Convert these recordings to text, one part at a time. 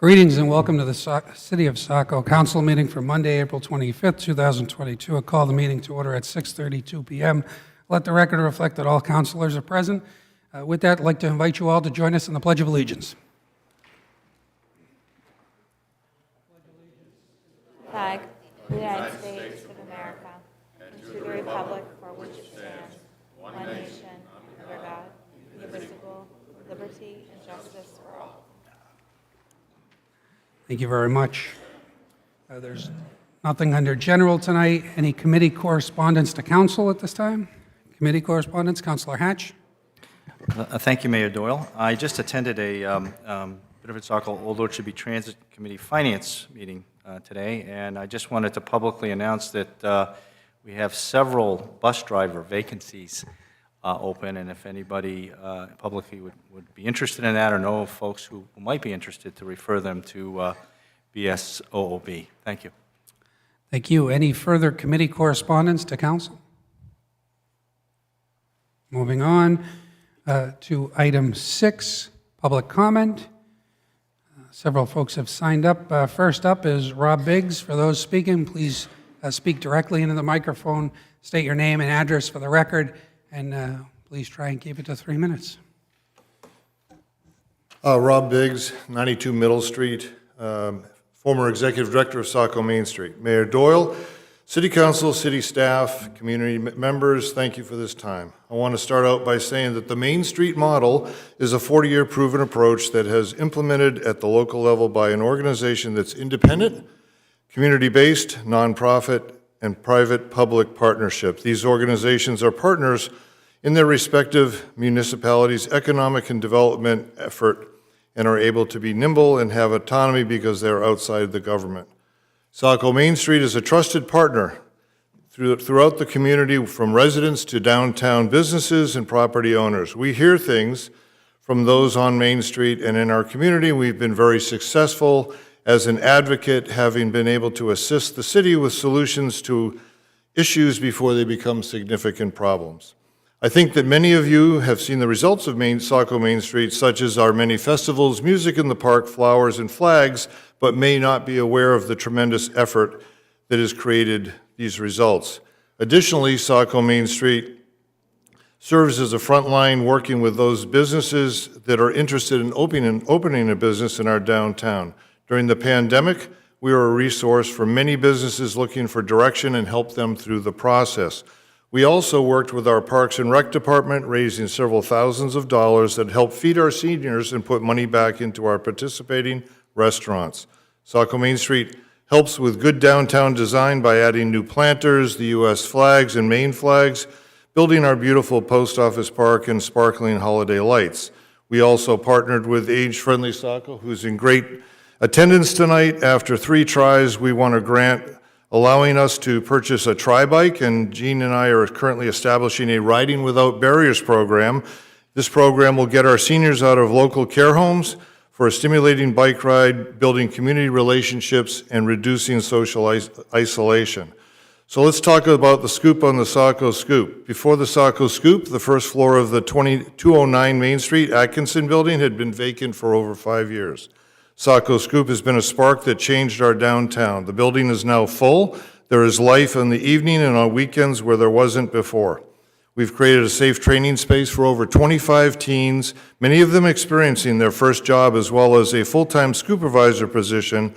Greetings and welcome to the City of Saco Council meeting for Monday, April 25th, 2022. I call the meeting to order at 6:32 p.m. Let the record reflect that all councilors are present. With that, I'd like to invite you all to join us in the Pledge of Allegiance. Flag of the United States of America, and to the republic for which it stands, one nation, under God, indivisible, with liberty and justice for all. Thank you very much. There's nothing under general tonight. Any committee correspondence to council at this time? Committee correspondence, Councilor Hatch. Thank you, Mayor Doyle. I just attended a Bedford Saco Old Orchard Transit Committee Finance meeting today, and I just wanted to publicly announce that we have several bus driver vacancies open, and if anybody publicly would be interested in that or know of folks who might be interested, to refer them to BSOOB. Thank you. Thank you. Any further committee correspondence to council? Moving on to item 6, public comment. Several folks have signed up. First up is Rob Biggs. For those speaking, please speak directly into the microphone, state your name and address for the record, and please try and keep it to 3 minutes. Rob Biggs, 92 Middle Street, former Executive Director of Saco Main Street. Mayor Doyle, City Council, City staff, community members, thank you for this time. I want to start out by saying that the Main Street model is a 40-year proven approach that has implemented at the local level by an organization that's independent, community-based, nonprofit, and private-public partnerships. These organizations are partners in their respective municipalities' economic and development effort and are able to be nimble and have autonomy because they're outside the government. Saco Main Street is a trusted partner throughout the community, from residents to downtown businesses and property owners. We hear things from those on Main Street and in our community. We've been very successful as an advocate, having been able to assist the city with solutions to issues before they become significant problems. I think that many of you have seen the results of Saco Main Street, such as our many festivals, music in the park, flowers, and flags, but may not be aware of the tremendous effort that has created these results. Additionally, Saco Main Street serves as a front line working with those businesses that are interested in opening a business in our downtown. During the pandemic, we were a resource for many businesses looking for direction and helped them through the process. We also worked with our Parks and Rec department, raising several thousands of dollars that helped feed our seniors and put money back into our participating restaurants. Saco Main Street helps with good downtown design by adding new planters, the U.S. flags and Maine flags, building our beautiful post office park, and sparkling holiday lights. We also partnered with Age Friendly Saco, who's in great attendance tonight. After 3 tries, we won a grant allowing us to purchase a tri-bike, and Jean and I are currently establishing a Riding Without Barriers program. This program will get our seniors out of local care homes for a stimulating bike ride, building community relationships, and reducing social isolation. So let's talk about the scoop on the Saco Scoop. Before the Saco Scoop, the first floor of the 209 Main Street Atkinson building had been vacant for over 5 years. Saco Scoop has been a spark that changed our downtown. The building is now full. There is life in the evening and on weekends where there wasn't before. We've created a safe training space for over 25 teens, many of them experiencing their first job, as well as a full-time supervisor position.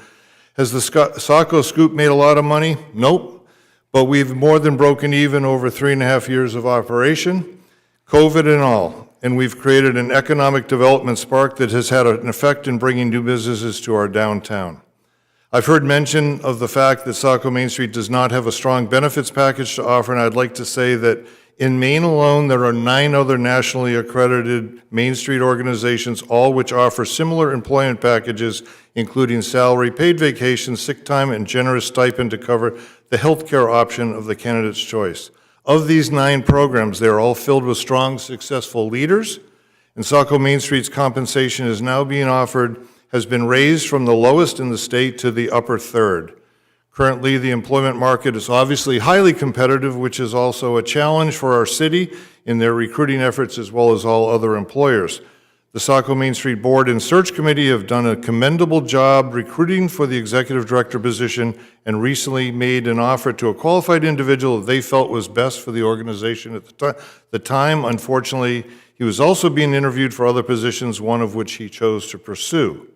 Has the Saco Scoop made a lot of money? Nope. But we've more than broken even over 3.5 years of operation, COVID and all. And we've created an economic development spark that has had an effect in bringing new businesses to our downtown. I've heard mention of the fact that Saco Main Street does not have a strong benefits package to offer, and I'd like to say that in Maine alone, there are 9 other nationally accredited Main Street organizations, all which offer similar employment packages, including salary, paid vacation, sick time, and generous stipend to cover the health care option of the candidate's choice. Of these 9 programs, they are all filled with strong, successful leaders, and Saco Main Street's compensation is now being offered, has been raised from the lowest in the state to the upper third. Currently, the employment market is obviously highly competitive, which is also a challenge for our city in their recruiting efforts as well as all other employers. The Saco Main Street Board and Search Committee have done a commendable job recruiting for the executive director position and recently made an offer to a qualified individual that they felt was best for the organization at the time. Unfortunately, he was also being interviewed for other positions, one of which he chose to pursue.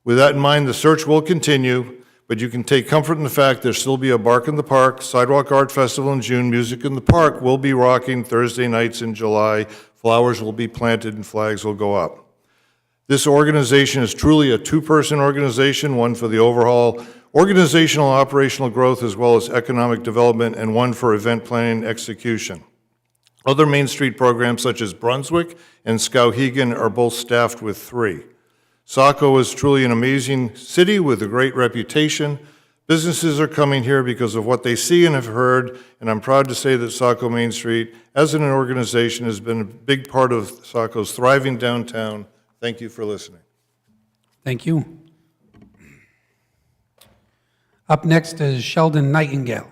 With that in mind, the search will continue, but you can take comfort in the fact there'll still be a Bark in the Park, Sidewalk Art Festival in June, Music in the Park will be rocking Thursday nights in July, flowers will be planted and flags will go up. This organization is truly a two-person organization, one for the overall organizational and operational growth as well as economic development, and one for event planning and execution. Other Main Street programs such as Brunswick and Skowhegan are both staffed with 3. Saco is truly an amazing city with a great reputation. Businesses are coming here because of what they see and have heard, and I'm proud to say that Saco Main Street, as an organization, has been a big part of Saco's thriving downtown. Thank you for listening. Thank you. Up next is Sheldon Nightingale.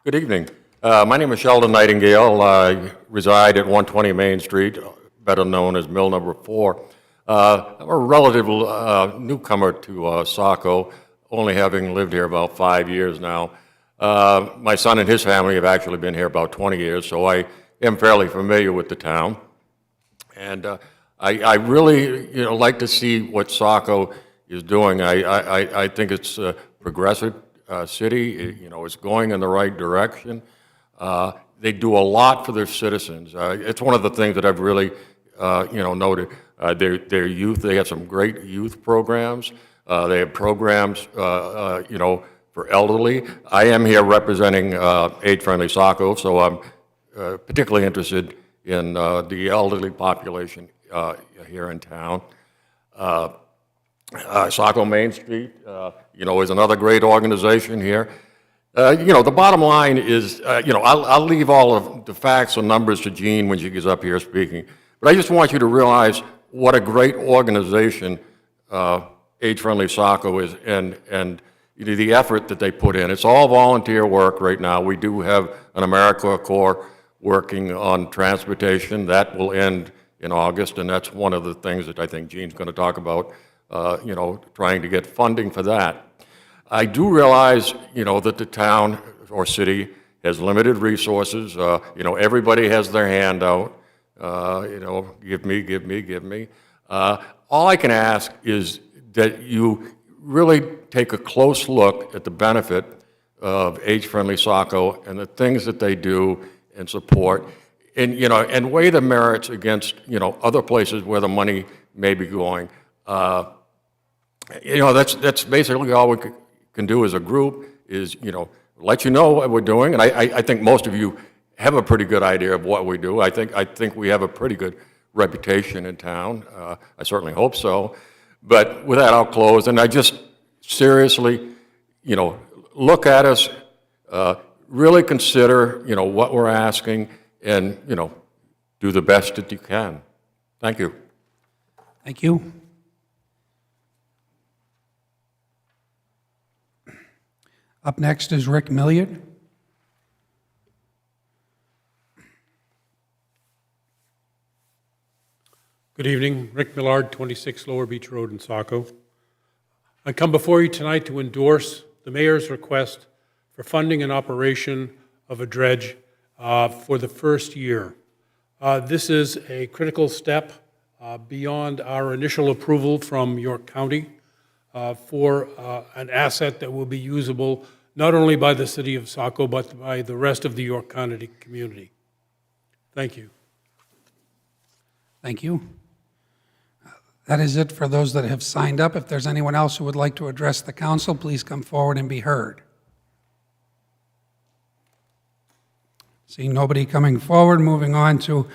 Good evening. My name is Sheldon Nightingale. I reside at 120 Main Street, better known as Mill Number 4. I'm a relative newcomer to Saco, only having lived here about 5 years now. My son and his family have actually been here about 20 years, so I am fairly familiar with the town. And I really, like to see what Saco is doing. I think it's a progressive city. It's going in the right direction. They do a lot for their citizens. It's one of the things that I've really, noted. Their youth, they have some great youth programs. They have programs, for elderly. I am here representing age-friendly Saco, so I'm particularly interested in the elderly population here in town. Saco Main Street, is another great organization here. The bottom line is, I'll leave all of the facts and numbers to Jean when she gets up here speaking, but I just want you to realize what a great organization Age-Friendly Saco is, and the effort that they put in. It's all volunteer work right now. We do have an AmeriCorps working on transportation. That will end in August, and that's one of the things that I think Jean's going to talk about, trying to get funding for that. I do realize, that the town or city has limited resources. Everybody has their hand out. Give me, give me, give me. All I can ask is that you really take a close look at the benefit of Age-Friendly Saco and the things that they do and support, and weigh the merits against, other places where the money may be going. That's basically all we can do as a group is, let you know what we're doing. And I think most of you have a pretty good idea of what we do. I think we have a pretty good reputation in town. I certainly hope so. But with that, I'll close. And I just seriously, look at us, really consider, what we're asking, and, do the best that you can. Thank you. Thank you. Up next is Rick Milliard. Good evening. Rick Millard, 26 Lower Beach Road in Saco. I come before you tonight to endorse the mayor's request for funding and operation of a dredge for the first year. This is a critical step beyond our initial approval from York County for an asset that will be usable not only by the city of Saco, but by the rest of the York County community. Thank you. Thank you. That is it for those that have signed up. If there's anyone else who would like to address the council, please come forward and be heard. Seeing nobody coming forward, moving on to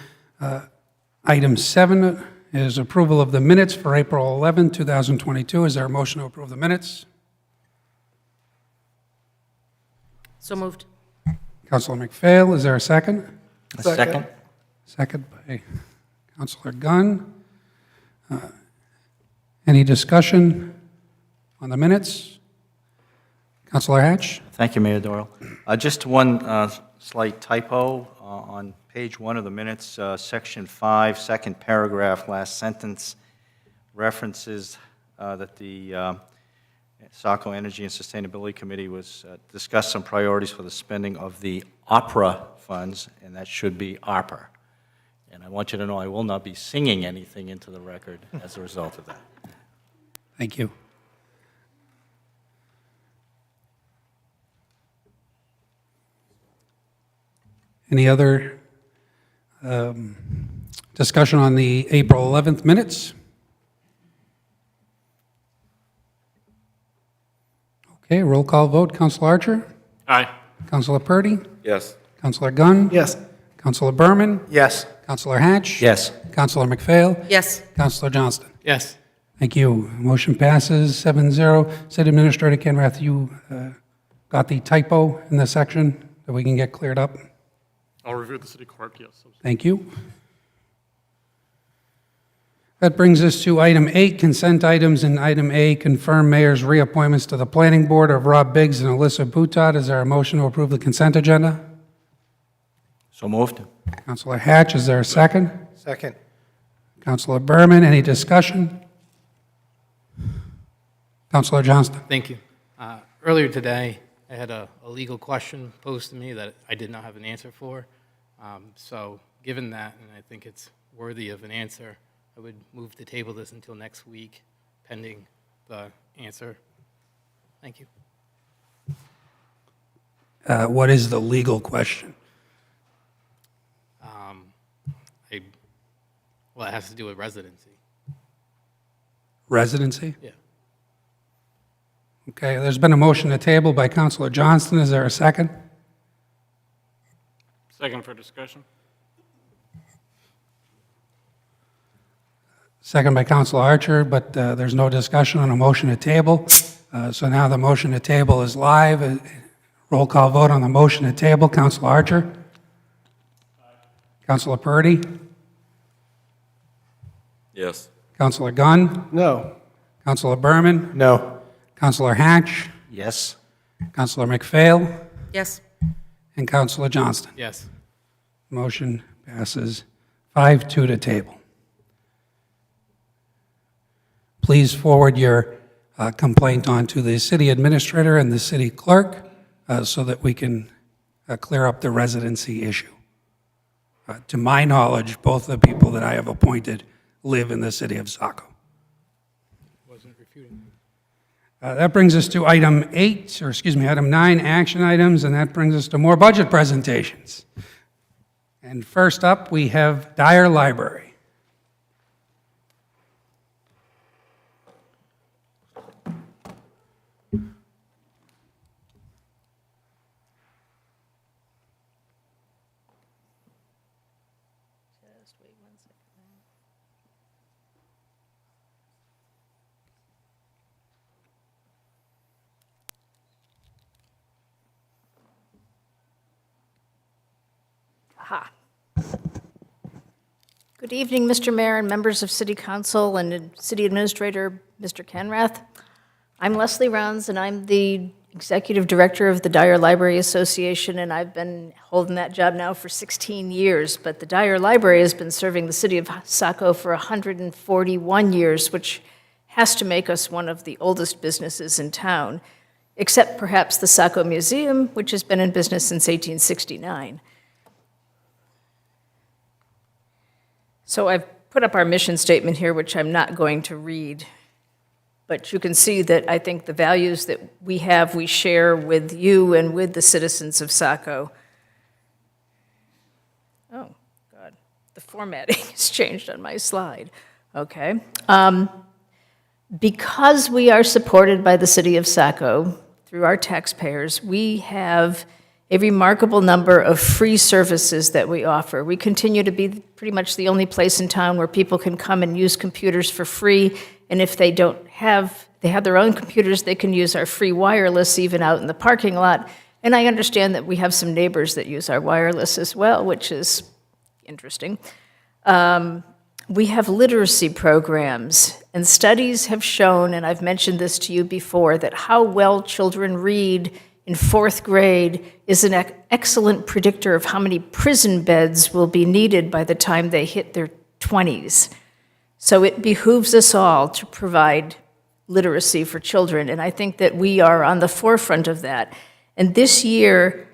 item 7 is approval of the minutes for April 11, 2022. Is there a motion to approve the minutes? So moved. Councilor McPhail, is there a second? A second? Second by Councilor Gunn. Any discussion on the minutes? Councilor Hatch? Thank you, Mayor Doyle. Just one slight typo on page 1 of the minutes, section 5, second paragraph, last sentence, references that the Saco Energy and Sustainability Committee was discussed some priorities for the spending of the opera funds, and that should be ARPA. And I want you to know I will not be singing anything into the record as a result of that. Thank you. Any other discussion on the April 11th minutes? Okay, roll call vote. Councilor Archer? Aye. Councilor Purdy? Yes. Councilor Gunn? Yes. Councilor Berman? Yes. Councilor Hatch? Yes. Councilor McPhail? Yes. Councilor Johnston? Yes. Thank you. Motion passes 7-0. City Administrator Kenrath, you got the typo in the section that we can get cleared up? I'll review the city clerk, yes. Thank you. That brings us to item 8, consent items, and item A, confirm mayor's reappointments to the planning board of Rob Biggs and Alyssa Boutot. Is there a motion to approve the consent agenda? So moved. Councilor Hatch, is there a second? Second. Councilor Berman, any discussion? Councilor Johnston? Thank you. Earlier today, I had a legal question posed to me that I did not have an answer for. So given that, and I think it's worthy of an answer, I would move to table this until next week, pending the answer. Thank you. What is the legal question? Well, it has to do with residency. Residency? Yeah. Okay, there's been a motion to table by Councilor Johnston. Is there a second? Second for discussion. Second by Councilor Archer, but there's no discussion on a motion to table. So now the motion to table is live. Roll call vote on the motion to table. Councilor Archer? Councilor Purdy? Yes. Councilor Gunn? No. Councilor Berman? No. Councilor Hatch? Yes. Councilor McPhail? Yes. And Councilor Johnston. Yes. Motion passes 5-2 to table. Please forward your complaint on to the city administrator and the city clerk so that we can clear up the residency issue. To my knowledge, both the people that I have appointed live in the city of Saco. Wasn't refuting. That brings us to item 9, action items, and that brings us to more budget presentations. And first up, we have Dyer Library. Aha. Good evening, Mr. Mayor and members of City Council and City Administrator, Mr. Kenrath. I'm Leslie Rounds, and I'm the Executive Director of the Dyer Library Association, and I've been holding that job now for 16 years. But the Dyer Library has been serving the city of Saco for 141 years, which has to make us one of the oldest businesses in town, except perhaps the Saco Museum, which has been in business since 1869. So I've put up our mission statement here, which I'm not going to read, but you can see that I think the values that we have, we share with you and with the citizens of Saco. Oh, God, the formatting has changed on my slide. Okay. Because we are supported by the city of Saco through our taxpayers, we have a remarkable number of free services that we offer. We continue to be pretty much the only place in town where people can come and use computers for free, and if they have their own computers, they can use our free wireless even out in the parking lot. And I understand that we have some neighbors that use our wireless as well, which is interesting. We have literacy programs, and studies have shown, and I've mentioned this to you before, that how well children read in 4th grade is an excellent predictor of how many prison beds will be needed by the time they hit their 20s. So it behooves us all to provide literacy for children, and I think that we are on the forefront of that. And this year,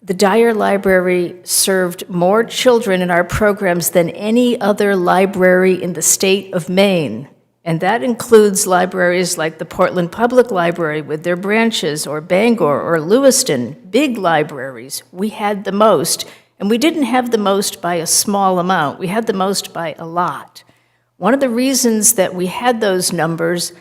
the Dyer Library served more children in our programs than any other library in the state of Maine. And that includes libraries like the Portland Public Library with their branches, or Bangor or Lewiston, big libraries. We had the most, and we didn't have the most by a small amount. We had the most by a lot. One of the reasons that we had those numbers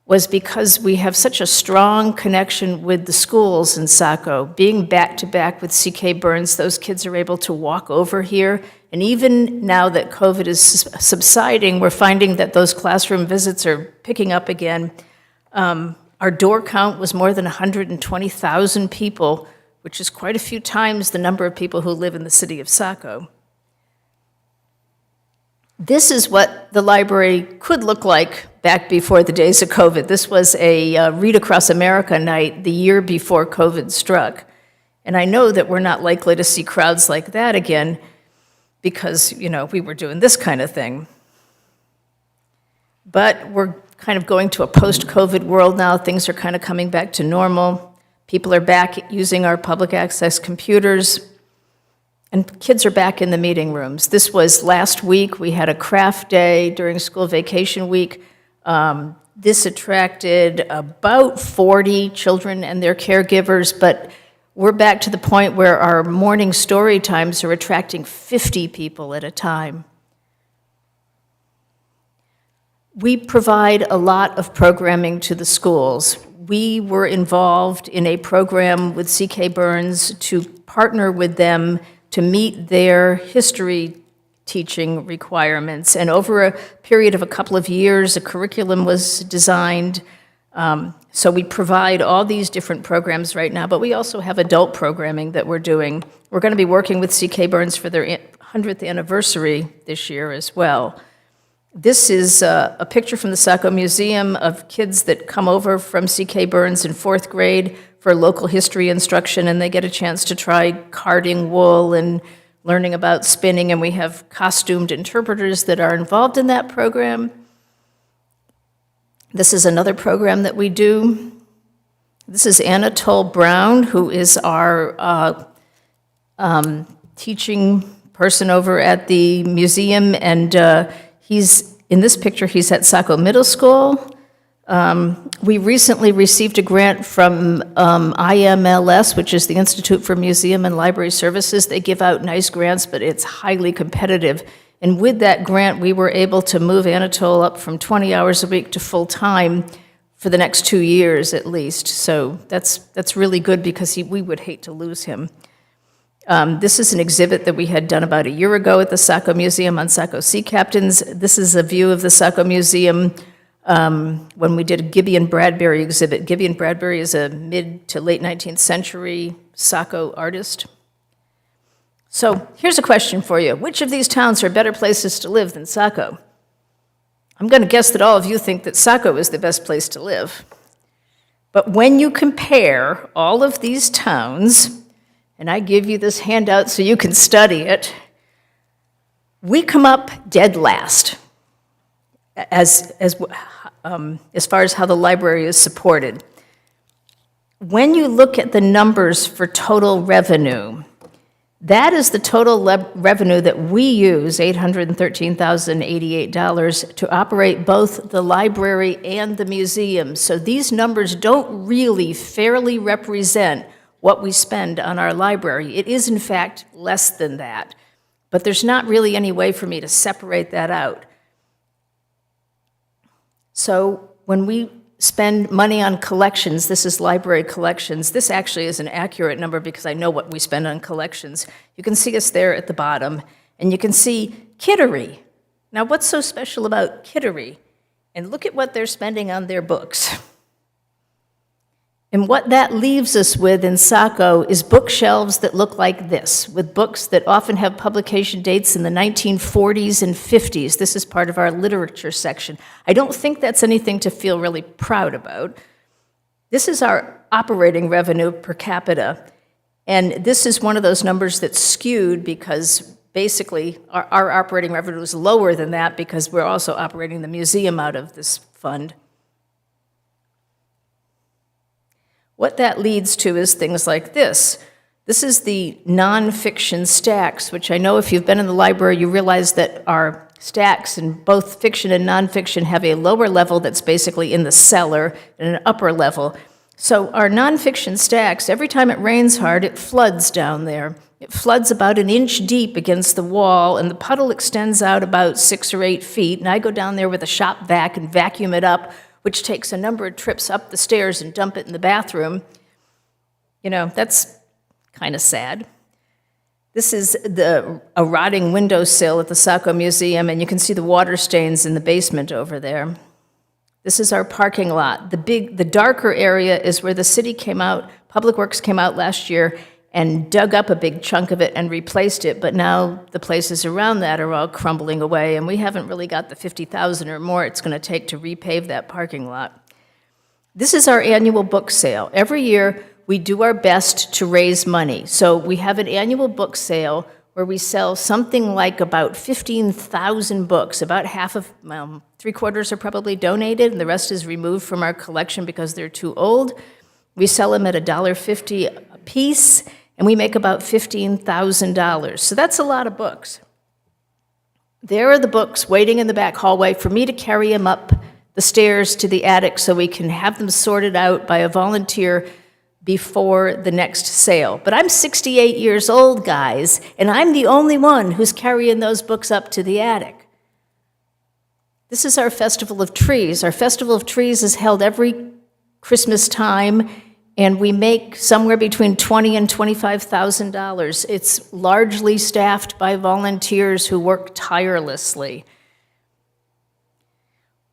was because we have such a strong connection with the schools in Saco. Being back-to-back with C.K. Burns, those kids are able to walk over here. And even now that COVID is subsiding, we're finding that those classroom visits are picking up again. Our door count was more than 120,000 people, which is quite a few times the number of people who live in the city of Saco. This is what the library could look like back before the days of COVID. This was a Read Across America night the year before COVID struck. And I know that we're not likely to see crowds like that again because, we were doing this kind of thing. But we're kind of going to a post-COVID world now. Things are kind of coming back to normal. People are back using our public access computers. And kids are back in the meeting rooms. This was last week. We had a craft day during school vacation week. This attracted about 40 children and their caregivers, but we're back to the point where our morning story times are attracting 50 people at a time. We provide a lot of programming to the schools. We were involved in a program with C.K. Burns to partner with them to meet their history teaching requirements. And over a period of a couple of years, a curriculum was designed. So we provide all these different programs right now, but we also have adult programming that we're doing. We're going to be working with C.K. Burns for their 100th anniversary this year as well. This is a picture from the Saco Museum of kids that come over from C.K. Burns in 4th grade for local history instruction, and they get a chance to try carding wool and learning about spinning, and we have costumed interpreters that are involved in that program. This is another program that we do. This is Anatole Brown, who is our teaching person over at the museum, and in this picture, he's at Saco Middle School. We recently received a grant from IMLS, which is the Institute for Museum and Library Services. They give out nice grants, but it's highly competitive. And with that grant, we were able to move Anatole up from 20 hours a week to full-time for the next 2 years at least. So that's really good because we would hate to lose him. This is an exhibit that we had done about a year ago at the Saco Museum on Saco Sea Captains. This is a view of the Saco Museum when we did a Gibeon Bradbury exhibit. Gibeon Bradbury is a mid to late 19th century Saco artist. So here's a question for you. Which of these towns are better places to live than Saco? I'm going to guess that all of you think that Saco is the best place to live. But when you compare all of these towns, and I give you this handout so you can study it, we come up dead last as far as how the library is supported. When you look at the numbers for total revenue, that is the total revenue that we use, $813,088, to operate both the library and the museum. So these numbers don't really fairly represent what we spend on our library. It is, in fact, less than that. But there's not really any way for me to separate that out. So when we spend money on collections, this is library collections. This actually is an accurate number because I know what we spend on collections. You can see us there at the bottom, and you can see Kittery. Now, what's so special about Kittery? And look at what they're spending on their books. And what that leaves us with in Saco is bookshelves that look like this, with books that often have publication dates in the 1940s and 50s. This is part of our literature section. I don't think that's anything to feel really proud about. This is our operating revenue per capita. And this is one of those numbers that's skewed because basically our operating revenue is lower than that because we're also operating the museum out of this fund. What that leads to is things like this. This is the nonfiction stacks, which I know if you've been in the library, you realize that our stacks in both fiction and nonfiction have a lower level that's basically in the cellar and an upper level. So our nonfiction stacks, every time it rains hard, it floods down there. It floods about an inch deep against the wall, and the puddle extends out about 6 or 8 feet, and I go down there with a shop vac and vacuum it up, which takes a number of trips up the stairs and dump it in the bathroom. You know, that's kind of sad. This is a rotting windowsill at the Saco Museum, and you can see the water stains in the basement over there. This is our parking lot. The darker area is where the city came out, Public Works came out last year and dug up a big chunk of it and replaced it, but now the places around that are all crumbling away, and we haven't really got the $50,000 or more it's going to take to repave that parking lot. This is our annual book sale. Every year, we do our best to raise money. So we have an annual book sale where we sell something like about 15,000 books. About half of, well, 3/4 are probably donated, and the rest is removed from our collection because they're too old. We sell them at $1.50 a piece, and we make about $15,000. So that's a lot of books. There are the books waiting in the back hallway for me to carry them up the stairs to the attic so we can have them sorted out by a volunteer before the next sale. But I'm 68 years old, guys, and I'm the only one who's carrying those books up to the attic. This is our Festival of Trees. Our Festival of Trees is held every Christmas time, and we make somewhere between $20,000 and $25,000. It's largely staffed by volunteers who work tirelessly.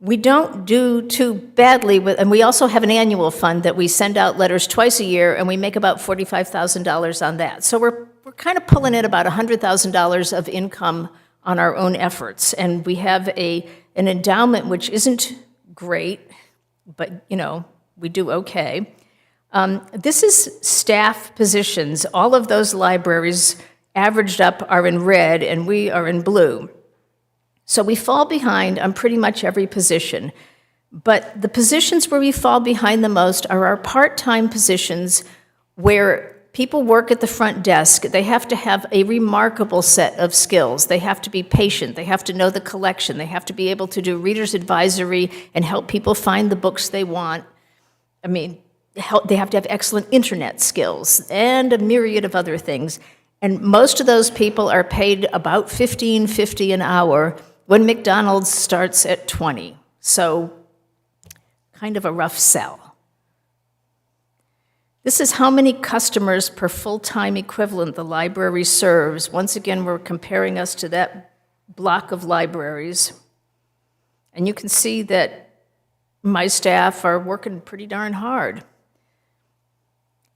We don't do too badly with, and we also have an annual fund that we send out letters twice a year, and we make about $45,000 on that. So we're kind of pulling in about $100,000 of income on our own efforts, and we have an endowment which isn't great, but you know we do okay. This is staff positions. All of those libraries averaged up are in red, and we are in blue. So we fall behind on pretty much every position. But the positions where we fall behind the most are our part-time positions where people work at the front desk. They have to have a remarkable set of skills. They have to be patient. They have to know the collection. They have to be able to do reader's advisory and help people find the books they want. I mean, they have to have excellent internet skills and a myriad of other things. And most of those people are paid about $15.50 an hour when McDonald's starts at $20. So kind of a rough sell. This is how many customers per full-time equivalent the library serves. Once again, we're comparing us to that block of libraries. And you can see that my staff are working pretty darn hard.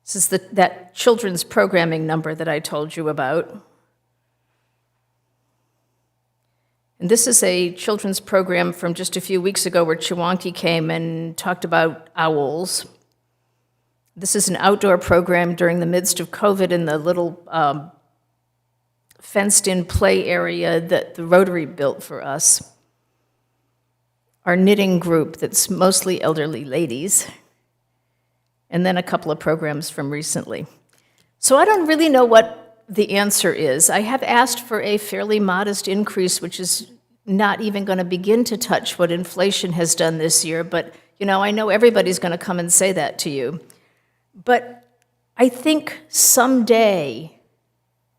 This is that children's programming number that I told you about. And this is a children's program from just a few weeks ago where Chiwanki came and talked about owls. This is an outdoor program during the midst of COVID in the little fenced-in play area that the Rotary built for us. Our knitting group that's mostly elderly ladies. And then a couple of programs from recently. So I don't really know what the answer is. I have asked for a fairly modest increase, which is not even going to begin to touch what inflation has done this year, but you know, I know everybody's going to come and say that to you. But I think someday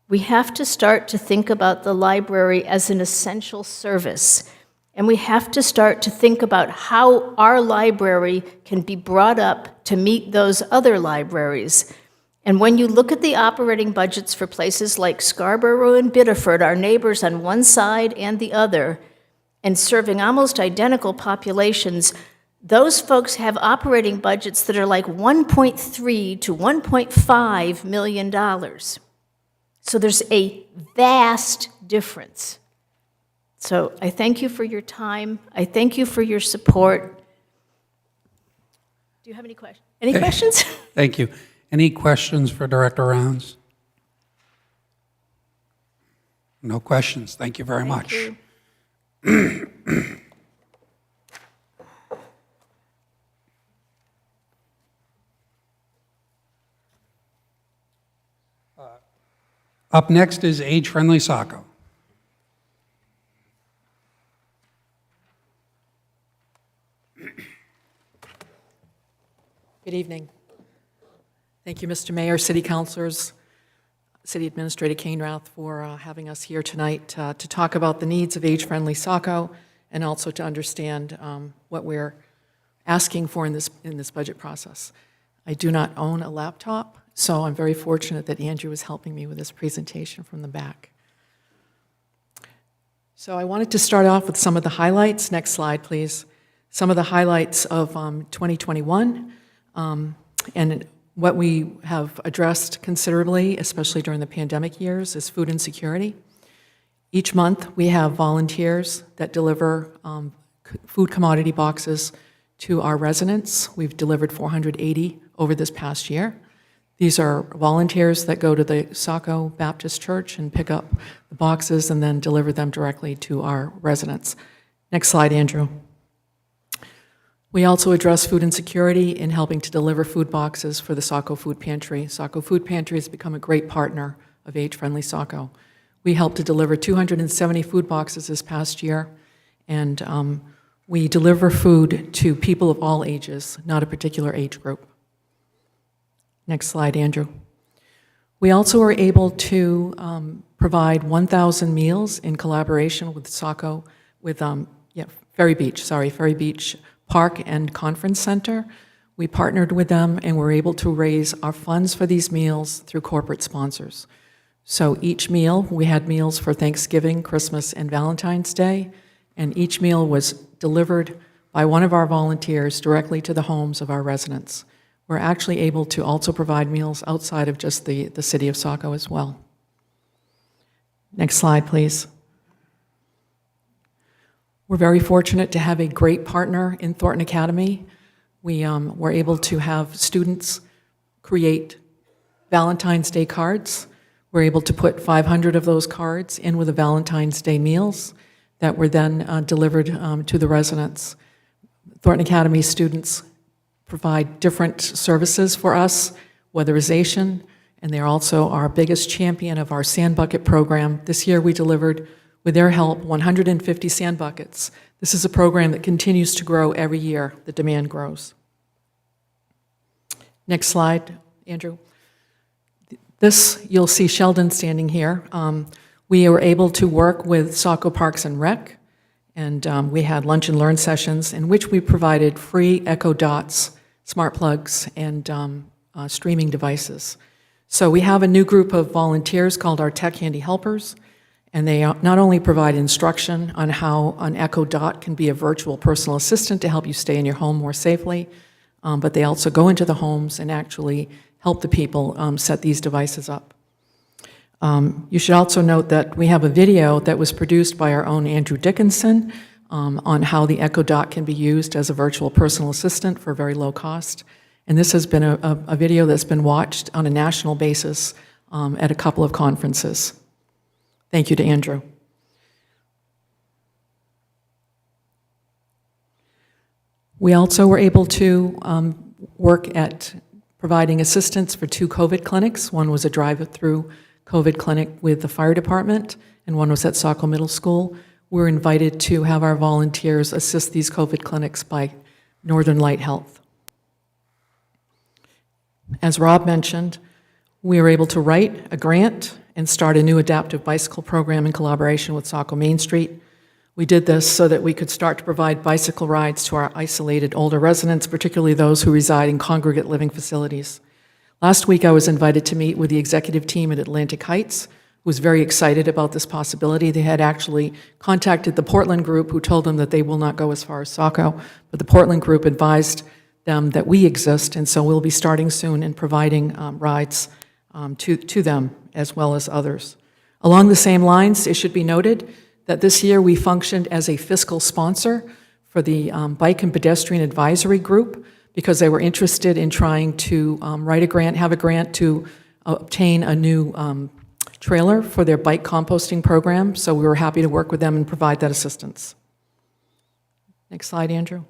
we have to start to think about the library as an essential service, and we have to start to think about how our library can be brought up to meet those other libraries. And when you look at the operating budgets for places like Scarborough and Biddeford, our neighbors on one side and the other, and serving almost identical populations, those folks have operating budgets that are like $1.3 to $1.5 million. So there's a vast difference. So I thank you for your time. I thank you for your support. Do you have any questions? Any questions? Thank you. Any questions for Director Rounds? No questions. Thank you very much. you. Up next is Age-Friendly Saco. Good evening. Thank you, Mr. Mayor, City Councilors, City Administrator Kainrath for having us here tonight to talk about the needs of age-friendly Saco and also to understand what we're asking for in this budget process. I do not own a laptop, so I'm very fortunate that Andrew is helping me with this presentation from the back. So I wanted to start off with some of the highlights. Next slide, please. Some of the highlights of 2021 and what we have addressed considerably, especially during the pandemic years, is food insecurity. Each month, we have volunteers that deliver food commodity boxes to our residents. We've delivered 480 over this past year. These are volunteers that go to the Saco Baptist Church and pick up the boxes and then deliver them directly to our residents. Next slide, Andrew. We also address food insecurity in helping to deliver food boxes for the Saco Food Pantry. Saco Food Pantry has become a great partner of Age-Friendly Saco. We helped to deliver 270 food boxes this past year, and we deliver food to people of all ages, not a particular age group. Next slide, Andrew. We also were able to provide 1,000 meals in collaboration with Saco, with Ferry Beach Park and Conference Center. We partnered with them and were able to raise our funds for these meals through corporate sponsors. So each meal, we had meals for Thanksgiving, Christmas, and Valentine's Day, and each meal was delivered by one of our volunteers directly to the homes of our residents. We're actually able to also provide meals outside of just the city of Saco as well. Next slide, please. We're very fortunate to have a great partner in Thornton Academy. We were able to have students create Valentine's Day cards. We're able to put 500 of those cards in with the Valentine's Day meals that were then delivered to the residents. Thornton Academy students provide different services for us, weatherization, and they're also our biggest champion of our sand bucket program. This year we delivered, with their help, 150 sand buckets. This is a program that continues to grow every year. The demand grows. Next slide, Andrew. This, you'll see Sheldon standing here. We were able to work with Saco Parks and Rec, and we had lunch and learn sessions in which we provided free Echo Dots, smart plugs, and streaming devices. So we have a new group of volunteers called our Tech Handy Helpers, and they not only provide instruction on how an Echo Dot can be a virtual personal assistant to help you stay in your home more safely, but they also go into the homes and actually help the people set these devices up. You should also note that we have a video that was produced by our own Andrew Dickinson on how the Echo Dot can be used as a virtual personal assistant for very low cost. And this has been a video that's been watched on a national basis at a couple of conferences. Thank you to Andrew. We also were able to work at providing assistance for 2 COVID clinics. One was a drive-through COVID clinic with the fire department, and one was at Saco Middle School. We're invited to have our volunteers assist these COVID clinics by Northern Light Health. As Rob mentioned, we were able to write a grant and start a new adaptive bicycle program in collaboration with Saco Main Street. We did this so that we could start to provide bicycle rides to our isolated older residents, particularly those who reside in congregate living facilities. Last week, I was invited to meet with the executive team at Atlantic Heights, who was very excited about this possibility. They had actually contacted the Portland group, who told them that they will not go as far as Saco, but the Portland group advised them that we exist, and so we'll be starting soon and providing rides to them as well as others. Along the same lines, it should be noted that this year we functioned as a fiscal sponsor for the Bike and Pedestrian Advisory Group, because they were interested in trying to write a grant, have a grant to obtain a new trailer for their bike composting program, so we were happy to work with them and provide that assistance. Next slide, Andrew.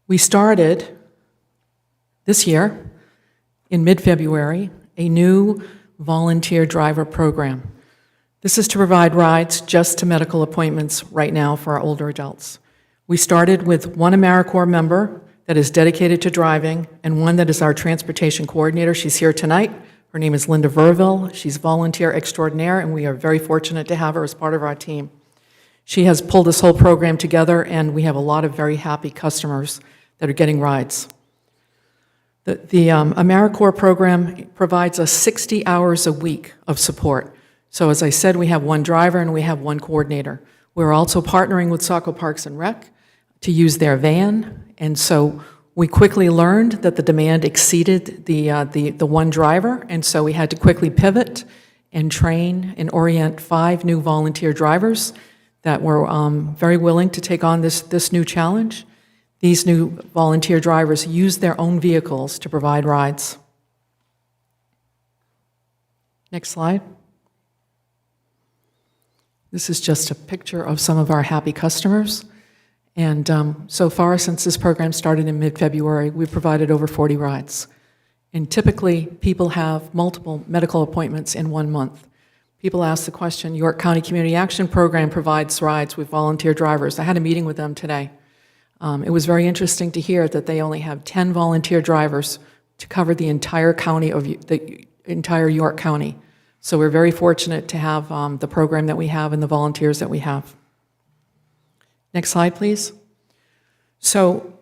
We started this year, in mid-February, a new volunteer driver program. This is to provide rides just to medical appointments right now for our older adults. We started with one AmeriCorps member that is dedicated to driving and one that is our transportation coordinator. She's here tonight. Her name is Linda Verville. She's volunteer extraordinaire, and we are very fortunate to have her as part of our team. She has pulled this whole program together, and we have a lot of very happy customers that are getting rides. The AmeriCorps program provides us 60 hours a week of support. So as I said, we have one driver and we have one coordinator. We're also partnering with Saco Parks and Rec to use their van, and so we quickly learned that the demand exceeded the one driver, and so we had to quickly pivot and train and orient 5 new volunteer drivers that were very willing to take on this new challenge. These new volunteer drivers use their own vehicles to provide rides. Next slide. This is just a picture of some of our happy customers. And so far, since this program started in mid-February, we've provided over 40 rides. And typically, people have multiple medical appointments in 1 month. People ask the question, York County Community Action Program provides rides with volunteer drivers. I had a meeting with them today. It was very interesting to hear that they only have 10 volunteer drivers to cover the entire county of the entire York County. So we're very fortunate to have the program that we have and the volunteers that we have. Next slide, please. So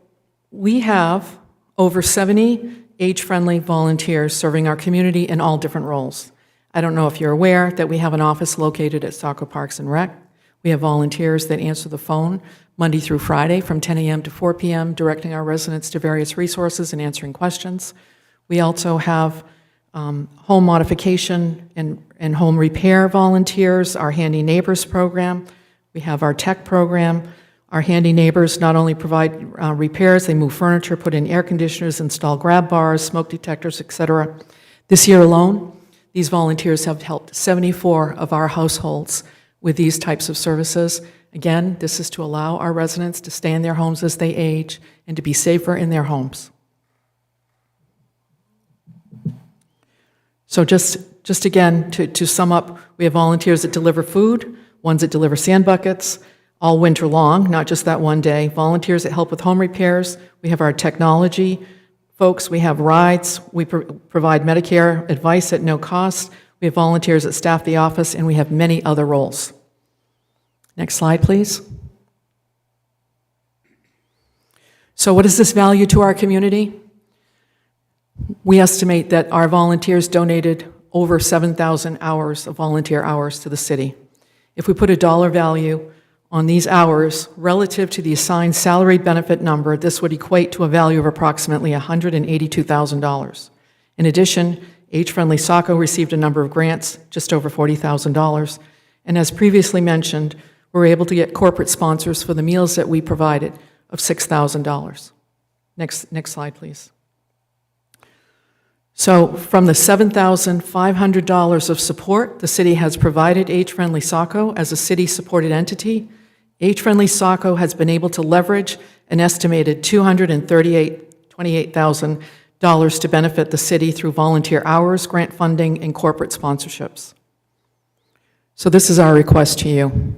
we have over 70 age-friendly volunteers serving our community in all different roles. I don't know if you're aware that we have an office located at Saco Parks and Rec. We have volunteers that answer the phone Monday through Friday from 10 a.m. to 4 p.m., directing our residents to various resources and answering questions. We also have home modification and home repair volunteers, our Handy Neighbors program. We have our tech program. Our Handy Neighbors not only provide repairs, they move furniture, put in air conditioners, install grab bars, smoke detectors, etc. This year alone, these volunteers have helped 74 of our households with these types of services. Again, this is to allow our residents to stay in their homes as they age and to be safer in their homes. So just again, to sum up, we have volunteers that deliver food, ones that deliver sand buckets, all winter long, not just that one day. Volunteers that help with home repairs. We have our technology folks. We have rides. We provide Medicare advice at no cost. We have volunteers that staff the office, and we have many other roles. Next slide, please. So what is this value to our community? We estimate that our volunteers donated over 7,000 hours of volunteer hours to the city. If we put a dollar value on these hours relative to the assigned salary benefit number, this would equate to a value of approximately $182,000. In addition, Age-Friendly Saco received a number of grants, just over $40,000. And as previously mentioned, we were able to get corporate sponsors for the meals that we provided of $6,000. Next slide, please. So from the $7,500 of support the city has provided Age-Friendly Saco as a city-supported entity, Age-Friendly Saco has been able to leverage an estimated $28,000 to benefit the city through volunteer hours, grant funding, and corporate sponsorships. So this is our request to you.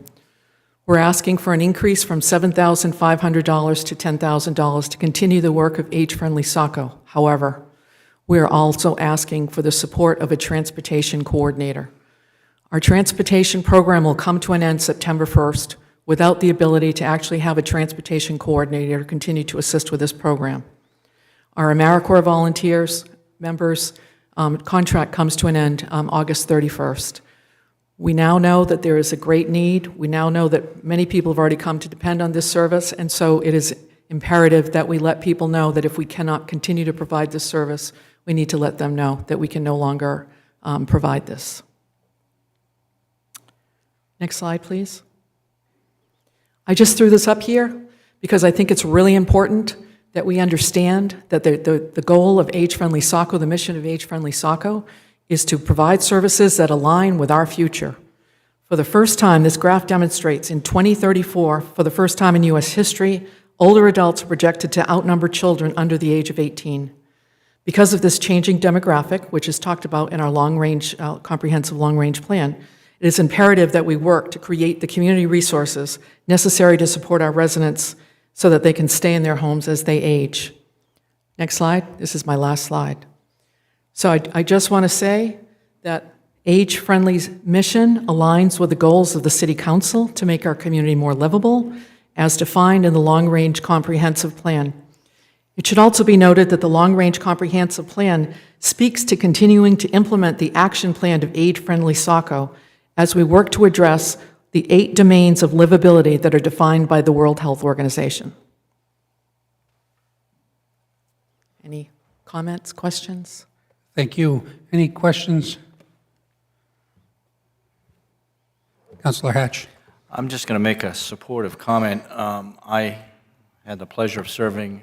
We're asking for an increase from $7,500 to $10,000 to continue the work of Age-Friendly Saco. However, we're also asking for the support of a transportation coordinator. Our transportation program will come to an end September 1st without the ability to actually have a transportation coordinator continue to assist with this program. Our AmeriCorps volunteers, members, contract comes to an end August 31st. We now know that there is a great need. We now know that many people have already come to depend on this service, and so it is imperative that we let people know that if we cannot continue to provide this service, we need to let them know that we can no longer provide this. Next slide, please. I just threw this up here because I think it's really important that we understand that the goal of age-friendly Saco, the mission of age-friendly Saco, is to provide services that align with our future. For the first time, this graph demonstrates in 2034, for the first time in U.S. history, older adults are projected to outnumber children under the age of 18. Because of this changing demographic, which is talked about in our long-range, comprehensive long-range plan, it is imperative that we work to create the community resources necessary to support our residents so that they can stay in their homes as they age. Next slide. This is my last slide. So I just want to say that Age-Friendly's mission aligns with the goals of the City Council to make our community more livable, as defined in the Long-Range Comprehensive Plan. It should also be noted that the Long-Range Comprehensive Plan speaks to continuing to implement the action plan of Age-Friendly Saco as we work to address the 8 domains of livability that are defined by the World Health Organization. Any comments, questions? Thank you. Any questions? Councilor Hatch. I'm just going to make a supportive comment. I had the pleasure of serving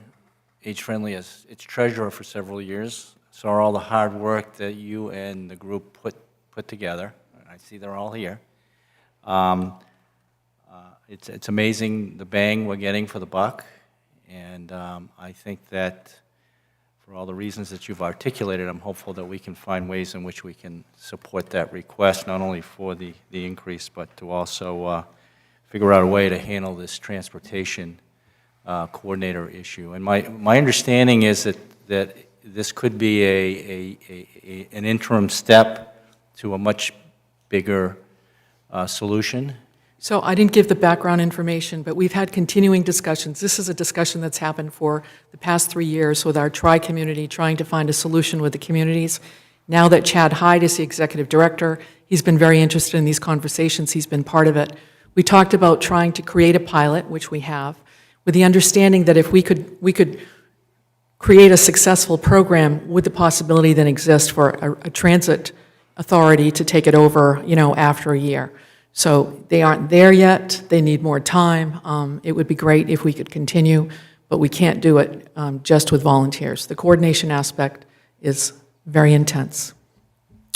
Age Friendly as its treasurer for several years. Saw all the hard work that you and the group put together. I see they're all here. It's amazing the bang we're getting for the buck, and I think that for all the reasons that you've articulated, I'm hopeful that we can find ways in which we can support that request, not only for the increase, but to also figure out a way to handle this transportation coordinator issue. And my understanding is that this could be an interim step to a much bigger solution. So I didn't give the background information, but we've had continuing discussions. This is a discussion that's happened for the past 3 years with our tri-community, trying to find a solution with the communities. Now that Chad Hyde is the executive director, he's been very interested in these conversations. He's been part of it. We talked about trying to create a pilot, which we have, with the understanding that if we could create a successful program with the possibility that exists for a transit authority to take it over, after a year. So they aren't there yet. They need more time. It would be great if we could continue, but we can't do it just with volunteers. The coordination aspect is very intense.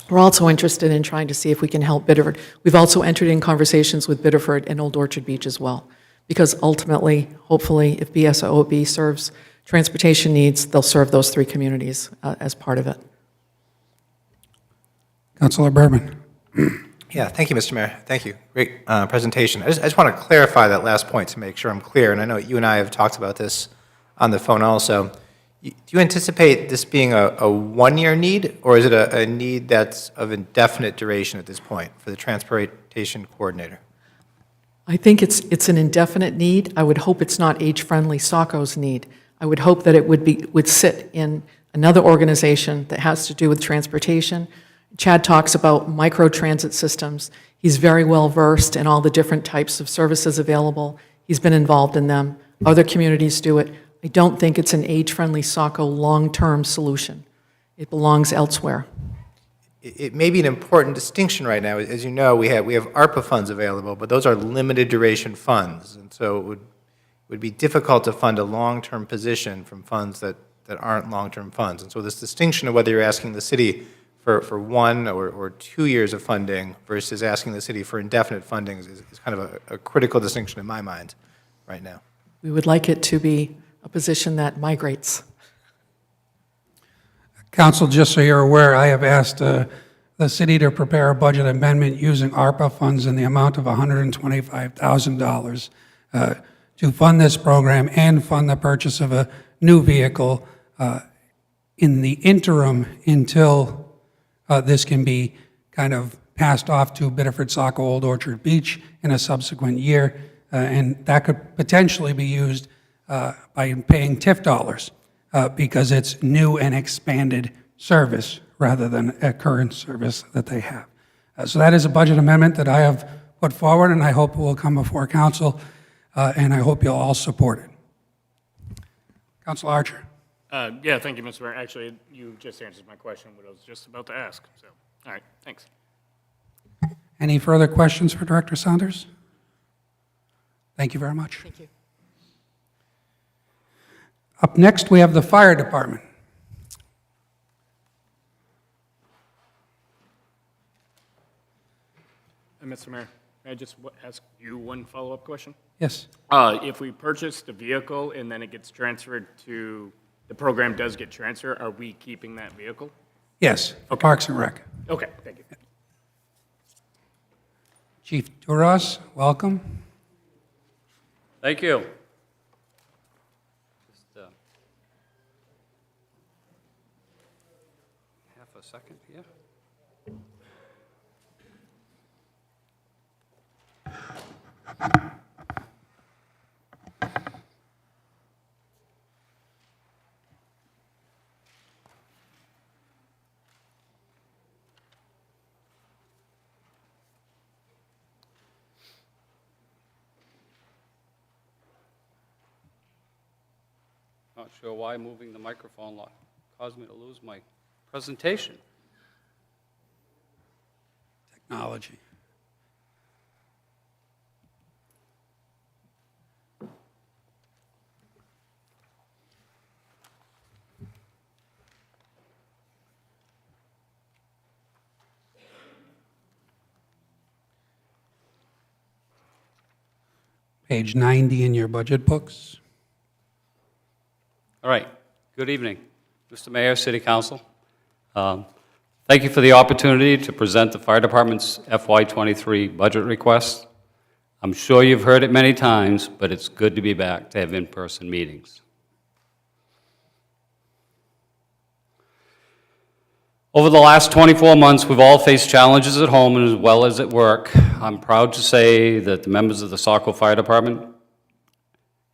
We're also interested in trying to see if we can help Biddeford. We've also entered in conversations with Biddeford and Old Orchard Beach as well, because ultimately, hopefully, if BSOB serves transportation needs, they'll serve those 3 communities as part of it. Councilor Berman. Yeah, thank you, Mr. Mayor. Thank you. Great presentation. I just want to clarify that last point to make sure I'm clear, and I know you and I have talked about this on the phone also. Do you anticipate this being a one-year need, or is it a need that's of indefinite duration at this point for the transportation coordinator? I think it's an indefinite need. I would hope it's not age-friendly Saco's need. I would hope that it would sit in another organization that has to do with transportation. Chad talks about micro-transit systems. He's very well-versed in all the different types of services available. He's been involved in them. Other communities do it. I don't think it's an age-friendly Saco long-term solution. It belongs elsewhere. It may be an important distinction right now. As you know, we have ARPA funds available, but those are limited duration funds, and so it would be difficult to fund a long-term position from funds that aren't long-term funds. And so this distinction of whether you're asking the city for 1 or 2 years of funding versus asking the city for indefinite funding is kind of a critical distinction in my mind right now. We would like it to be a position that migrates. Council, just so you're aware, I have asked the city to prepare a budget amendment using ARPA funds in the amount of $125,000 to fund this program and fund the purchase of a new vehicle in the interim until this can be kind of passed off to Biddeford, Saco, Old Orchard Beach in a subsequent year, and that could potentially be used by paying TIF dollars because it's new and expanded service rather than a current service that they have. So that is a budget amendment that I have put forward, and I hope it will come before council, and I hope you'll all support it. Councilor Archer. Yeah, thank you, Mr. Mayor. Actually, you just answered my question, what I was just about to ask. So, all right, thanks. Any further questions for Director Saunders? Thank you very much. Thank you. Up next, we have the fire department. Mr. Mayor, may I just ask you one follow-up question? Yes. If we purchase the vehicle and then it gets transferred to, the program does get transferred, are we keeping that vehicle? Yes, for Parks and Rec. Okay, thank you. Chief Duras, welcome. Thank you. Just half a second here. Not sure why moving the microphone caused me to lose my presentation. Technology. Page 90 in your budget books. All right. Good evening, Mr. Mayor, City Council. Thank you for the opportunity to present the Fire Department's FY23 budget request. I'm sure you've heard it many times, but it's good to be back to have in-person meetings. Over the last 24 months, we've all faced challenges at home as well as at work. I'm proud to say that the members of the Saco Fire Department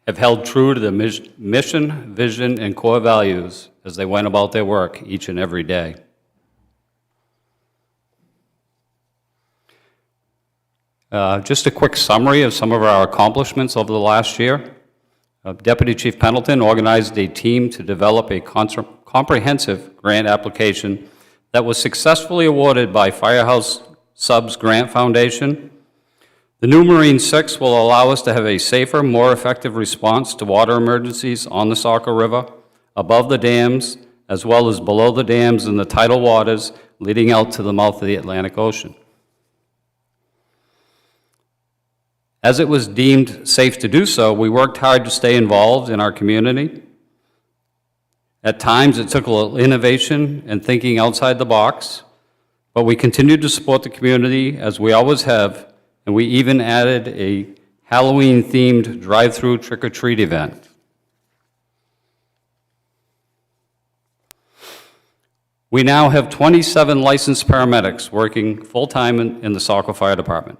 have held true to the mission, vision, and core values as they went about their work each and every day. Just a quick summary of some of our accomplishments over the last year. Deputy Chief Pendleton organized a team to develop a comprehensive grant application that was successfully awarded by Firehouse Subs Grant Foundation. The new Marine 6 will allow us to have a safer, more effective response to water emergencies on the Saco River, above the dams, as well as below the dams in the tidal waters leading out to the mouth of the Atlantic Ocean. As it was deemed safe to do so, we worked hard to stay involved in our community. At times, it took a little innovation and thinking outside the box, but we continued to support the community as we always have, and we even added a Halloween-themed drive-through trick-or-treat event. We now have 27 licensed paramedics working full-time in the Saco Fire Department,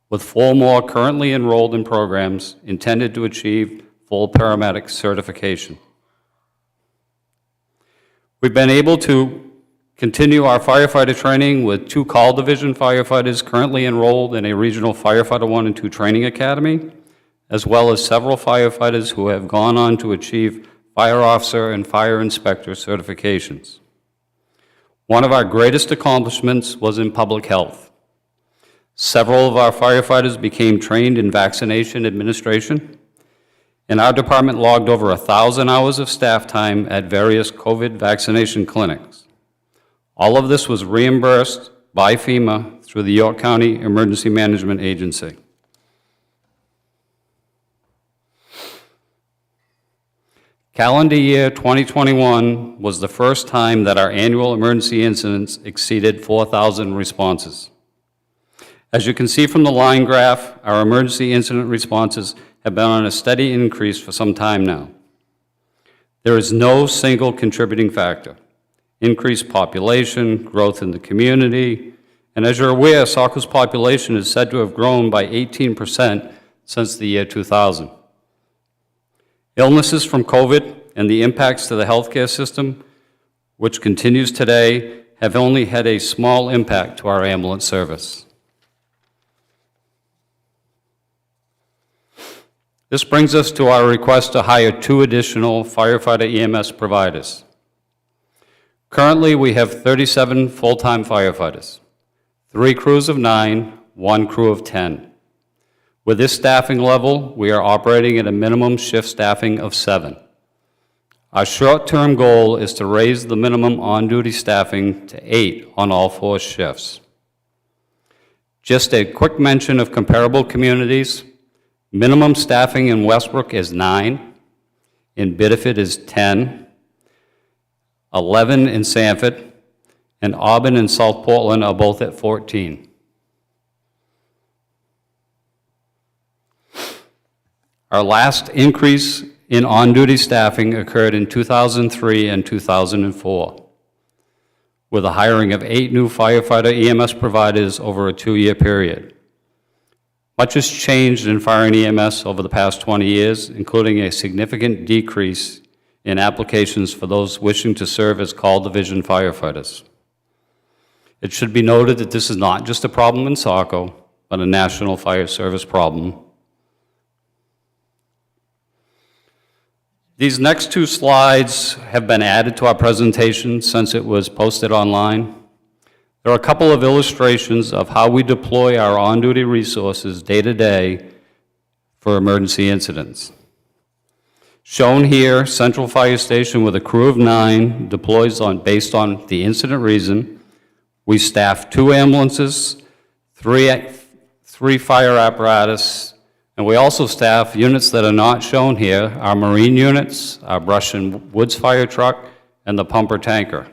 with 4 more currently enrolled in programs intended to achieve full paramedic certification. We've been able to continue our firefighter training with 2 call division firefighters currently enrolled in a regional firefighter 1 and 2 training academy, as well as several firefighters who have gone on to achieve fire officer and fire inspector certifications. One of our greatest accomplishments was in public health. Several of our firefighters became trained in vaccination administration, and our department logged over 1,000 hours of staff time at various COVID vaccination clinics. All of this was reimbursed by FEMA through the York County Emergency Management Agency. Calendar year 2021 was the first time that our annual emergency incidents exceeded 4,000 responses. As you can see from the line graph, our emergency incident responses have been on a steady increase for some time now. There is no single contributing factor. Increased population, growth in the community, and as you're aware, Saco's population is said to have grown by 18% since the year 2000. Illnesses from COVID and the impacts to the healthcare system, which continues today, have only had a small impact to our ambulance service. This brings us to our request to hire 2 additional firefighter EMS providers. Currently, we have 37 full-time firefighters, 3 crews of 9, 1 crew of 10. With this staffing level, we are operating at a minimum shift staffing of 7. Our short-term goal is to raise the minimum on-duty staffing to 8 on all 4 shifts. Just a quick mention of comparable communities. Minimum staffing in Westbrook is 9, in Biddeford is 10, 11 in Sanford, and Auburn and South Portland are both at 14. Our last increase in on-duty staffing occurred in 2003 and 2004, with a hiring of 8 new firefighter EMS providers over a 2-year period. Much has changed in fire and EMS over the past 20 years, including a significant decrease in applications for those wishing to serve as call division firefighters. It should be noted that this is not just a problem in Saco, but a national fire service problem. These next 2 slides have been added to our presentation since it was posted online. There are a couple of illustrations of how we deploy our on-duty resources day to day for emergency incidents. Shown here, Central Fire Station with a crew of 9 deploys based on the incident reason. We staff 2 ambulances, 3 fire apparatus, and we also staff units that are not shown here, our marine units, our brush and woods fire truck, and the pumper tanker.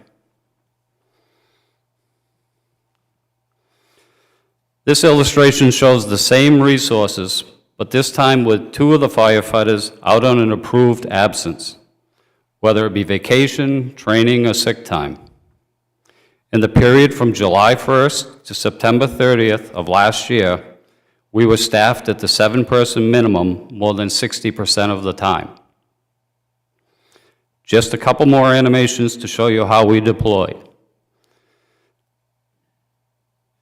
This illustration shows the same resources, but this time with 2 of the firefighters out on an approved absence, whether it be vacation, training, or sick time. In the period from July 1st to September 30th of last year, we were staffed at the 7-person minimum more than 60% of the time. Just a couple more animations to show you how we deployed.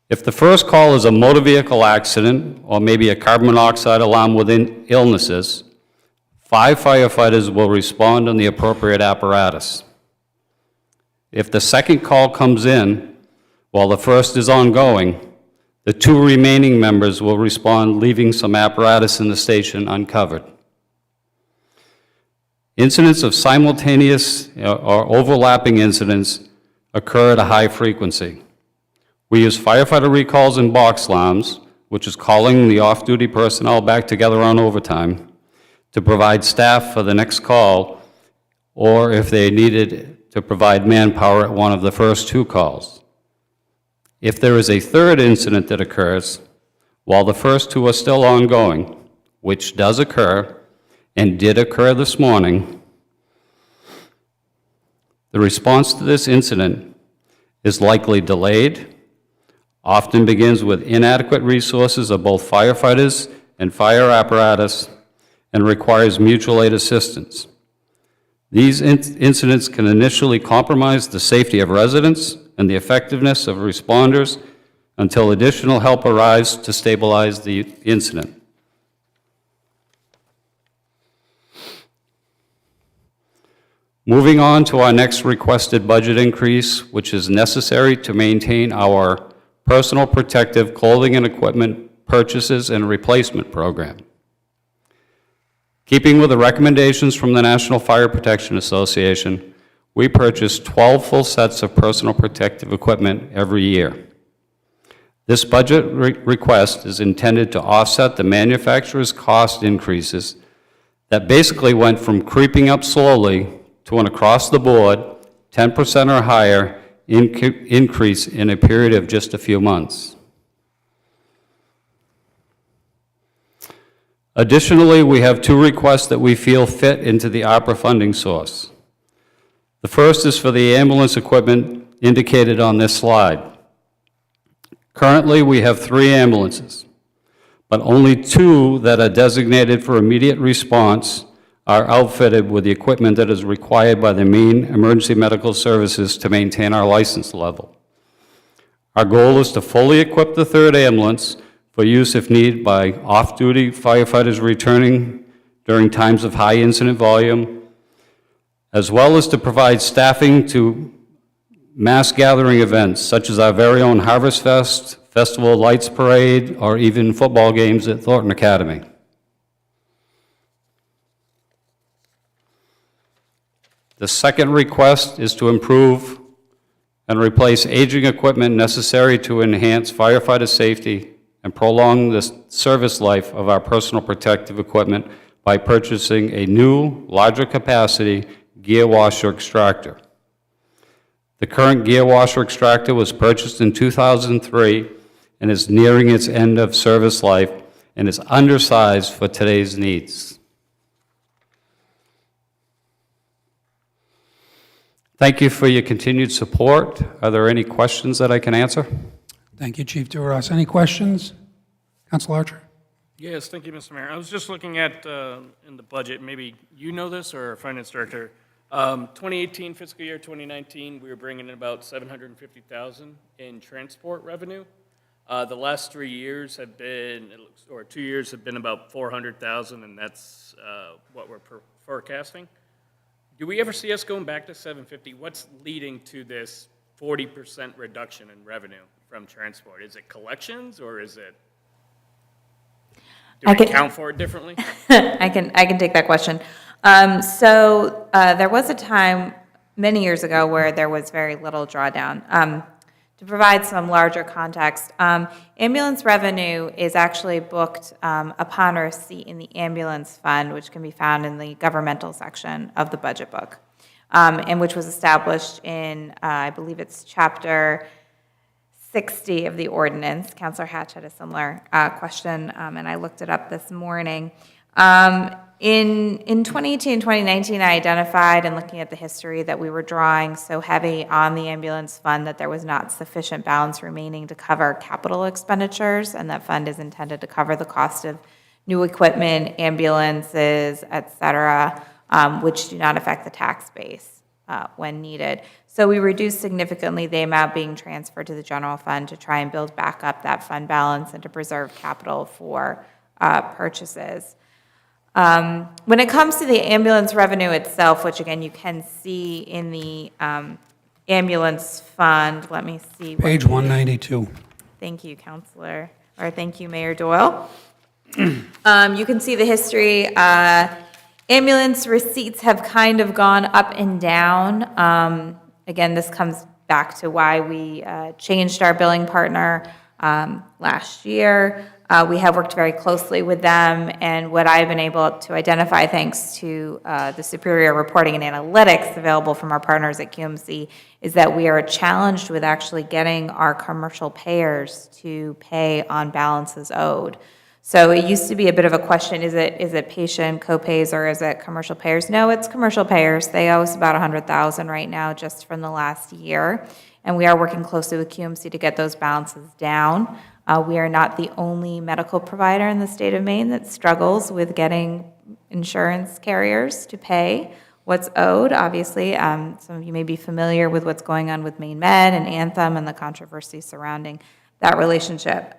If the first call is a motor vehicle accident or maybe a carbon monoxide alarm within illnesses, 5 firefighters will respond on the appropriate apparatus. If the second call comes in while the first is ongoing, the 2 remaining members will respond, leaving some apparatus in the station uncovered. Incidents of simultaneous or overlapping incidents occur at a high frequency. We use firefighter recalls and box alarms, which is calling the off-duty personnel back together on overtime, to provide staff for the next call, or if they needed to provide manpower at one of the first 2 calls. If there is a third incident that occurs, while the first 2 are still ongoing, which does occur, and did occur this morning, the response to this incident is likely delayed, often begins with inadequate resources of both firefighters and fire apparatus, and requires mutual aid assistance. These incidents can initially compromise the safety of residents and the effectiveness of responders until additional help arrives to stabilize the incident. Moving on to our next requested budget increase, which is necessary to maintain our personal protective clothing and equipment purchases and replacement program. Keeping with the recommendations from the National Fire Protection Association, we purchase 12 full sets of personal protective equipment every year. This budget request is intended to offset the manufacturer's cost increases that basically went from creeping up slowly to an across-the-board 10% or higher increase in a period of just a few months. Additionally, we have 2 requests that we feel fit into the ARPA funding source. The first is for the ambulance equipment indicated on this slide. Currently, we have 3 ambulances, but only 2 that are designated for immediate response are outfitted with the equipment that is required by the Maine Emergency Medical Services to maintain our license level. Our goal is to fully equip the 3rd ambulance for use if needed by off-duty firefighters returning during times of high incident volume, as well as to provide staffing to mass gathering events such as our very own Harvest Fest, Festival of Lights Parade, or even football games at Thornton Academy. The second request is to improve and replace aging equipment necessary to enhance firefighter safety and prolong the service life of our personal protective equipment by purchasing a new, larger capacity gear washer extractor. The current gear washer extractor was purchased in 2003 and is nearing its end of service life and is undersized for today's needs. Thank you for your continued support. Are there any questions that I can answer? Thank you, Chief DeRosa. Any questions? Council Archer? Yes, thank you, Mr. Mayor. I was just looking at, in the budget, maybe you know this, or our finance director, 2018 fiscal year, 2019, we were bringing in about $750,000 in transport revenue. The last 3 years have been, or 2 years have been about $400,000, and that's what we're forecasting. Do we ever see us going back to 750? What's leading to this 40% reduction in revenue from transport? Is it collections, or is it, do we account for it differently? I can take that question. There was a time many years ago where there was very little drawdown. To provide some larger context, ambulance revenue is actually booked upon receipt in the ambulance fund, which can be found in the governmental section of the budget book, and which was established in, I believe it's chapter 60 of the ordinance. Councilor Hatch had a similar question, and I looked it up this morning. In 2018 and 2019, I identified, in looking at the history, that we were drawing so heavy on the ambulance fund that there was not sufficient balance remaining to cover capital expenditures, and that fund is intended to cover the cost of new equipment, ambulances, et cetera, which do not affect the tax base when needed. So we reduced significantly the amount being transferred to the general fund to try and build back up that fund balance and to preserve capital for purchases. When it comes to the ambulance revenue itself, which again you can see in the ambulance fund, let me see. Page 192. Thank you, Counselor, or thank you, Mayor Doyle. You can see the history. Ambulance receipts have kind of gone up and down. Again, this comes back to why we changed our billing partner last year. We have worked very closely with them, and what I've been able to identify, thanks to the superior reporting and analytics available from our partners at QMC, is that we are challenged with actually getting our commercial payers to pay on balances owed. So it used to be a bit of a question, is it patient co-pays or is it commercial payers? No, it's commercial payers. They owe us about $100,000 right now just from the last year, and we are working closely with QMC to get those balances down. We are not the only medical provider in the state of Maine that struggles with getting insurance carriers to pay what's owed. Obviously, some of you may be familiar with what's going on with Maine Med and Anthem and the controversy surrounding that relationship.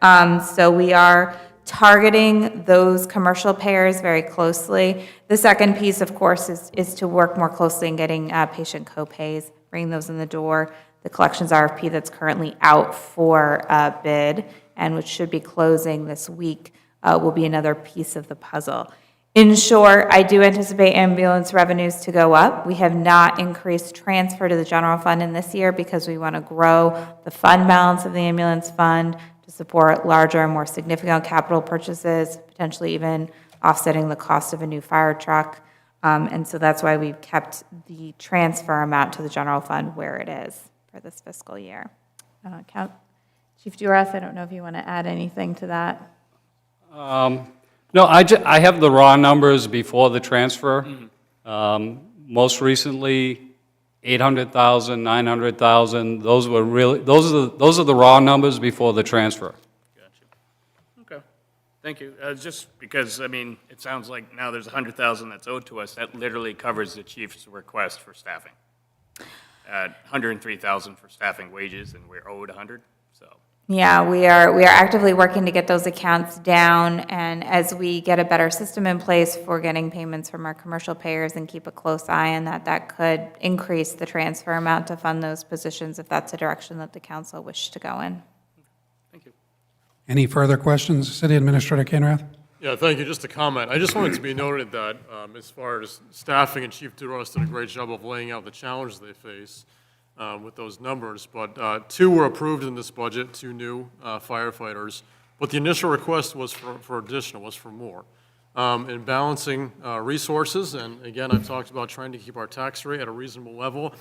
So we are targeting those commercial payers very closely. The second piece, of course, is to work more closely in getting patient co-pays, bringing those in the door. The collections RFP that's currently out for bid, and which should be closing this week, will be another piece of the puzzle. In short, I do anticipate ambulance revenues to go up. We have not increased transfer to the general fund in this year because we want to grow the fund balance of the ambulance fund to support larger and more significant capital purchases, potentially even offsetting the cost of a new fire truck. And so that's why we've kept the transfer amount to the general fund where it is for this fiscal year. Chief DeRosa, I don't know if you want to add anything to that. No, I have the raw numbers before the transfer. Most recently, 800,000, 900,000. Those are the raw numbers before the transfer. Gotcha. Okay, thank you. Just because, I mean, it sounds like now there's 100,000 that's owed to us. That literally covers the chief's request for staffing. 103,000 for staffing wages, and we're owed 100. So. Yeah, we are actively working to get those accounts down, and as we get a better system in place for getting payments from our commercial payers and keep a close eye on that, that could increase the transfer amount to fund those positions if that's a direction that the council wishes to go in. Thank you. Any further questions, City Administrator Canrath? Yeah, thank you. Just a comment. I just wanted to be noted that as far as staffing, and Chief DeRoss did a great job of laying out the challenges they face with those numbers, but 2 were approved in this budget, 2 new firefighters, but the initial request was for additional, was for more. In balancing resources, and again, I've talked about trying to keep our tax rate at a reasonable level.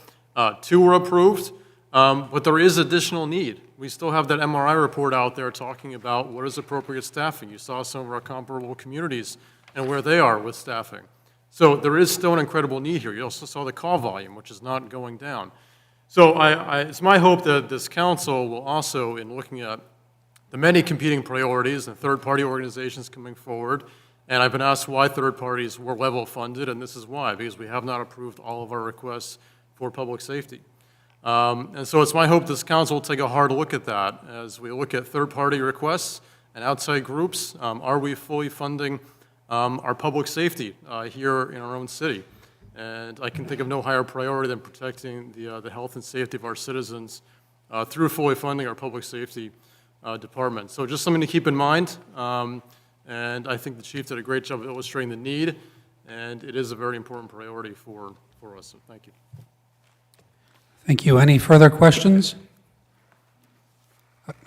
2 were approved, but there is additional need. We still have that MRI report out there talking about what is appropriate staffing. You saw some of our comparable communities and where they are with staffing. So there is still an incredible need here. You also saw the call volume, which is not going down. So it's my hope that this council will also, in looking at the many competing priorities and third-party organizations coming forward, and I've been asked why third parties were level funded, and this is why, because we have not approved all of our requests for public safety. And so it's my hope this council will take a hard look at that as we look at third-party requests and outside groups. Are we fully funding our public safety here in our own city? And I can think of no higher priority than protecting the health and safety of our citizens through fully funding our public safety department. So just something to keep in mind. And I think the chief did a great job of illustrating the need, and it is a very important priority for us. So thank you. Thank you. Any further questions?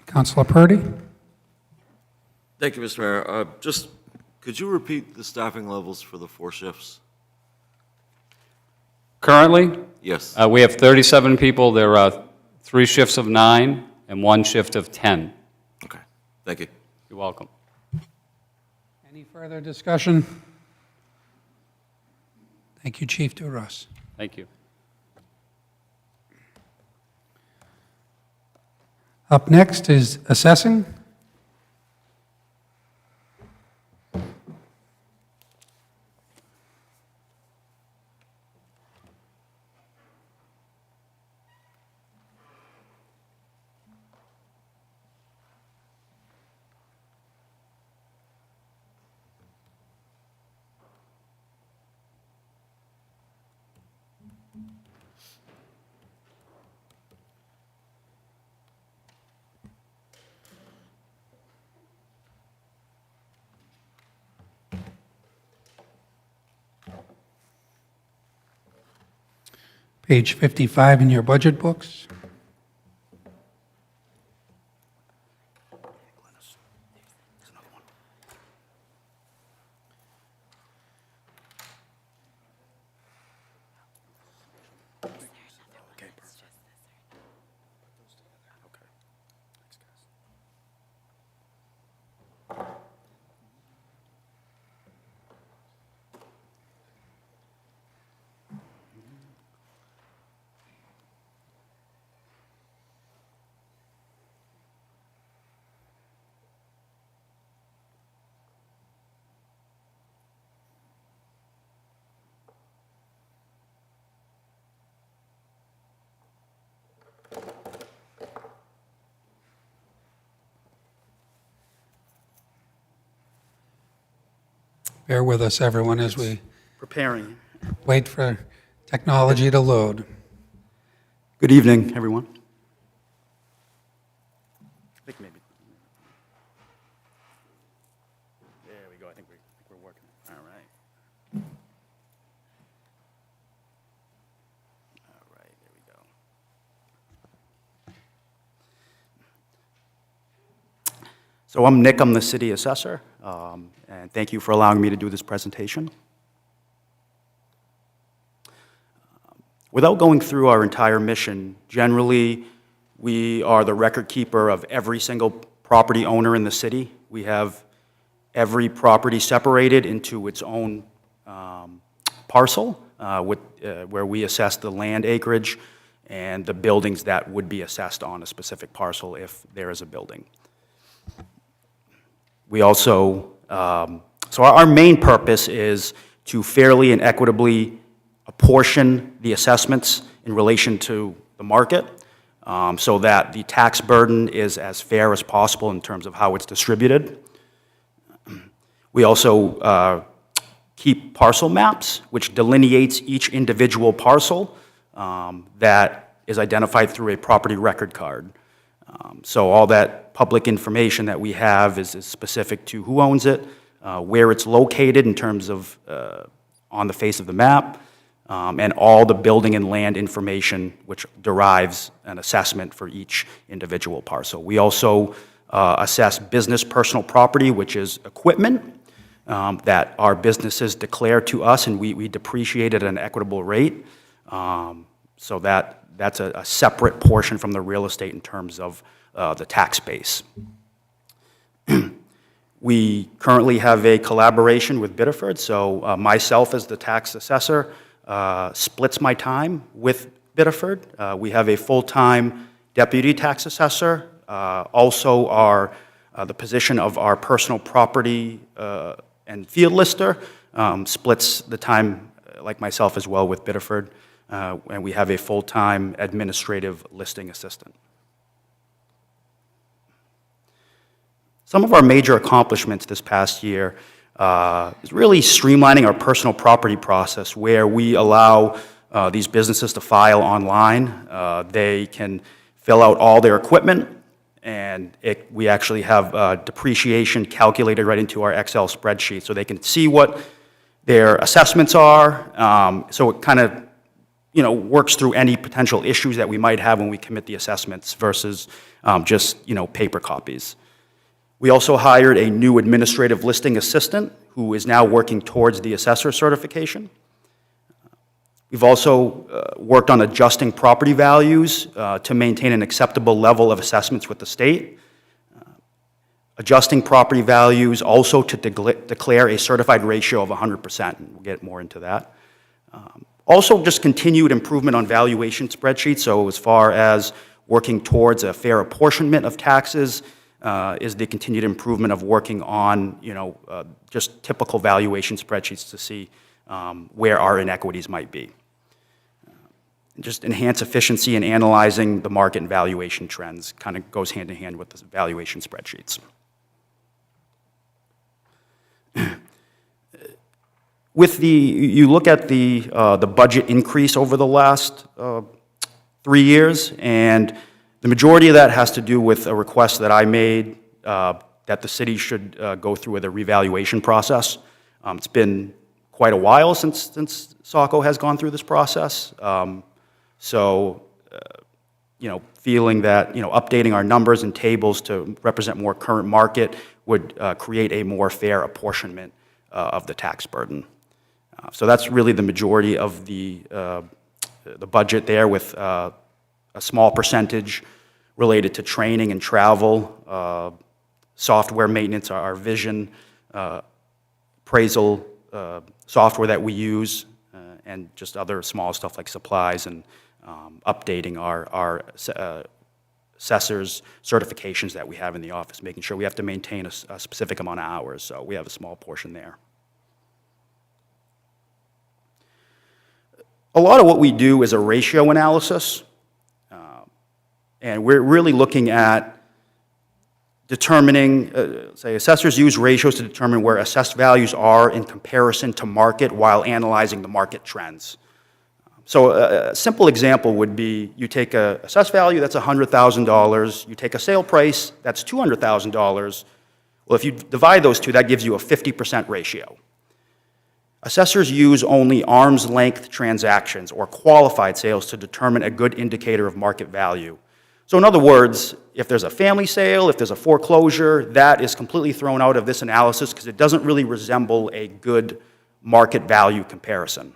Councilor Purdy? Thank you, Mr. Mayor. Just, could you repeat the staffing levels for the 4 shifts? Currently, Yes. we have 37 people. There are 3 shifts of 9 and 1 shift of 10. Okay, thank you. You're welcome. Any further discussion? Thank you, Chief DeRoss. Thank you. Up next is assessing. Page 55 in your budget books. Bear with us, everyone, as we Preparing. wait for technology to load. Good evening, everyone. I think maybe. There we go. I think we're working. All right. All right, there we go. So I'm Nick, I'm the city assessor, and thank you for allowing me to do this presentation. Without going through our entire mission, generally, we are the record keeper of every single property owner in the city. We have every property separated into its own parcel, where we assess the land acreage and the buildings that would be assessed on a specific parcel if there is a building. We also, so our main purpose is to fairly and equitably apportion the assessments in relation to the market, so that the tax burden is as fair as possible in terms of how it's distributed. We also keep parcel maps, which delineates each individual parcel that is identified through a property record card. So all that public information that we have is specific to who owns it, where it's located in terms of on the face of the map, and all the building and land information which derives an assessment for each individual parcel. We also assess business personal property, which is equipment that our businesses declare to us, and we depreciate it at an equitable rate. So that's a separate portion from the real estate in terms of the tax base. We currently have a collaboration with Biddeford, so myself as the tax assessor splits my time with Biddeford. We have a full-time deputy tax assessor. Also, the position of our personal property and field lister splits the time, like myself as well, with Biddeford. And we have a full-time administrative listing assistant. Some of our major accomplishments this past year is really streamlining our personal property process, where we allow these businesses to file online. They can fill out all their equipment, and we actually have depreciation calculated right into our Excel spreadsheet, so they can see what their assessments are. So it kind of works through any potential issues that we might have when we commit the assessments versus just paper copies. We also hired a new administrative listing assistant who is now working towards the assessor certification. We've also worked on adjusting property values to maintain an acceptable level of assessments with the state. Adjusting property values also to declare a certified ratio of 100%, and we'll get more into that. Also, just continued improvement on valuation spreadsheets, so as far as working towards a fair apportionment of taxes, is the continued improvement of working on, just typical valuation spreadsheets to see where our inequities might be. Just enhance efficiency in analyzing the market and valuation trends, kind of goes hand in hand with the valuation spreadsheets. You look at the budget increase over the last 3 years, and the majority of that has to do with a request that I made that the city should go through with a revaluation process. It's been quite a while since Saco has gone through this process. Feeling that updating our numbers and tables to represent more current market would create a more fair apportionment of the tax burden. So that's really the majority of the budget there, with a small percentage related to training and travel, software maintenance, our vision, appraisal software that we use, and just other small stuff like supplies and updating our assessors' certifications that we have in the office, making sure we have to maintain a specific amount of hours, so we have a small portion there. A lot of what we do is a ratio analysis, and we're really looking at determining, say, assessors use ratios to determine where assessed values are in comparison to market while analyzing the market trends. So a simple example would be you take an assessed value that's $100,000, you take a sale price that's $200,000. Well, if you divide those two, that gives you a 50% ratio. Assessors use only arm's length transactions or qualified sales to determine a good indicator of market value. So in other words, if there's a family sale, if there's a foreclosure, that is completely thrown out of this analysis because it doesn't really resemble a good market value comparison.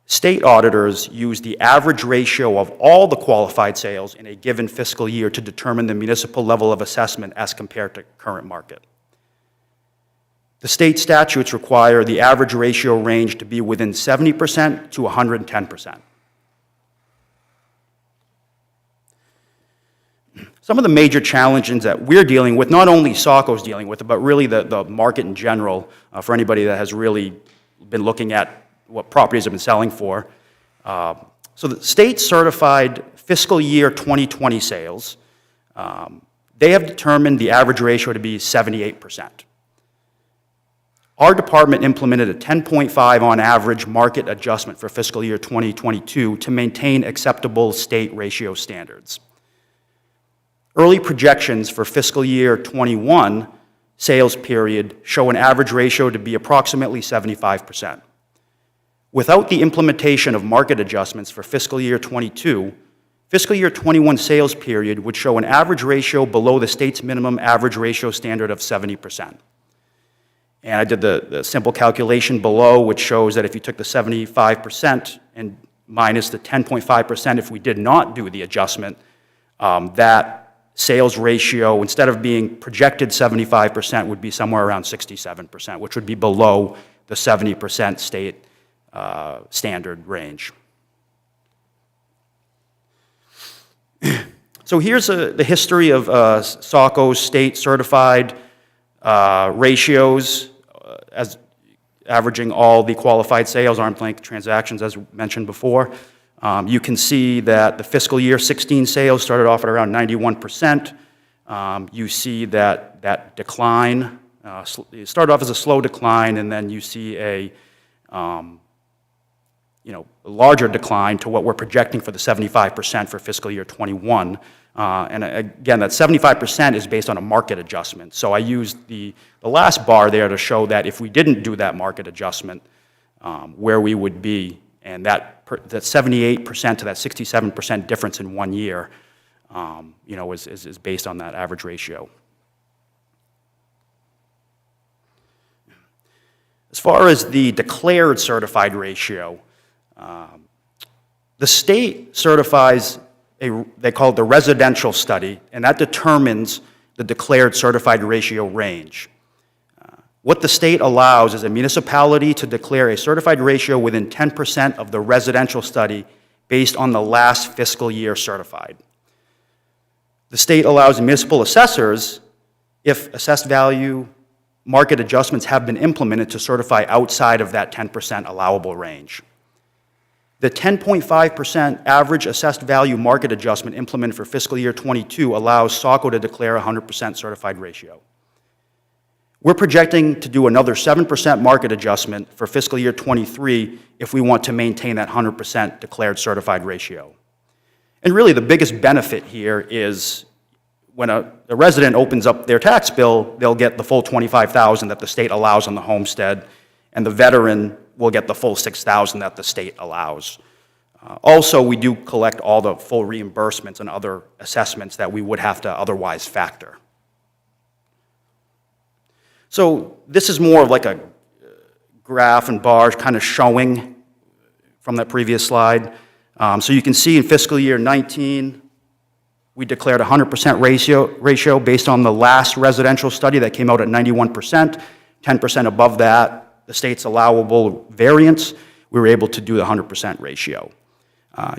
State auditors use the average ratio of all the qualified sales in a given fiscal year to determine the municipal level of assessment as compared to current market. The state statutes require the average ratio range to be within 70% to 110%. Some of the major challenges that we're dealing with, not only Saco's dealing with, but really the market in general, for anybody that has really been looking at what properties have been selling for. So the state certified fiscal year 2020 sales, they have determined the average ratio to be 78%. Our department implemented a 10.5 on average market adjustment for fiscal year 2022 to maintain acceptable state ratio standards. Early projections for fiscal year 21 sales period show an average ratio to be approximately 75%. Without the implementation of market adjustments for fiscal year '22, fiscal year '21 sales period would show an average ratio below the state's minimum average ratio standard of 70%. And I did the simple calculation below, which shows that if you took the 75% and minus the 10.5% if we did not do the adjustment, that sales ratio, instead of being projected 75%, would be somewhere around 67%, which would be below the 70% state standard range. So here's the history of Saco's state certified ratios as averaging all the qualified sales, arm's length transactions, as mentioned before. You can see that the fiscal year 16 sales started off at around 91%. You see that decline. It started off as a slow decline, and then you see a larger decline to what we're projecting for the 75% for fiscal year '21. And again, that 75% is based on a market adjustment. So I used the last bar there to show that if we didn't do that market adjustment, where we would be, and that 78% to that 67% difference in 1 year, is based on that average ratio. As far as the declared certified ratio, the state certifies they call it the residential study, and that determines the declared certified ratio range. What the state allows is a municipality to declare a certified ratio within 10% of the residential study based on the last fiscal year certified. The state allows municipal assessors, if assessed value market adjustments have been implemented, to certify outside of that 10% allowable range. The 10.5% average assessed value market adjustment implemented for fiscal year '22 allows Saco to declare a 100% certified ratio. We're projecting to do another 7% market adjustment for fiscal year '23 if we want to maintain that 100% declared certified ratio. And really the biggest benefit here is when a resident opens up their tax bill, they'll get the full $25,000 that the state allows on the homestead, and the veteran will get the full $6,000 that the state allows. Also, we do collect all the full reimbursements and other assessments that we would have to otherwise factor. So this is more of like a graph and bars kind of showing from that previous slide. So you can see in fiscal year '19, we declared a 100% ratio based on the last residential study that came out at 91%, 10% above that, the state's allowable variance, we were able to do the 100% ratio.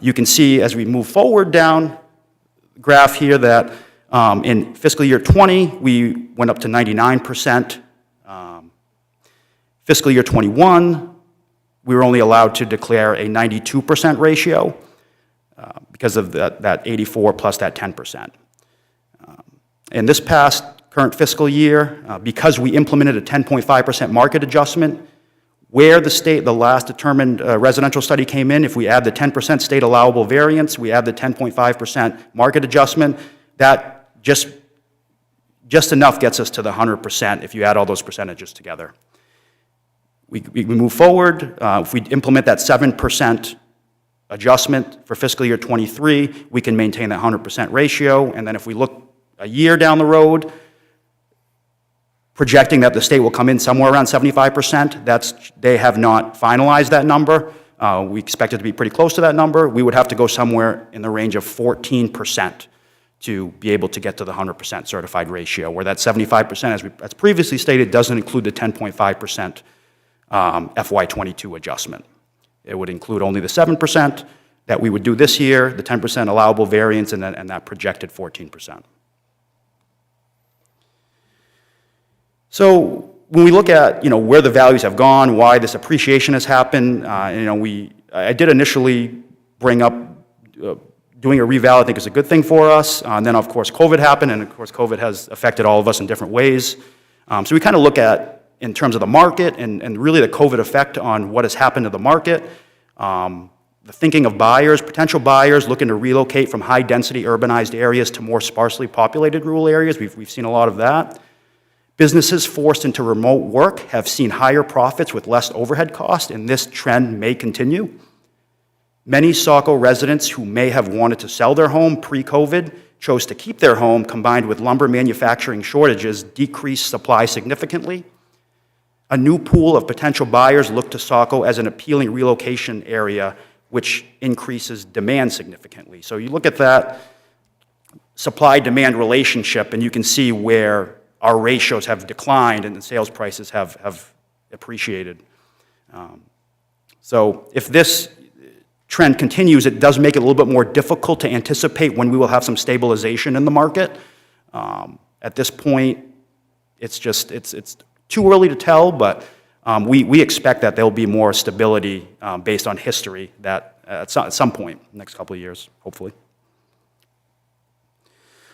You can see as we move forward down the graph here that in fiscal year '20, we went up to 99%. Fiscal year '21, we were only allowed to declare a 92% ratio because of that 84 plus that 10%. In this past current fiscal year, because we implemented a 10.5% market adjustment, where the last determined residential study came in, if we add the 10% state allowable variance, we add the 10.5% market adjustment, that just enough gets us to the 100% if you add all those percentages together. We move forward, if we implement that 7% adjustment for fiscal year '23, we can maintain that 100% ratio, and then if we look a year down the road, projecting that the state will come in somewhere around 75%. They have not finalized that number. We expect it to be pretty close to that number. We would have to go somewhere in the range of 14% to be able to get to the 100% certified ratio, where that 75%, as previously stated, doesn't include the 10.5% FY22 adjustment. It would include only the 7% that we would do this year, the 10% allowable variance, and that projected 14%. So when we look at where the values have gone, why this appreciation has happened, I did initially bring up doing a reval. I think is a good thing for us. And then of course COVID happened, and of course COVID has affected all of us in different ways. So we kind of look at in terms of the market and really the COVID effect on what has happened to the market. The thinking of buyers, potential buyers looking to relocate from high density urbanized areas to more sparsely populated rural areas. We've seen a lot of that. Businesses forced into remote work have seen higher profits with less overhead cost, and this trend may continue. Many Saco residents who may have wanted to sell their home pre-COVID chose to keep their home, combined with lumber manufacturing shortages, decreased supply significantly. A new pool of potential buyers look to Saco as an appealing relocation area, which increases demand significantly. So you look at that supply-demand relationship, and you can see where our ratios have declined and the sales prices have appreciated. So if this trend continues, it does make it a little bit more difficult to anticipate when we will have some stabilization in the market. At this point, it's too early to tell, but we expect that there will be more stability based on history that at some point, next couple of years, hopefully.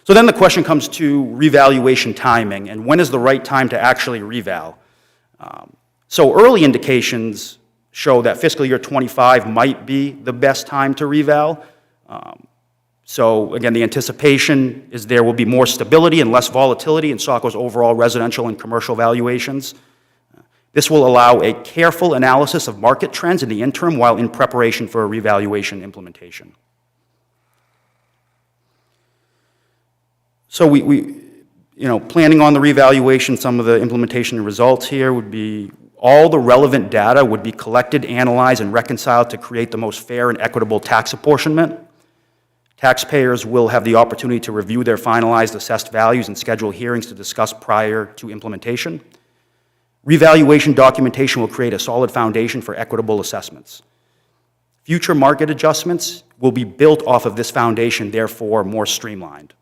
So then the question comes to revaluation timing, and when is the right time to actually reval? So early indications show that fiscal year 25 might be the best time to reval. So again, the anticipation is there will be more stability and less volatility in Saco's overall residential and commercial valuations. This will allow a careful analysis of market trends in the interim while in preparation for a revaluation implementation. So planning on the revaluation, some of the implementation results here would be all the relevant data would be collected, analyzed, and reconciled to create the most fair and equitable tax apportionment. Taxpayers will have the opportunity to review their finalized assessed values and schedule hearings to discuss prior to implementation. Revaluation documentation will create a solid foundation for equitable assessments. Future market adjustments will be built off of this foundation, therefore more streamlined.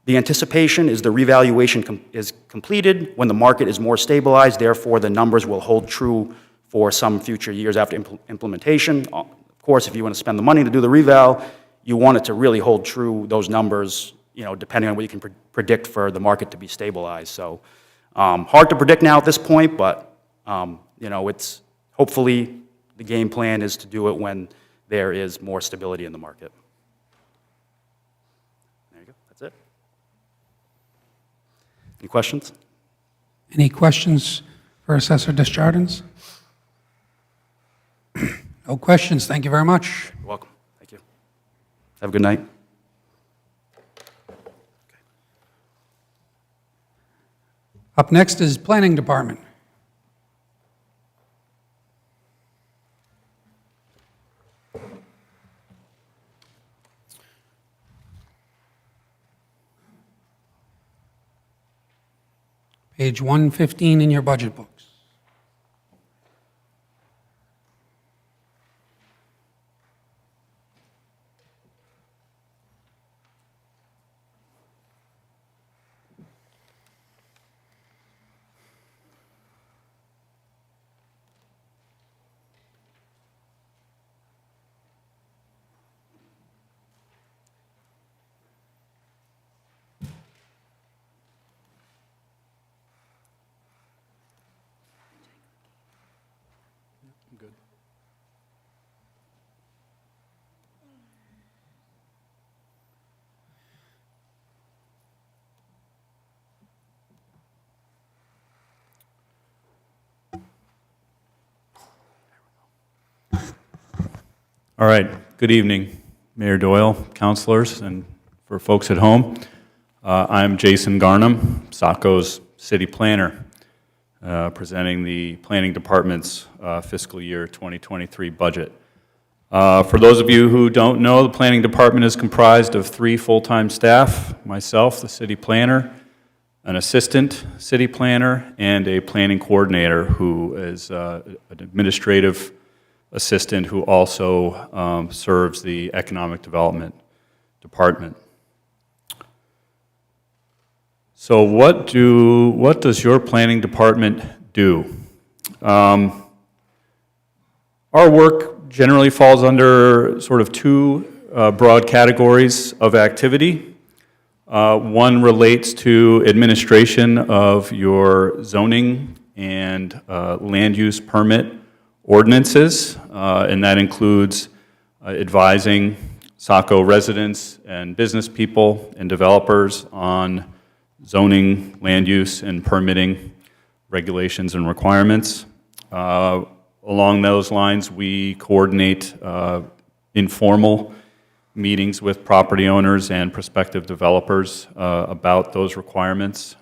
The anticipation is the revaluation is completed when the market is more stabilized, therefore the numbers will hold true for some future years after implementation. Of course, if you want to spend the money to do the reval, you want it to really hold true, those numbers, depending on what you can predict for the market to be stabilized. So hard to predict now at this point, but it's hopefully the game plan is to do it when there is more stability in the market. There you go, that's it. Any questions? Any questions for Assessor Desjardins? No questions. Thank you very much. You're welcome. Thank you. Have a good night. Up next is Planning Department. Page 115 in your budget books. All right, good evening, Mayor Doyle, councilors, and for folks at home. I'm Jason Garnham, Saco's city planner, presenting the Planning Department's fiscal year 2023 budget. For those of you who don't know, the Planning Department is comprised of 3 full-time staff, myself, the city planner, an assistant city planner, and a planning coordinator who is an administrative assistant who also serves the Economic Development Department. So what does your planning department do? Our work generally falls under sort of 2 broad categories of activity. One relates to administration of your zoning and land use permit ordinances, and that includes advising Saco residents and business people and developers on zoning, land use, and permitting regulations and requirements. Along those lines, we coordinate informal meetings with property owners and prospective developers about those requirements,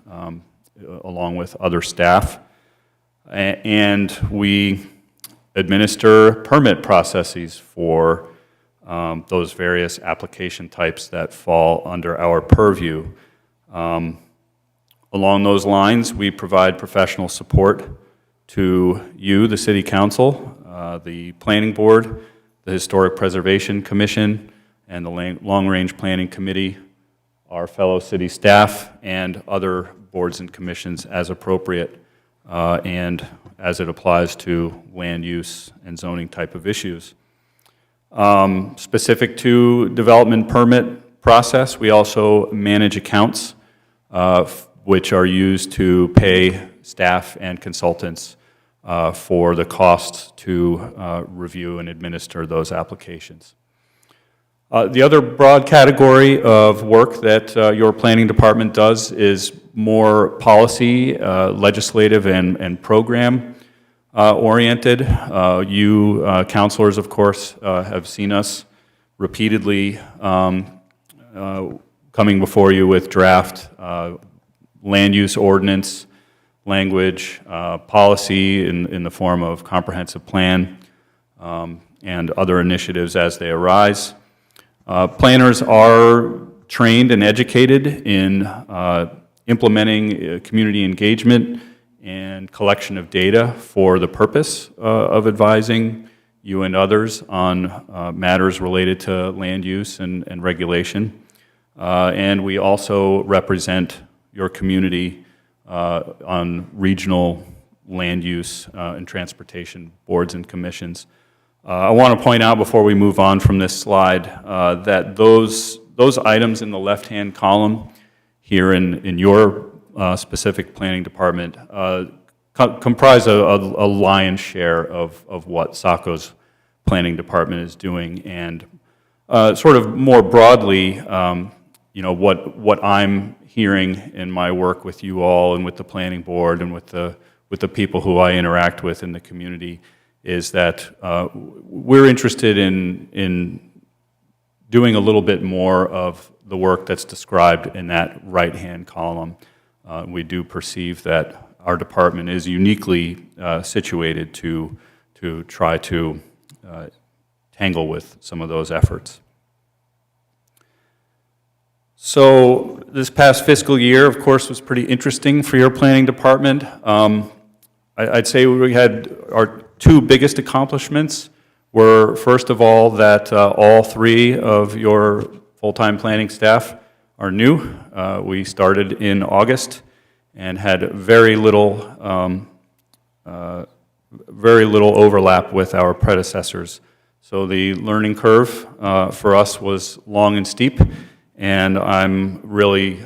along with other staff. And we administer permit processes for those various application types that fall under our purview. Along those lines, we provide professional support to you, the City Council, the Planning Board, the Historic Preservation Commission, and the Long Range Planning Committee, our fellow city staff, and other boards and commissions as appropriate, and as it applies to land use and zoning type of issues. Specific to development permit process, we also manage accounts which are used to pay staff and consultants for the costs to review and administer those applications. The other broad category of work that your planning department does is more policy, legislative, and program oriented. You counselors, of course, have seen us repeatedly coming before you with draft land use ordinance language, policy in the form of comprehensive plan, and other initiatives as they arise. Planners are trained and educated in implementing community engagement and collection of data for the purpose of advising you and others on matters related to land use and regulation. And we also represent your community on regional land use and transportation boards and commissions. I want to point out before we move on from this slide that those items in the left-hand column here in your specific planning department comprise a lion's share of what Saco's planning department is doing, and sort of more broadly, you know, what I'm hearing in my work with you all and with the planning board and with the people who I interact with in the community is that we're interested in doing a little bit more of the work that's described in that right-hand column. We do perceive that our department is uniquely situated to try to tangle with some of those efforts. So this past fiscal year, of course, was pretty interesting for your planning department. I'd say we had our two biggest accomplishments were, first of all, that all three of your full-time planning staff are new. We started in August and had very little overlap with our predecessors. So the learning curve for us was long and steep, and I'm really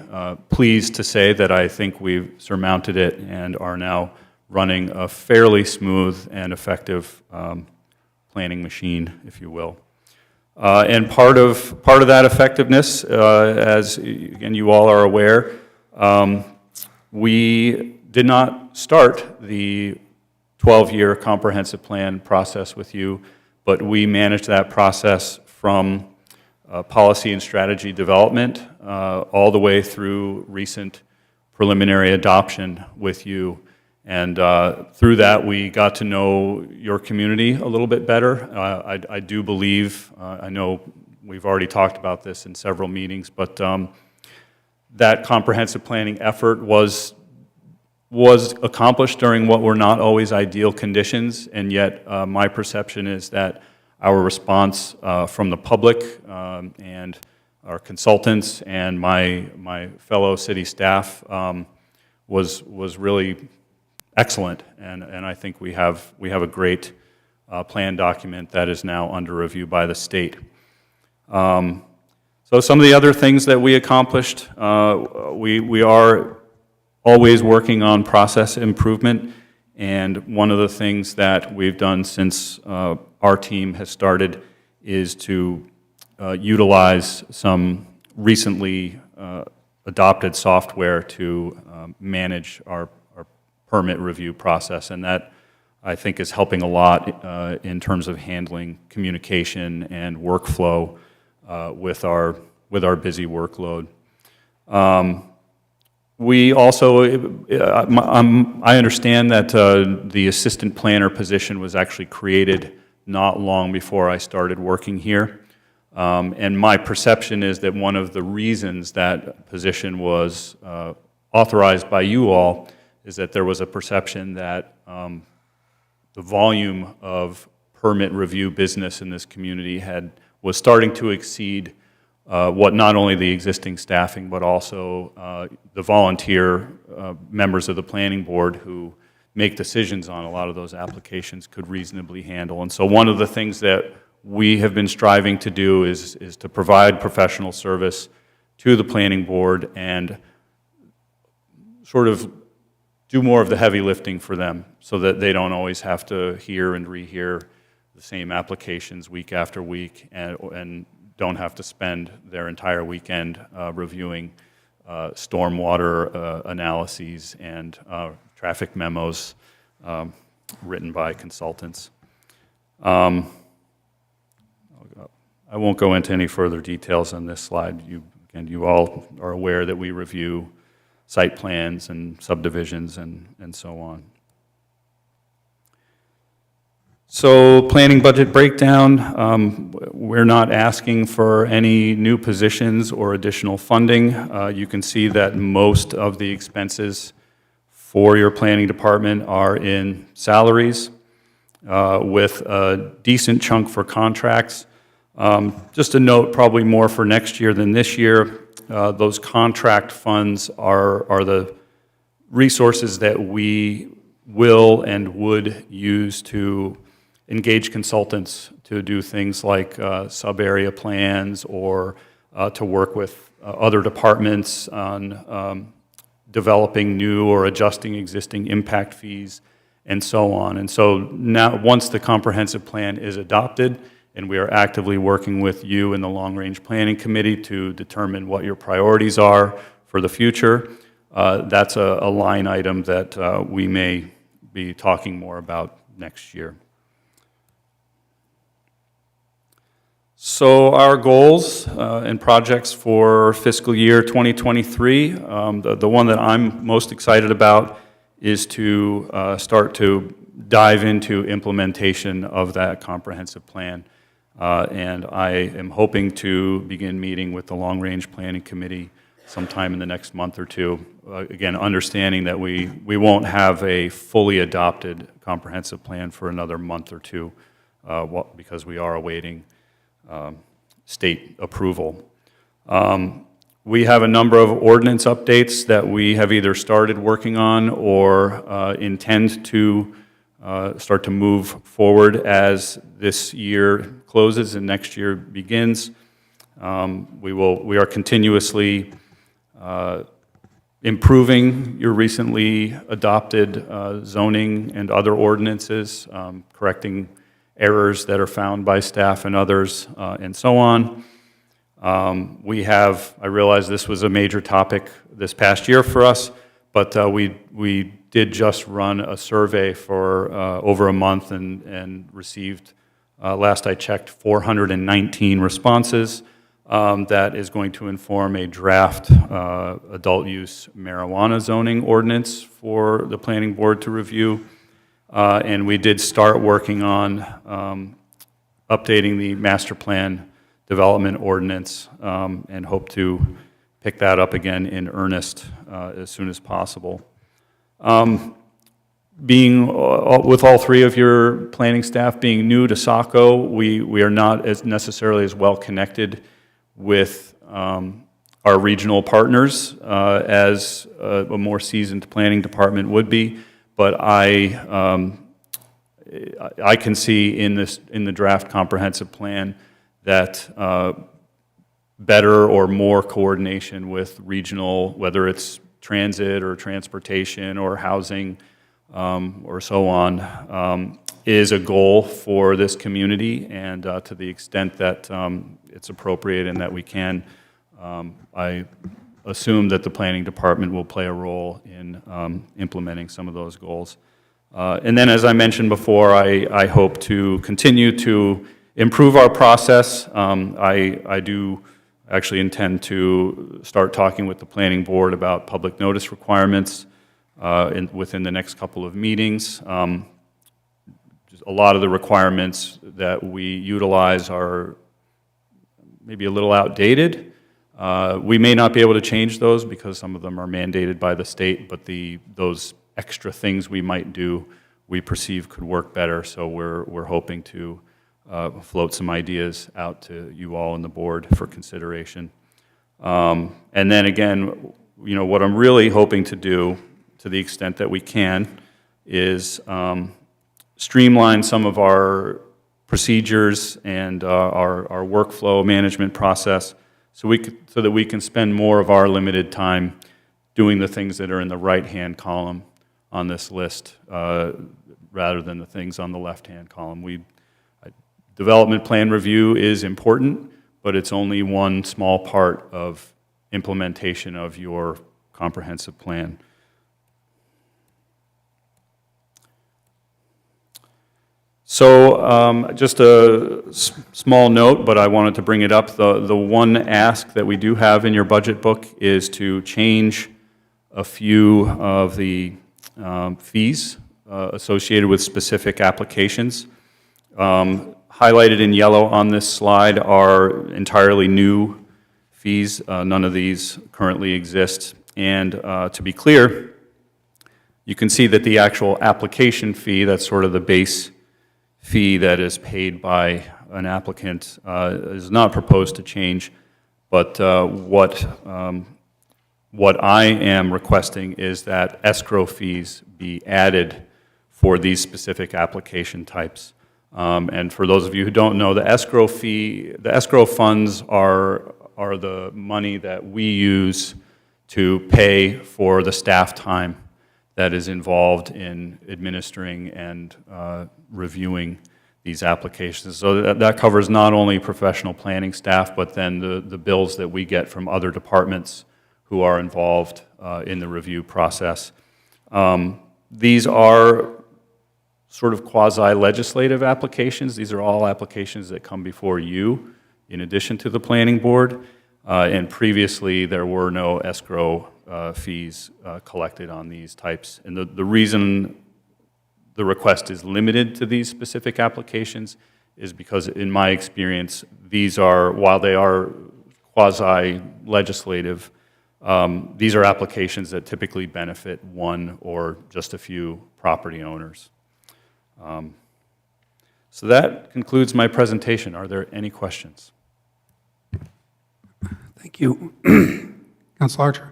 pleased to say that I think we've surmounted it and are now running a fairly smooth and effective planning machine, if you will. And part of that effectiveness, as again you all are aware, we did not start the 12-year comprehensive plan process with you, but we managed that process from policy and strategy development all the way through recent preliminary adoption with you. And through that, we got to know your community a little bit better. I do believe, I know we've already talked about this in several meetings, but that comprehensive planning effort was accomplished during what were not always ideal conditions, and yet my perception is that our response from the public and our consultants and my fellow city staff was really excellent, and I think we have a great plan document that is now under review by the state. So some of the other things that we accomplished, we are always working on process improvement, and one of the things that we've done since our team has started is to utilize some recently adopted software to manage our permit review process, and that, I think, is helping a lot in terms of handling communication and workflow with our busy workload. We also, I understand that the assistant planner position was actually created not long before I started working here. And my perception is that one of the reasons that position was authorized by you all is that there was a perception that the volume of permit review business in this community was starting to exceed what not only the existing staffing, but also the volunteer members of the planning board who make decisions on a lot of those applications could reasonably handle. And so one of the things that we have been striving to do is to provide professional service to the planning board and sort of do more of the heavy lifting for them so that they don't always have to hear and rehear the same applications week after week and don't have to spend their entire weekend reviewing stormwater analyses and traffic memos written by consultants. I won't go into any further details on this slide. You all are aware that we review site plans and subdivisions and so on. So planning budget breakdown, we're not asking for any new positions or additional funding. You can see that most of the expenses for your planning department are in salaries with a decent chunk for contracts. Just a note, probably more for next year than this year, those contract funds are the resources that we will and would use to engage consultants to do things like sub-area plans or to work with other departments on developing new or adjusting existing impact fees and so on. And so now, once the comprehensive plan is adopted, and we are actively working with you and the Long Range Planning Committee to determine what your priorities are for the future, that's a line item that we may be talking more about next year. So our goals and projects for fiscal year 2023, the one that I'm most excited about is to start to dive into implementation of that comprehensive plan. And I am hoping to begin meeting with the Long Range Planning Committee sometime in the next month or two. Again, understanding that we won't have a fully adopted comprehensive plan for another month or two because we are awaiting state approval. We have a number of ordinance updates that we have either started working on or intend to start to move forward as this year closes and next year begins. We are continuously improving your recently adopted zoning and other ordinances, correcting errors that are found by staff and others, and so on. I realize this was a major topic this past year for us, but we did just run a survey for over a month and received, last I checked, 419 responses. That is going to inform a draft adult use marijuana zoning ordinance for the planning board to review. And we did start working on updating the master plan development ordinance and hope to pick that up again in earnest as soon as possible. With all three of your planning staff being new to Saco, we are not as necessarily as well connected with our regional partners as a more seasoned planning department would be. But I can see in the draft comprehensive plan that better or more coordination with regional, whether it's transit or transportation or housing or so on, is a goal for this community. And to the extent that it's appropriate and that we can, I assume that the planning department will play a role in implementing some of those goals. And then, as I mentioned before, I hope to continue to improve our process. I do actually intend to start talking with the planning board about public notice requirements within the next couple of meetings. A lot of the requirements that we utilize are maybe a little outdated. We may not be able to change those because some of them are mandated by the state, but those extra things we might do, we perceive could work better. So we're hoping to float some ideas out to you all on the board for consideration. And then again, what I'm really hoping to do, to the extent that we can, is streamline some of our procedures and our workflow management process so that we can spend more of our limited time doing the things that are in the right-hand column on this list rather than the things on the left-hand column. Development plan review is important, but it's only one small part of implementation of your comprehensive plan. So just a small note, but I wanted to bring it up. The one ask that we do have in your budget book is to change a few of the fees associated with specific applications. Highlighted in yellow on this slide are entirely new fees. None of these currently exist. And to be clear, you can see that the actual application fee, that's sort of the base fee that is paid by an applicant, is not proposed to change. But what I am requesting is that escrow fees be added for these specific application types. And for those of you who don't know, the escrow funds are the money that we use to pay for the staff time that is involved in administering and reviewing these applications. So that covers not only professional planning staff, but then the bills that we get from other departments who are involved in the review process. These are sort of quasi-legislative applications. These are all applications that come before you in addition to the planning board. And previously, there were no escrow fees collected on these types. And the reason the request is limited to these specific applications is because, in my experience, these are, while they are quasi-legislative, these are applications that typically benefit one or just a few property owners. So that concludes my presentation. Are there any questions? Thank you. Councilor Archer.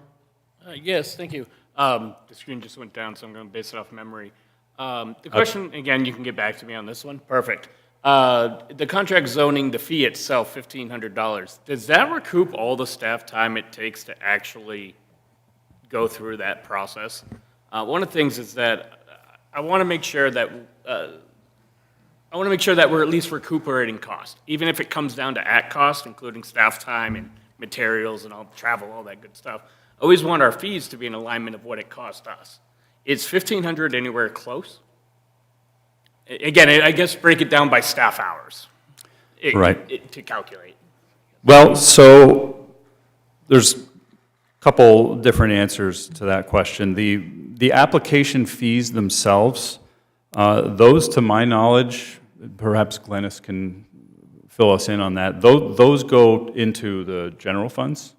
Yes, thank you. The screen just went down, so I'm going to base it off memory. The question, again, you can get back to me on this one. Perfect. The contract zoning, the fee itself, $1,500. Does that recoup all the staff time it takes to actually go through that process? One of the things is that I want to make sure that we're at least recuperating cost, even if it comes down to at cost, including staff time and materials and all travel, all that good stuff. I always want our fees to be in alignment of what it cost us. Is $1,500 anywhere close? Again, I guess break it down by staff hours to calculate. Well, so there's a couple different answers to that question. The application fees themselves, those, to my knowledge, perhaps Glennis can fill us in on that, those go into the general funds,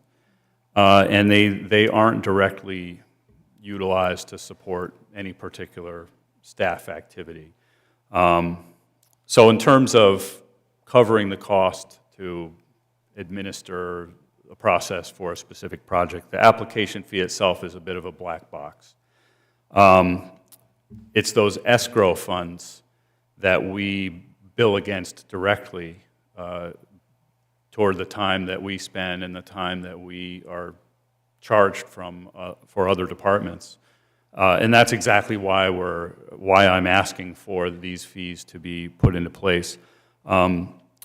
and they aren't directly utilized to support any particular staff activity. So in terms of covering the cost to administer a process for a specific project, the application fee itself is a bit of a black box. It's those escrow funds that we bill against directly toward the time that we spend and the time that we are charged for other departments. And that's exactly why I'm asking for these fees to be put into place.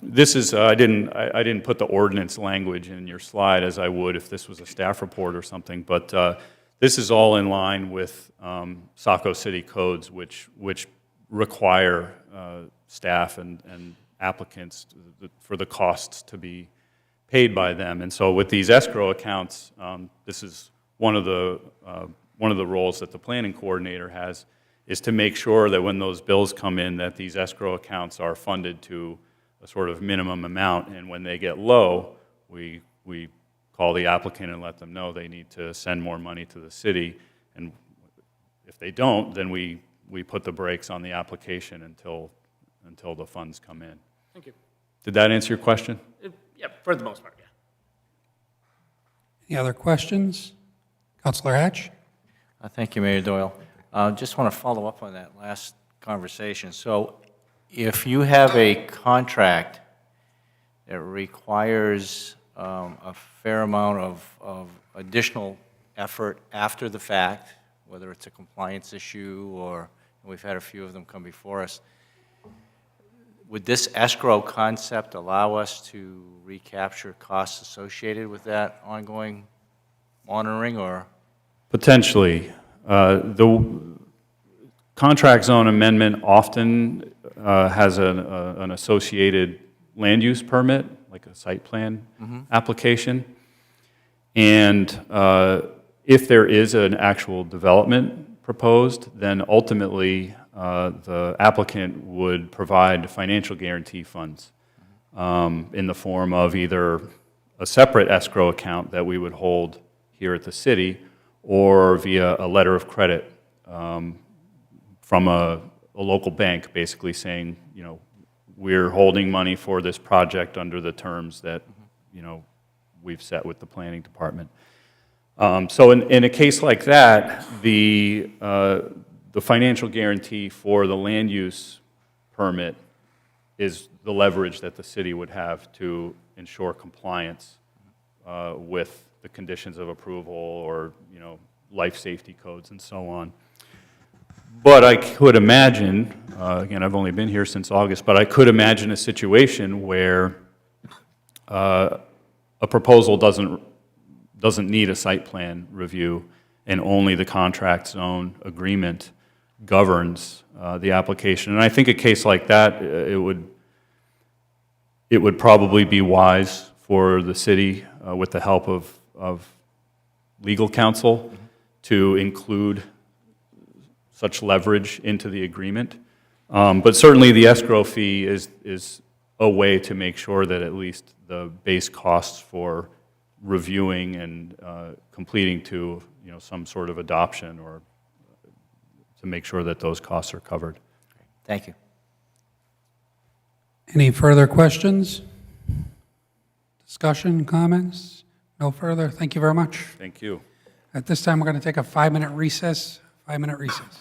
This is, I didn't put the ordinance language in your slide as I would if this was a staff report or something, but this is all in line with Saco City codes, which require staff and applicants for the costs to be paid by them. And so with these escrow accounts, this is one of the roles that the planning coordinator has, is to make sure that when those bills come in, that these escrow accounts are funded to a sort of minimum amount, and when they get low, we call the applicant and let them know they need to send more money to the city, and if they don't, then we put the brakes on the application until the funds come in. Thank you. Did that answer your question? Yeah, for the most part, yeah. Any other questions? Councilor Hatch? Thank you, Mayor Doyle. Just want to follow up on that last conversation. So if you have a contract that requires a fair amount of additional effort after the fact, whether it's a compliance issue or we've had a few of them come before us, would this escrow concept allow us to recapture costs associated with that ongoing monitoring, or? Potentially. The contract zone amendment often has an associated land use permit, like a site plan application. And if there is an actual development proposed, then ultimately the applicant would provide financial guarantee funds in the form of either a separate escrow account that we would hold here at the city, or via a letter of credit from a local bank, basically saying, you know, we're holding money for this project under the terms that, you know, we've set with the planning department. So in a case like that, the financial guarantee for the land use permit is the leverage that the city would have to ensure compliance with the conditions of approval, or, you know, life safety codes and so on. But I could imagine, again, I've only been here since August, but I could imagine a situation where a proposal doesn't need a site plan review, and only the contract zone agreement governs the application. And I think a case like that, it would probably be wise for the city, with the help of legal counsel, to include such leverage into the agreement. But certainly the escrow fee is a way to make sure that at least the base costs for reviewing and completing to, you know, some sort of adoption, or to make sure that those costs are covered. Thank you. Any further questions? Discussion, comments? No further? Thank you very much. Thank you. At this time, we're going to take a 5-minute recess. 5-minute recess.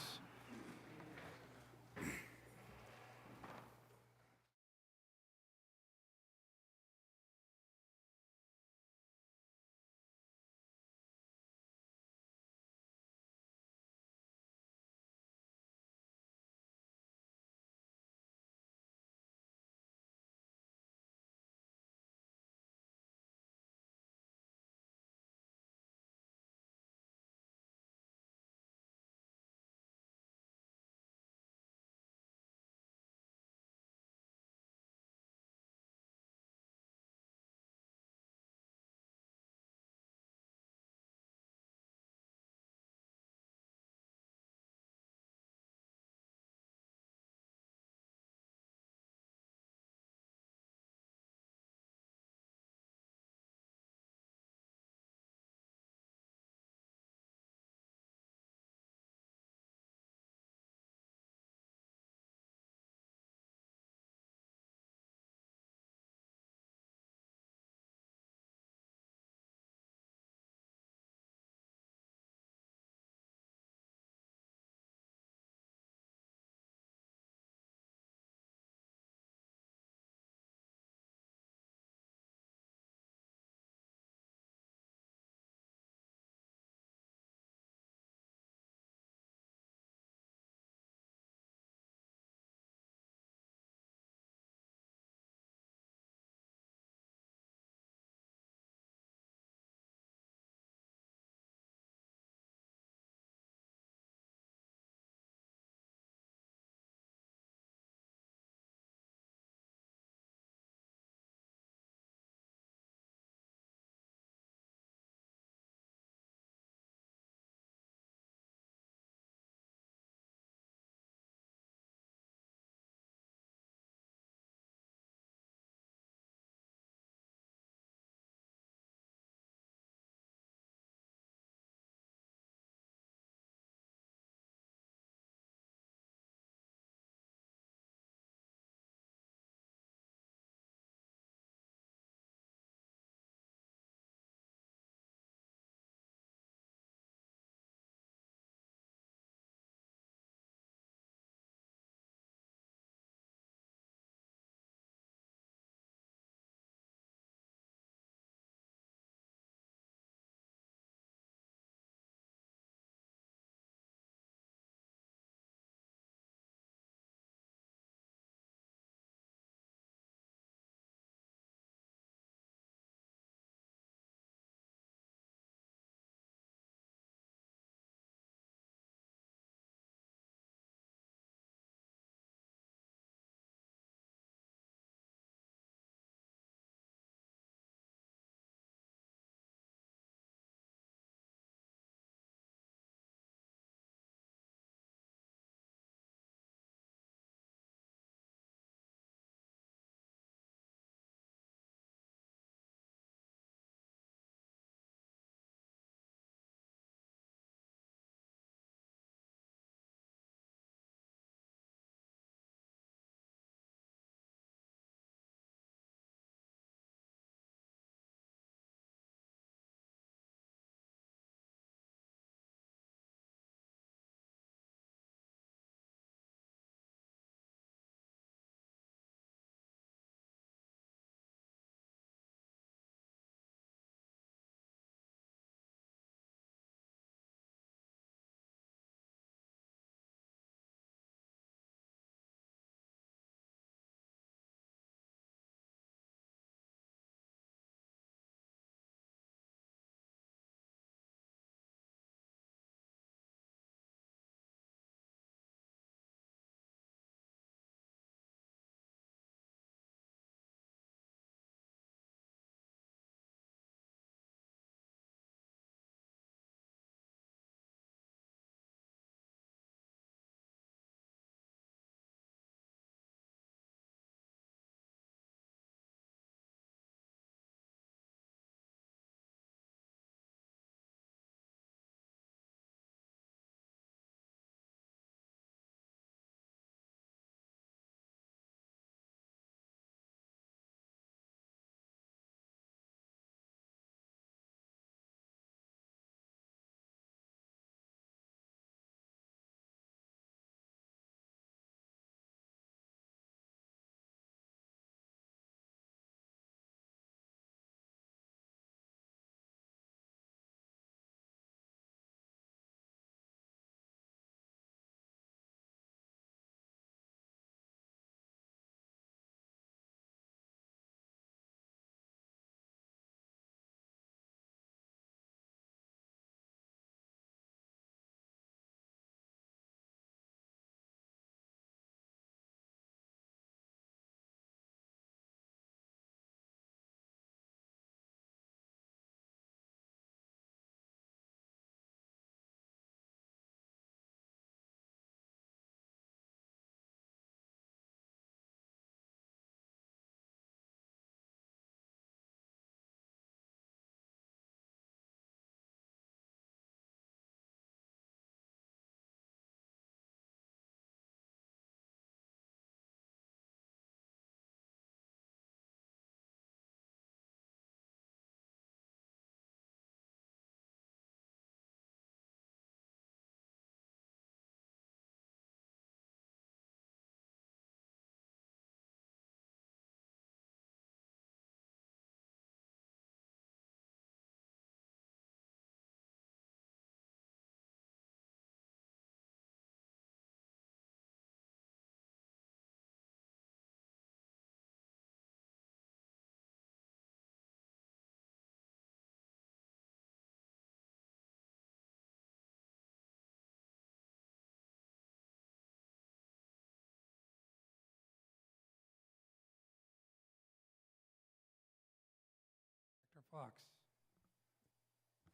Fox.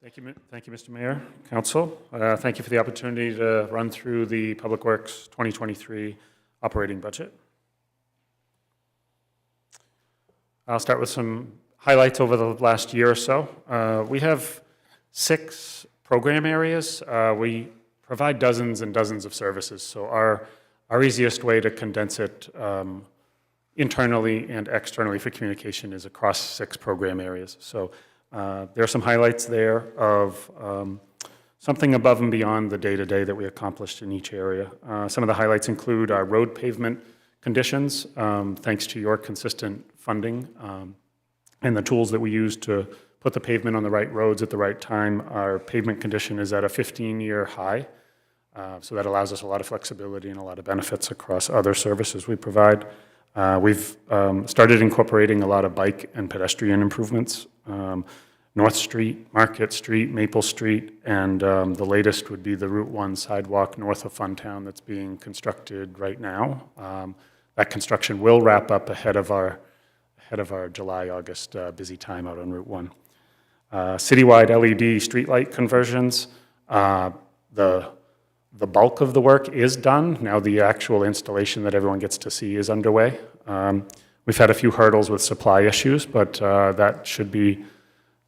Thank you, Mr. Mayor, Council. Thank you for the opportunity to run through the Public Works 2023 operating budget. I'll start with some highlights over the last year or so. We have 6 program areas. We provide dozens and dozens of services, so our easiest way to condense it internally and externally for communication is across 6 program areas. So there are some highlights there of something above and beyond the day-to-day that we accomplished in each area. Some of the highlights include our road pavement conditions, thanks to your consistent funding and the tools that we use to put the pavement on the right roads at the right time. Our pavement condition is at a 15-year high, so that allows us a lot of flexibility and a lot of benefits across other services we provide. We've started incorporating a lot of bike and pedestrian improvements. North Street, Market Street, Maple Street, and the latest would be the Route 1 sidewalk north of Funtown that's being constructed right now. That construction will wrap up ahead of our July-August busy time out on Route 1. Citywide LED streetlight conversions. The bulk of the work is done. Now the actual installation that everyone gets to see is underway. We've had a few hurdles with supply issues, but that should be,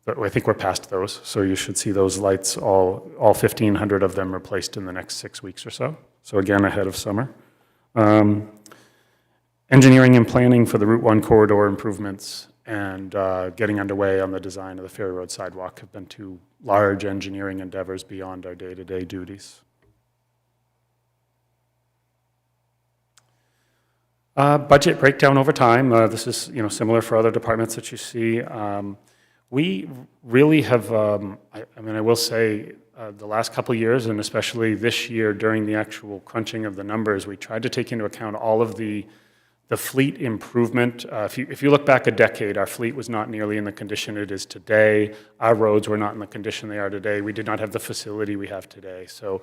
I think we're past those. So you should see those lights, all 1,500 of them replaced in the next 6 weeks or so. So again, ahead of summer. Engineering and planning for the Route 1 corridor improvements and getting underway on the design of the Ferry Road sidewalk have been 2 large engineering endeavors beyond our day-to-day duties. Budget breakdown over time. This is similar for other departments that you see. We really have, I will say, the last couple of years, and especially this year during the actual crunching of the numbers, we tried to take into account all of the fleet improvement. If you look back a decade, our fleet was not nearly in the condition it is today. Our roads were not in the condition they are today. We did not have the facility we have today. So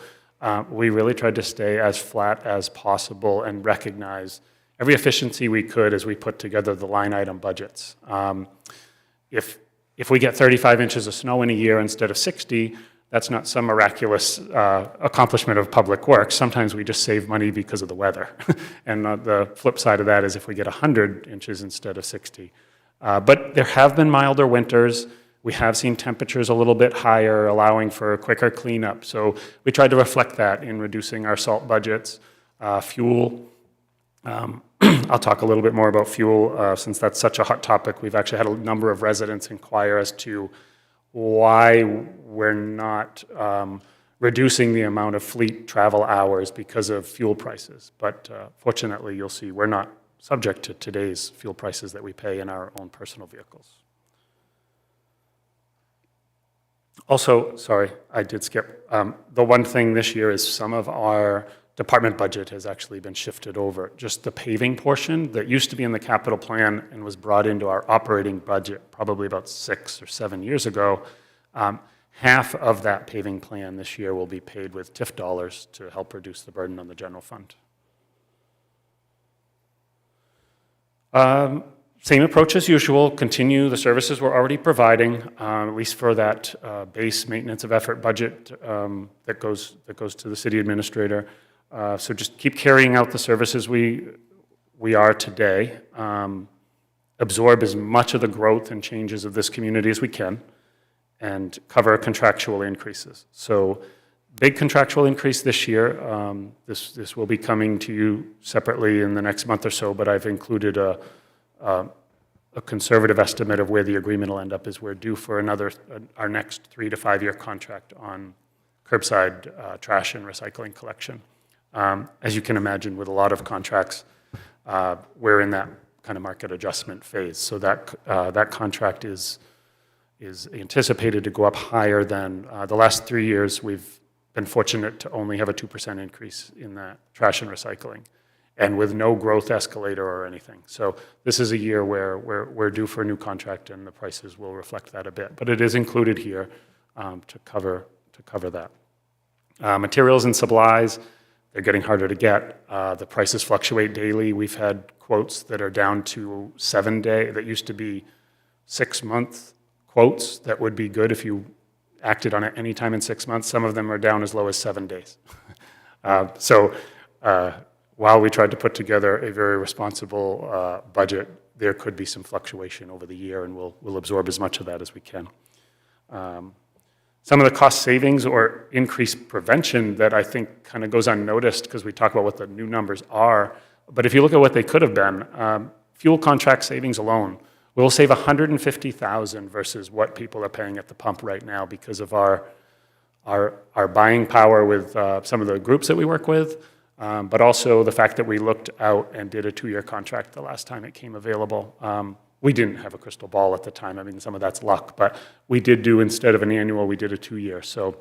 we really tried to stay as flat as possible and recognize every efficiency we could as we put together the line item budgets. If we get 35 inches of snow in a year instead of 60, that's not some miraculous accomplishment of public works. Sometimes we just save money because of the weather. And the flip side of that is if we get 100 inches instead of 60. But there have been milder winters. We have seen temperatures a little bit higher, allowing for a quicker cleanup. So we tried to reflect that in reducing our salt budgets. Fuel. I'll talk a little bit more about fuel since that's such a hot topic. We've actually had a number of residents inquire as to why we're not reducing the amount of fleet travel hours because of fuel prices. But fortunately, you'll see we're not subject to today's fuel prices that we pay in our own personal vehicles. Also, sorry, I did skip. The one thing this year is some of our department budget has actually been shifted over. Just the paving portion that used to be in the capital plan and was brought into our operating budget probably about 6 or 7 years ago. Half of that paving plan this year will be paid with TIF dollars to help reduce the burden on the general fund. Same approach as usual, continue the services we're already providing, at least for that base maintenance of effort budget that goes to the city administrator. So just keep carrying out the services we are today, absorb as much of the growth and changes of this community as we can, and cover contractual increases. So big contractual increase this year. This will be coming to you separately in the next month or so, but I've included a conservative estimate of where the agreement will end up is we're due for our next 3 to 5 year contract on curbside trash and recycling collection. As you can imagine, with a lot of contracts, we're in that kind of market adjustment phase. So that contract is anticipated to go up higher than the last 3 years. We've been fortunate to only have a 2% increase in that trash and recycling, and with no growth escalator or anything. So this is a year where we're due for a new contract, and the prices will reflect that a bit. But it is included here to cover that. Materials and supplies. They're getting harder to get. The prices fluctuate daily. We've had quotes that are down to 7 day, that used to be 6-month quotes that would be good if you acted on it any time in 6 months. Some of them are down as low as 7 days. While we tried to put together a very responsible budget, there could be some fluctuation over the year, and we'll absorb as much of that as we can. Some of the cost savings or increased prevention that I think kind of goes unnoticed because we talk about what the new numbers are, but if you look at what they could have been, fuel contract savings alone, we'll save $150,000 versus what people are paying at the pump right now because of our buying power with some of the groups that we work with, but also the fact that we looked out and did a 2-year contract the last time it came available. We didn't have a crystal ball at the time. I mean, some of that's luck, but we did do, instead of an annual, we did a 2-year. So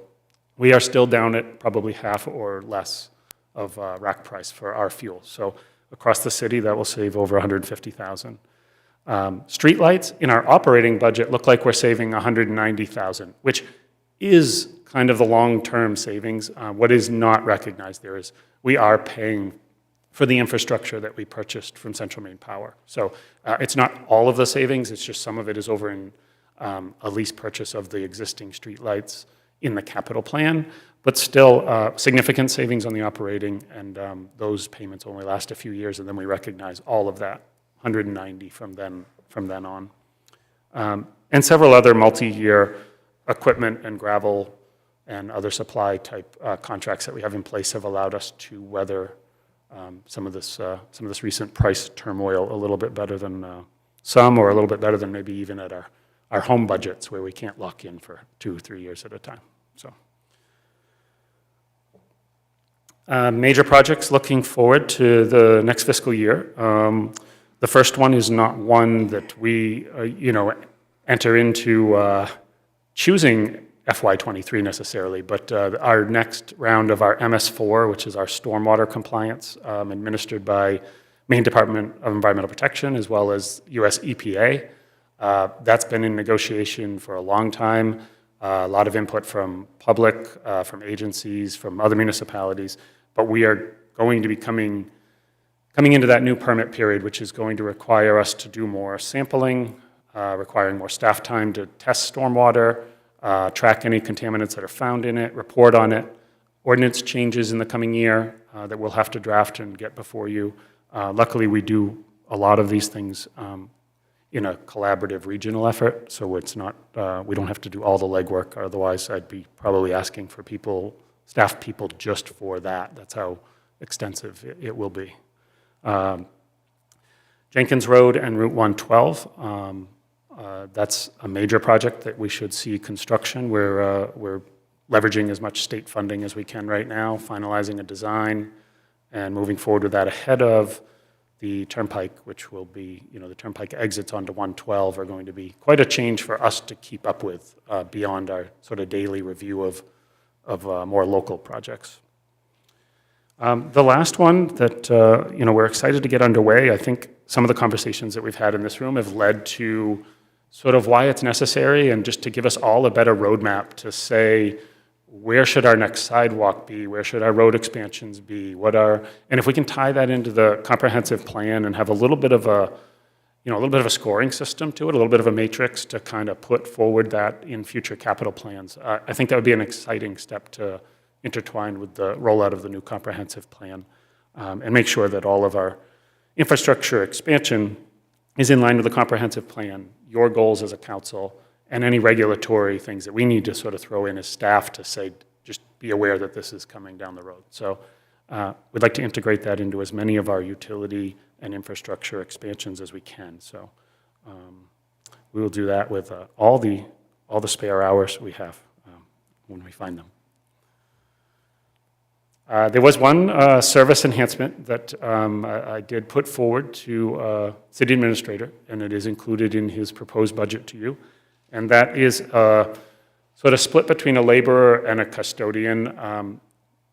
we are still down at probably half or less of rack price for our fuel. So across the city, that will save over $150,000. Streetlights in our operating budget look like we're saving $190,000, which is kind of the long-term savings. What is not recognized there is we are paying for the infrastructure that we purchased from Central Maine Power. So it's not all of the savings, it's just some of it is over in a lease purchase of the existing streetlights in the capital plan, but still significant savings on the operating, and those payments only last a few years, and then we recognize all of that, 190 from then on. And several other multi-year equipment and gravel and other supply type contracts that we have in place have allowed us to weather some of this recent price turmoil a little bit better than some, or a little bit better than maybe even at our home budgets where we can't lock in for 2 or 3 years at a time. So, major projects looking forward to the next fiscal year. The first one is not one that we, enter into choosing FY23 necessarily, but our next round of our MS4, which is our stormwater compliance, administered by Maine Department of Environmental Protection as well as US EPA. That's been in negotiation for a long time. A lot of input from public, from agencies, from other municipalities, but we are going to be coming into that new permit period, which is going to require us to do more sampling, requiring more staff time to test stormwater, track any contaminants that are found in it, report on it, ordinance changes in the coming year that we'll have to draft and get before you. Luckily, we do a lot of these things in a collaborative regional effort, so it's not, we don't have to do all the legwork, otherwise I'd be probably asking for people, staff people just for that. That's how extensive it will be. Jenkins Road and Route 112, that's a major project that we should see construction. We're leveraging as much state funding as we can right now, finalizing a design and moving forward with that ahead of the Turnpike, which will be, the Turnpike exits onto 112 are going to be quite a change for us to keep up with beyond our sort of daily review of more local projects. The last one that, we're excited to get underway, I think some of the conversations that we've had in this room have led to sort of why it's necessary, and just to give us all a better roadmap to say, where should our next sidewalk be? Where should our road expansions be? And if we can tie that into the comprehensive plan and have a little bit of a scoring system to it, a little bit of a matrix to kind of put forward that in future capital plans, I think that would be an exciting step to intertwine with the rollout of the new comprehensive plan, and make sure that all of our infrastructure expansion is in line with the comprehensive plan, your goals as a council, and any regulatory things that we need to sort of throw in as staff to say, just be aware that this is coming down the road. So we'd like to integrate that into as many of our utility and infrastructure expansions as we can. So we will do that with all the spare hours we have when we find them. There was one service enhancement that I did put forward to City Administrator, and it is included in his proposed budget to you. And that is sort of split between a laborer and a custodian.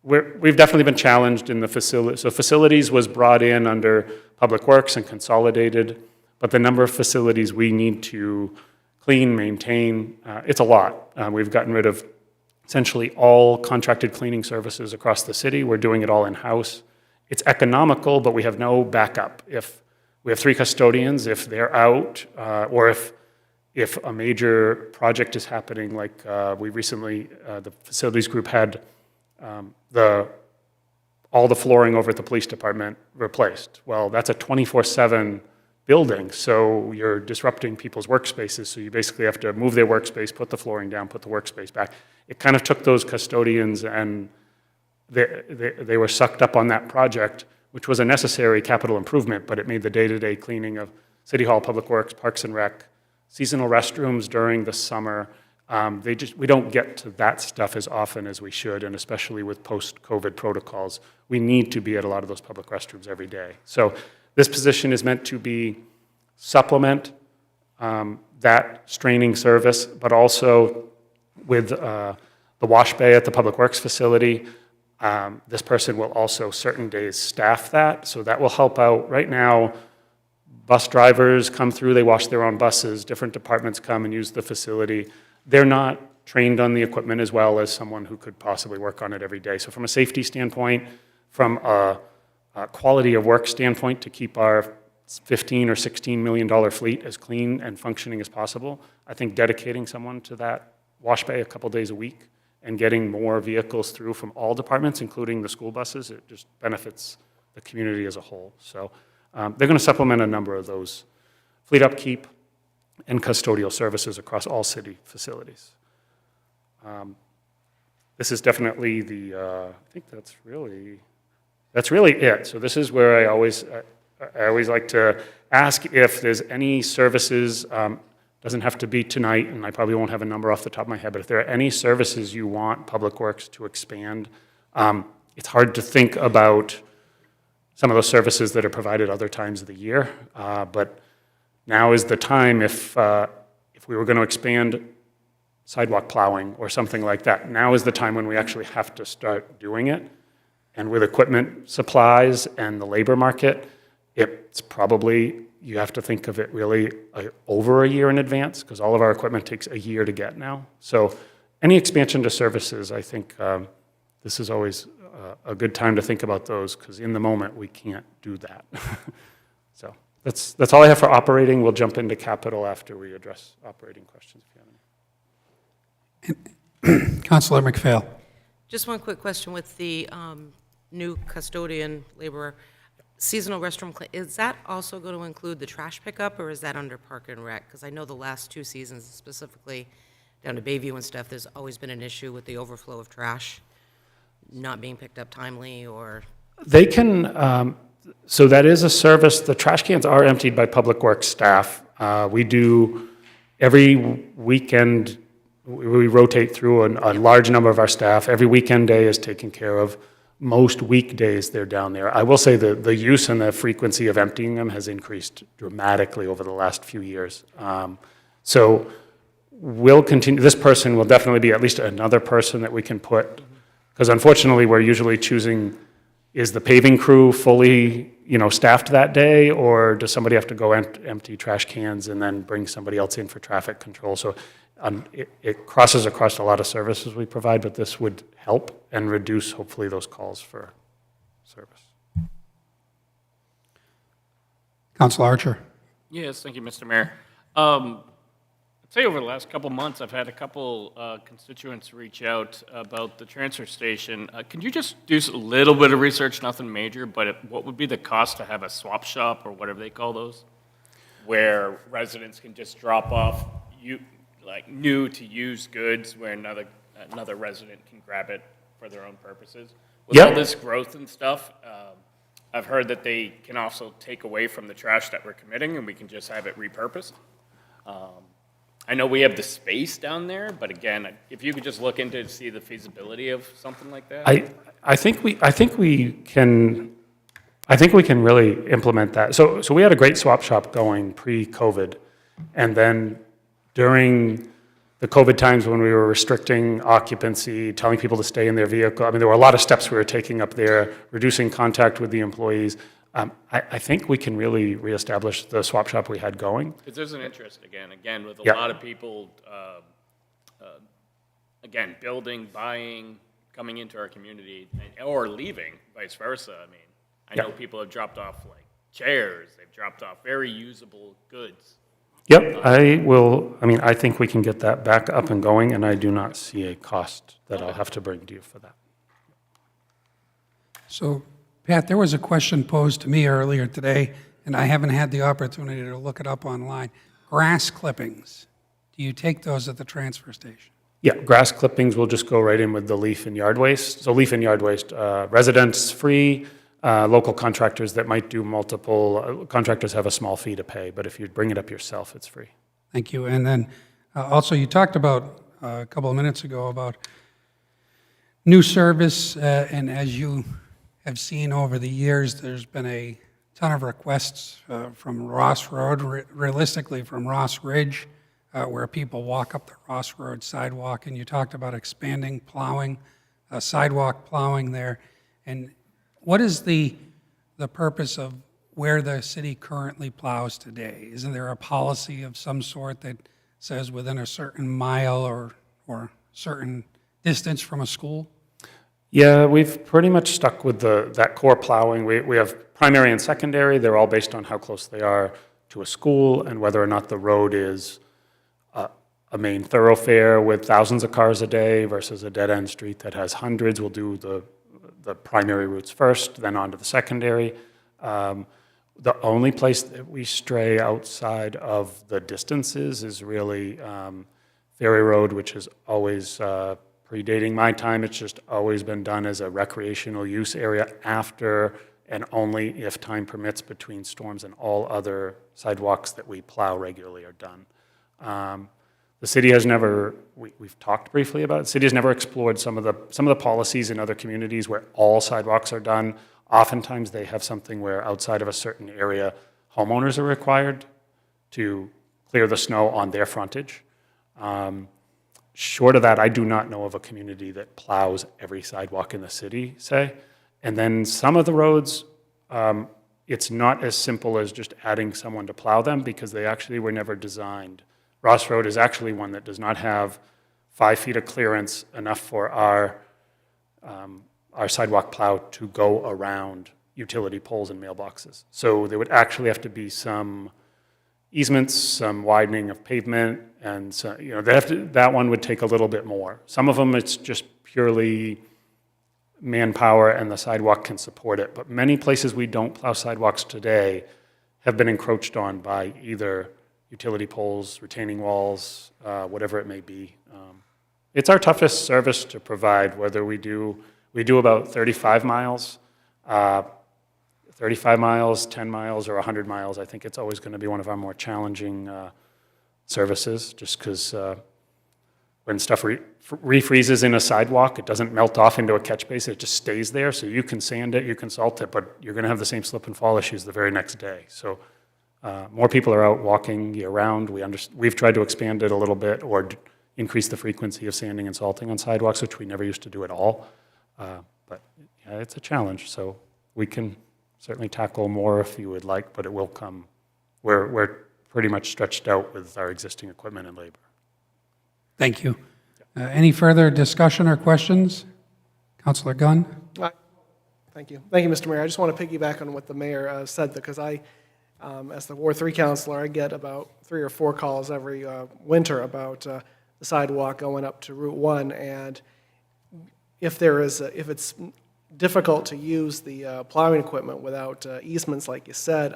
We've definitely been challenged in the facility. So facilities was brought in under Public Works and consolidated, but the number of facilities we need to clean, maintain, it's a lot. We've gotten rid of essentially all contracted cleaning services across the city. We're doing it all in-house. It's economical, but we have no backup. If we have 3 custodians, if they're out, or if if a major project is happening, like we recently, the facilities group had all the flooring over at the police department replaced. Well, that's a 24/7 building, so you're disrupting people's workspaces, so you basically have to move their workspace, put the flooring down, put the workspace back. It kind of took those custodians and they were sucked up on that project, which was a necessary capital improvement, but it made the day-to-day cleaning of City Hall, Public Works, Parks and Rec, seasonal restrooms during the summer. We don't get to that stuff as often as we should, and especially with post-COVID protocols, we need to be at a lot of those public restrooms every day. So this position is meant to be supplement that straining service, but also with the wash bay at the Public Works facility. This person will also certain days staff that, so that will help out. Right now, bus drivers come through, they wash their own buses, different departments come and use the facility. They're not trained on the equipment as well as someone who could possibly work on it every day. So from a safety standpoint, from a quality of work standpoint, to keep our $15 or $16 million fleet as clean and functioning as possible, I think dedicating someone to that wash bay a couple days a week and getting more vehicles through from all departments, including the school buses, it just benefits the community as a whole. So they're going to supplement a number of those fleet upkeep and custodial services across all city facilities. This is definitely I think that's really it. So this is where I always like to ask if there's any services, doesn't have to be tonight, and I probably won't have a number off the top of my head, but if there are any services you want Public Works to expand, it's hard to think about some of those services that are provided other times of the year, but now is the time if we were going to expand sidewalk plowing or something like that, now is the time when we actually have to start doing it. And with equipment supplies and the labor market, it's probably, you have to think of it really over a year in advance, because all of our equipment takes a year to get now. So any expansion to services, I think this is always a good time to think about those, because in the moment we can't do that. So that's all I have for operating. We'll jump into capital after we address operating questions, if you have any. Councilor McPhail. Just one quick question with the new custodian laborer. Seasonal restroom, is that also going to include the trash pickup, or is that under Park and Rec? Because I know the last 2 seasons, specifically down to Bayview and stuff, there's always been an issue with the overflow of trash not being picked up timely, or... They can, so that is a service. The trash cans are emptied by Public Works staff. We do, every weekend, we rotate through a large number of our staff. Every weekend day is taken care of. Most weekdays they're down there. I will say the use and the frequency of emptying them has increased dramatically over the last few years. So we'll continue, this person will definitely be at least another person that we can put, because unfortunately we're usually choosing, is the paving crew fully staffed that day, or does somebody have to go empty trash cans and then bring somebody else in for traffic control? So it crosses across a lot of services we provide, but this would help and reduce, hopefully, those calls for service. Councilor Archer. Yes, thank you, Mr. Mayor. I'd say over the last couple months, I've had a couple constituents reach out about the transfer station. Can you just do a little bit of research, nothing major, but what would be the cost to have a swap shop, or whatever they call those, where residents can just drop off like new to used goods, where another resident can grab it for their own purposes? With all this growth and stuff, I've heard that they can also take away from the trash that we're committing, and we can just have it repurposed. I know we have the space down there, but again, if you could just look into to see the feasibility of something like that. I think we can really implement that. So we had a great swap shop going pre-COVID, and then during the COVID times when we were restricting occupancy, telling people to stay in their vehicle, I mean, there were a lot of steps we were taking up there, reducing contact with the employees. I think we can really reestablish the swap shop we had going. Because there's an interest, again, with a lot of people, again, building, buying, coming into our community, or leaving, vice versa. I mean, I know people have dropped off, like, chairs. They've dropped off very usable goods. Yep, I think we can get that back up and going, and I do not see a cost that I'll have to bring to you for that. So, Pat, there was a question posed to me earlier today, and I haven't had the opportunity to look it up online. Grass clippings, do you take those at the transfer station? Yeah, grass clippings will just go right in with the leaf and yard waste. So leaf and yard waste, residents free, local contractors that might do multiple, contractors have a small fee to pay, but if you bring it up yourself, it's free. Thank you. And then also, you talked about a couple of minutes ago about new service, and as you have seen over the years, there's been a ton of requests from Ross Road, realistically from Ross Ridge, where people walk up the Ross Road sidewalk, and you talked about expanding plowing, sidewalk plowing there. And what is the purpose of where the city currently plows today? Isn't there a policy of some sort that says within a certain mile or certain distance from a school? Yeah, we've pretty much stuck with that core plowing. We have primary and secondary. They're all based on how close they are to a school and whether or not the road is a main thoroughfare with thousands of cars a day versus a dead-end street that has hundreds. We'll do the primary routes first, then on to the secondary. The only place that we stray outside of the distances is really Ferry Road, which is always predating my time. It's just always been done as a recreational use area after and only if time permits between storms, and all other sidewalks that we plow regularly are done. The city has never, we've talked briefly about it, the city has never explored some of the policies in other communities where all sidewalks are done. Oftentimes they have something where outside of a certain area, homeowners are required to clear the snow on their frontage. Short of that, I do not know of a community that plows every sidewalk in the city, say. And then some of the roads, it's not as simple as just adding someone to plow them because they actually were never designed. Ross Road is actually one that does not have 5 feet of clearance, enough for our sidewalk plow to go around utility poles and mailboxes. So there would actually have to be some easements, some widening of pavement, and so, that one would take a little bit more. Some of them, it's just purely manpower and the sidewalk can support it. But many places we don't plow sidewalks today have been encroached on by either utility poles, retaining walls, whatever it may be. It's our toughest service to provide, whether we do about 35 miles, 35 miles, 10 miles, or 100 miles. I think it's always going to be one of our more challenging services, just because when stuff refreezes in a sidewalk, it doesn't melt off into a catch basin, it just stays there. So you can sand it, you can salt it, but you're going to have the same slip and fall issues the very next day. So more people are out walking year-round. We've tried to expand it a little bit or increase the frequency of sanding and salting on sidewalks, which we never used to do at all. But yeah, it's a challenge, so we can certainly tackle more if you would like, but it will come. We're pretty much stretched out with our existing equipment and labor. Thank you. Any further discussion or questions? Councilor Gunn? Thank you. Thank you, Mr. Mayor. I just want to piggyback on what the mayor said, because I, as the Ward 3 councilor, I get about 3 or 4 calls every winter about the sidewalk going up to Route 1, and if it's difficult to use the plowing equipment without easements, like you said,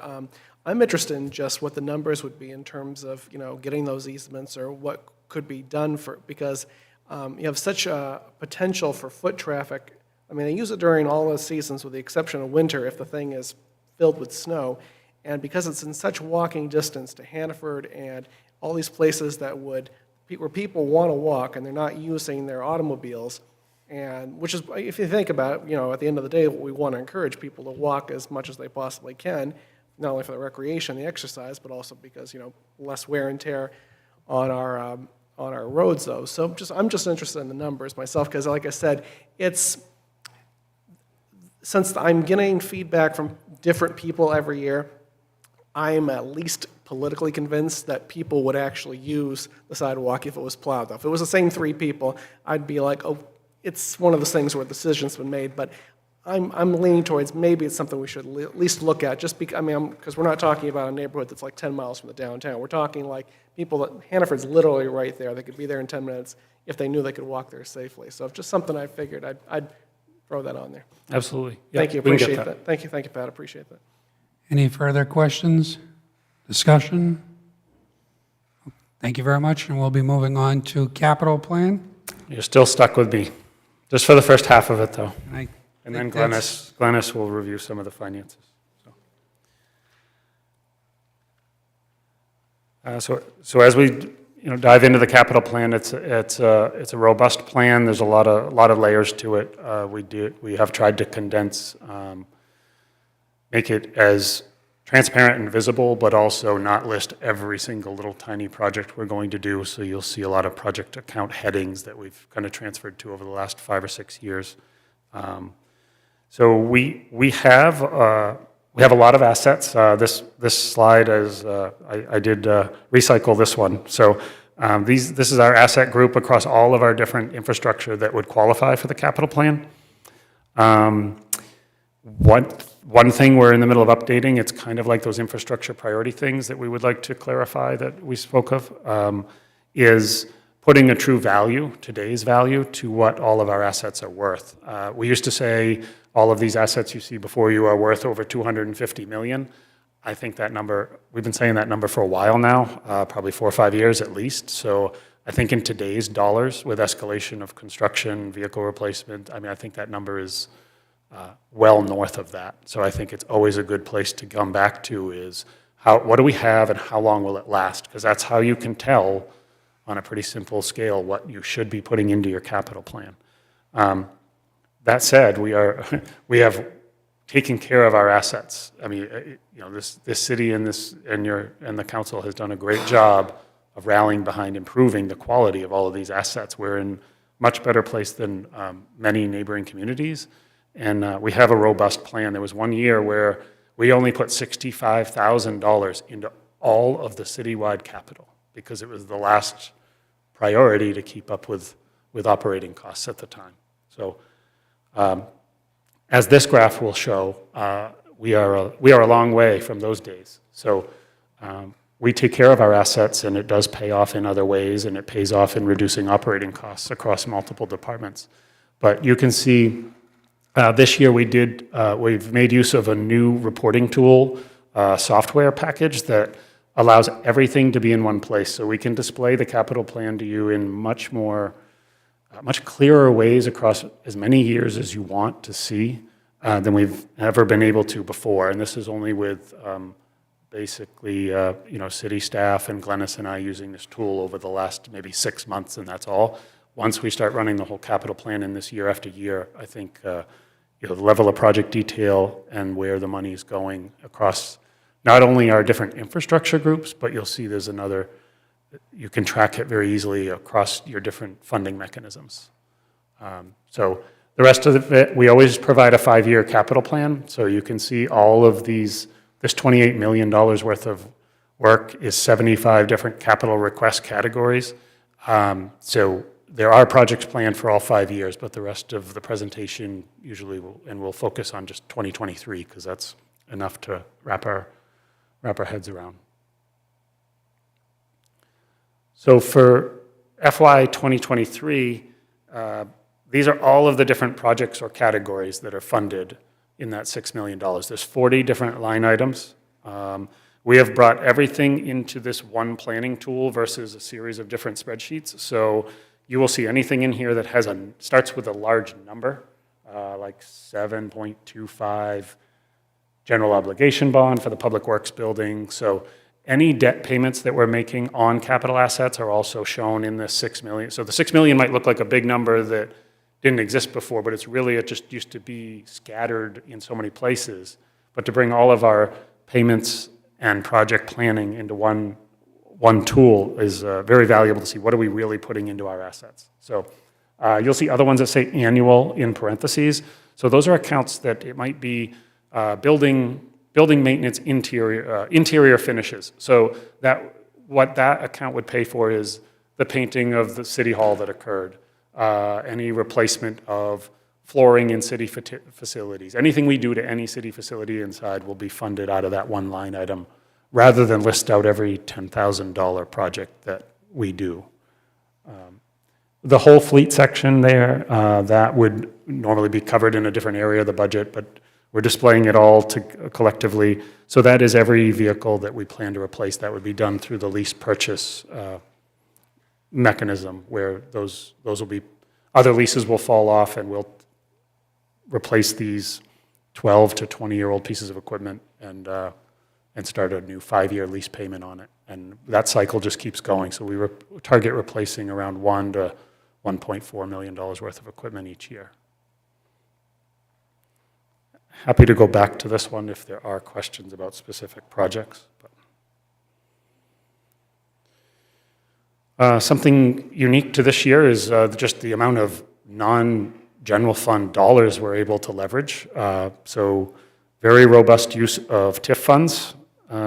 I'm interested in just what the numbers would be in terms of, getting those easements or what could be done because you have such a potential for foot traffic. I mean, they use it during all the seasons with the exception of winter if the thing is filled with snow. And because it's in such walking distance to Hannaford and all these places where people want to walk and they're not using their automobiles, and which is, if you think about it, at the end of the day, we want to encourage people to walk as much as they possibly can, not only for the recreation, the exercise, but also because, less wear and tear on our roads, though. So I'm just interested in the numbers myself, because like I said, since I'm getting feedback from different people every year, I'm at least politically convinced that people would actually use the sidewalk if it was plowed, though. If it was the same 3 people, I'd be like, oh, it's one of those things where a decision's been made, but I'm leaning towards maybe it's something we should at least look at, just because, because we're not talking about a neighborhood that's like 10 miles from the downtown. We're talking like people that, Hannaford's literally right there. They could be there in 10 minutes if they knew they could walk there safely. So it's just something I figured I'd throw that on there. Absolutely. Yeah, Thank you, we can get appreciate that. Thank you, Pat, appreciate that. Any further questions, discussion? Thank you very much, and we'll be moving on to capital plan. You're still stuck with me, just for the first half of it, though. And And then think that's- Glennis will review some of the finances. So as we dive into the capital plan, it's a robust plan. There's a lot of layers to it. We have tried to condense, make it as transparent and visible, but also not list every single little tiny project we're going to do. So you'll see a lot of project account headings that we've kind of transferred to over the last 5 or 6 years. So we have a lot of assets. This slide is I did recycle this one. So this is our asset group across all of our different infrastructure that would qualify for the capital plan. One thing we're in the middle of updating, it's kind of like those infrastructure priority things that we would like to clarify that we spoke of, is putting a true value, today's value, to what all of our assets are worth. We used to say all of these assets you see before you are worth over $250 million. I think that number, we've been saying that number for a while now, probably 4 or 5 years at least. So I think in today's dollars, with escalation of construction, vehicle replacement, I think that number is well north of that. So I think it's always a good place to come back to is what do we have and how long will it last? Because that's how you can tell on a pretty simple scale what you should be putting into your capital plan. That said, we have taken care of our assets. This city and the council has done a great job of rallying behind improving the quality of all of these assets. We're in much better place than many neighboring communities, and we have a robust plan. There was one year where we only put $65,000 into all of the citywide capital because it was the last priority to keep up with operating costs at the time. So as this graph will show, we are a long way from those days. So we take care of our assets, and it does pay off in other ways, and it pays off in reducing operating costs across multiple departments. But you can see this year we've made use of a new reporting tool, software package that allows everything to be in one place. So we can display the capital plan to you in much clearer ways across as many years as you want to see than we've ever been able to before. And this is only with basically city staff and Glennis and I using this tool over the last maybe 6 months, and that's all. Once we start running the whole capital plan in this year after year, I think the level of project detail and where the money is going across not only our different infrastructure groups, but you'll see there's another, you can track it very easily across your different funding mechanisms. So the rest of it, we always provide a 5-year capital plan, so you can see all of this $28 million worth of work is 75 different capital request categories. So there are projects planned for all 5 years, but the rest of the presentation usually we'll focus on just 2023 because that's enough to wrap our heads around. So for FY 2023, these are all of the different projects or categories that are funded in that $6 million. There's 40 different line items. We have brought everything into this one planning tool versus a series of different spreadsheets. So you will see anything in here that starts with a large number, like 7.25 general obligation bond for the Public Works building. So any debt payments that we're making on capital assets are also shown in this $6 million. So the $6 million might look like a big number that didn't exist before, but it just used to be scattered in so many places. But to bring all of our payments and project planning into one tool is very valuable to see what are we really putting into our assets. So you'll see other ones that say annual in parentheses. So those are accounts that it might be building maintenance interior finishes. So what that account would pay for is the painting of the city hall that occurred, any replacement of flooring in city facilities. Anything we do to any city facility inside will be funded out of that one line item, rather than list out every $10,000 project that we do. The whole fleet section there, that would normally be covered in a different area of the budget, but we're displaying it all collectively. So that is every vehicle that we plan to replace. That would be done through the lease purchase mechanism, where those will be, other leases will fall off, and we'll replace these 12 to 20-year-old pieces of equipment and start a new 5-year lease payment on it. And that cycle just keeps going. So we target replacing around $1 to $1.4 million worth of equipment each year. Happy to go back to this one if there are questions about specific projects. Something unique to this year is just the amount of non-general fund dollars we're able to leverage. So very robust use of TIF funds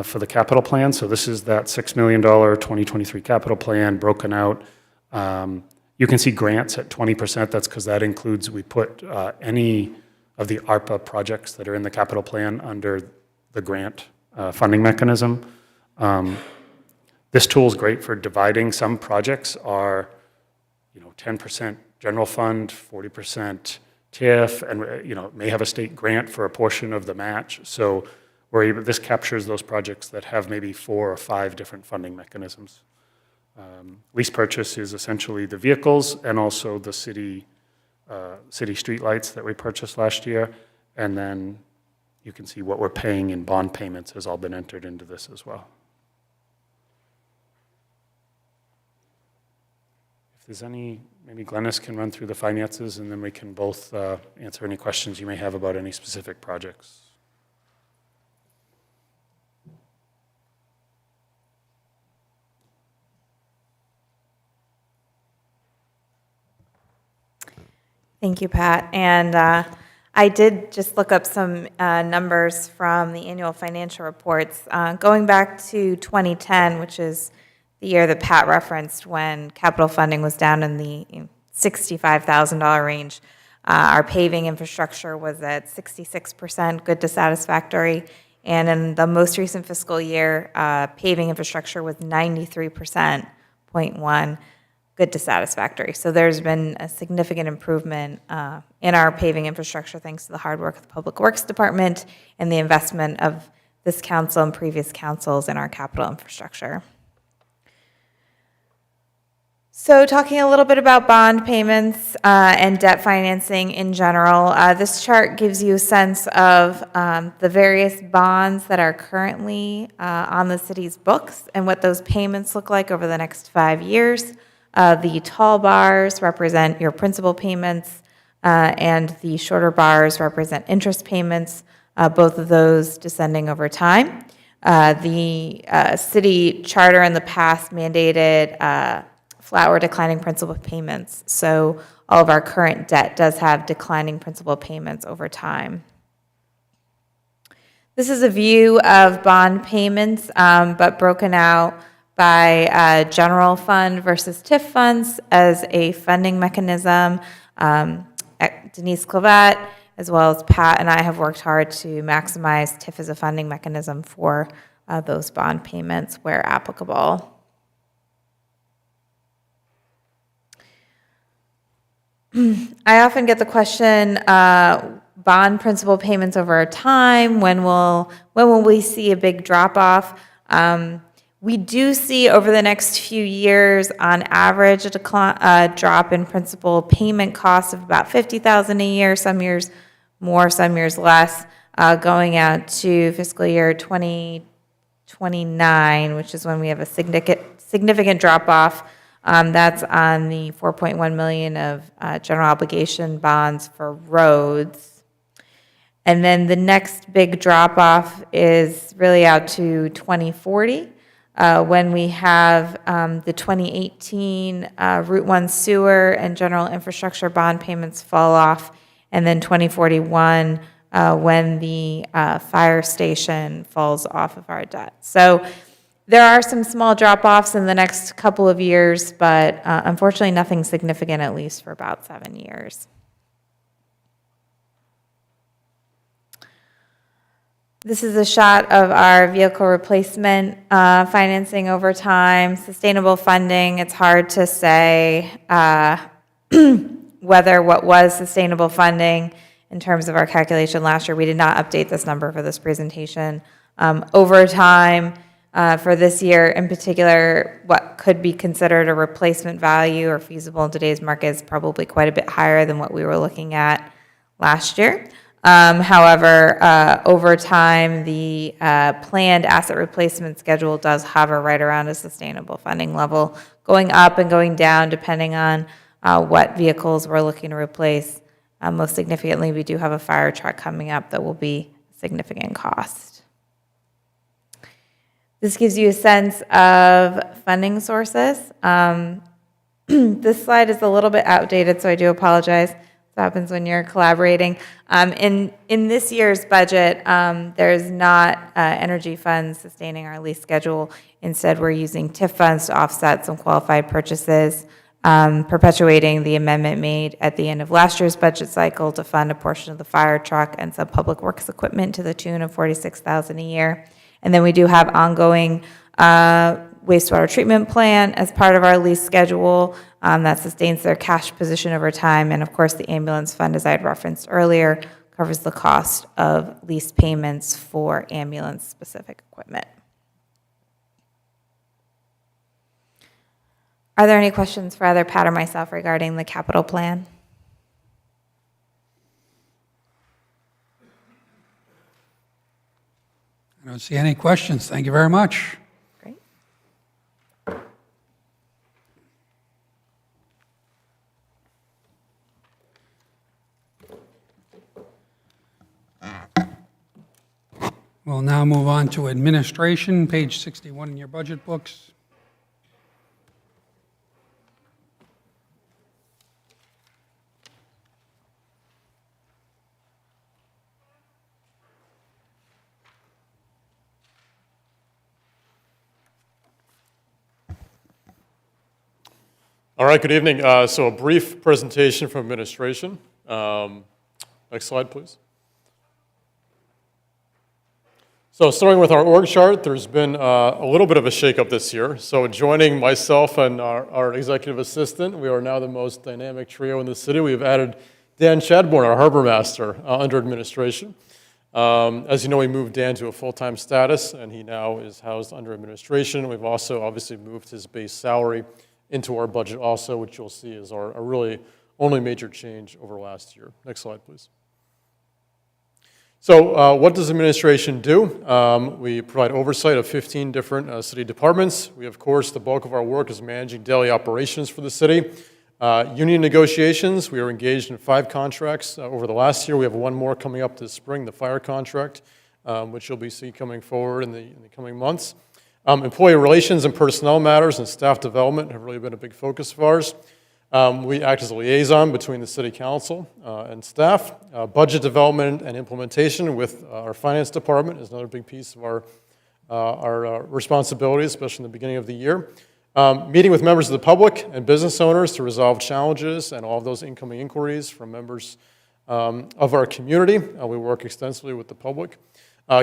for the capital plan. So this is that $6 million 2023 capital plan broken out. You can see grants at 20%. That's because that includes, we put any of the ARPA projects that are in the capital plan under the grant funding mechanism. This tool is great for dividing. Some projects are, 10% general fund, 40% TIF, and may have a state grant for a portion of the match. So this captures those projects that have maybe 4 or 5 different funding mechanisms. Lease purchase is essentially the vehicles and also the city streetlights that we purchased last year. And then you can see what we're paying in bond payments has all been entered into this as well. If there's any, maybe Glennis can run through the finances, and then we can both answer any questions you may have about any specific projects. Thank you, Pat. And I did just look up some numbers from the annual financial reports. Going back to 2010, which is the year that Pat referenced when capital funding was down in the $65,000 range, our paving infrastructure was at 66%, good to satisfactory. And in the most recent fiscal year, paving infrastructure was 93%, 0.1. Good to satisfactory. So there's been a significant improvement in our paving infrastructure thanks to the hard work of the Public Works Department and the investment of this council and previous councils in our capital infrastructure. So talking a little bit about bond payments and debt financing in general, this chart gives you a sense of the various bonds that are currently on the city's books and what those payments look like over the next 5 years. The tall bars represent your principal payments, and the shorter bars represent interest payments, both of those descending over time. The city charter in the past mandated flat or declining principal payments, so all of our current debt does have declining principal payments over time. This is a view of bond payments, but broken out by general fund versus TIF funds as a funding mechanism. Denise Clavat, as well as Pat and I, have worked hard to maximize TIF as a funding mechanism for those bond payments where applicable. I often get the question, bond principal payments over time, when will we see a big drop-off? We do see over the next few years, on average, a drop in principal payment costs of about $50,000 a year, some years more, some years less, going out to fiscal year 2029, which is when we have a significant drop-off. That's on the $4.1 million of general obligation bonds for roads. And then the next big drop-off is really out to 2040. When we have the 2018 Route 1 sewer and general infrastructure bond payments fall off, and then 2041 when the fire station falls off of our debt. So there are some small drop-offs in the next couple of years, but unfortunately nothing significant, at least for about 7 years. This is a shot of our vehicle replacement financing over time, sustainable funding. It's hard to say whether what was sustainable funding in terms of our calculation last year. We did not update this number for this presentation. Over time, for this year in particular, what could be considered a replacement value or feasible in today's market is probably quite a bit higher than what we were looking at last year. However, over time, the planned asset replacement schedule does hover right around a sustainable funding level, going up and going down depending on what vehicles we're looking to replace. Most significantly, we do have a fire truck coming up that will be significant cost. This gives you a sense of funding sources. This slide is a little bit outdated, so I do apologize. This happens when you're collaborating. In this year's budget, there's not energy funds sustaining our lease schedule. Instead, we're using TIF funds to offset some qualified purchases, perpetuating the amendment made at the end of last year's budget cycle to fund a portion of the fire truck and some public works equipment to the tune of $46,000 a year. And then we do have ongoing wastewater treatment plant as part of our lease schedule that sustains their cash position over time. And of course, the ambulance fund, as I had referenced earlier, covers the cost of lease payments for ambulance-specific equipment. Are there any questions for either Pat or myself regarding the capital plan? I don't see any questions. Thank you very much. Great. We'll now move on to administration, page 61 in your budget books. All right, good evening. So a brief presentation from administration. Next slide, please. So starting with our org chart, there's been a little bit of a shakeup this year. So joining myself and our executive assistant, we are now the most dynamic trio in the city. We've added Dan Chadbourne, our harbor master, under administration. As you know, we moved Dan to a full-time status, and he now is housed under administration. We've also obviously moved his base salary into our budget also, which you'll see is our really only major change over last year. Next slide, please. So what does administration do? We provide oversight of 15 different city departments. We, of course, the bulk of our work is managing daily operations for the city. Union negotiations, we are engaged in 5 contracts over the last year. We have one more coming up this spring, the fire contract, which you'll be seeing coming forward in the coming months. Employee relations and personnel matters and staff development have really been a big focus of ours. We act as a liaison between the city council and staff. Budget development and implementation with our finance department is another big piece of our responsibilities, especially in the beginning of the year. Meeting with members of the public and business owners to resolve challenges and all of those incoming inquiries from members of our community. We work extensively with the public.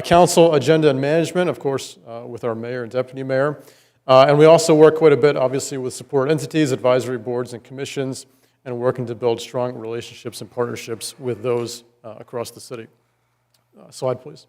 Council agenda and management, of course, with our mayor and deputy mayor. And we also work quite a bit, obviously, with support entities, advisory boards, and commissions, and working to build strong relationships and partnerships with those across the city. Slide, please.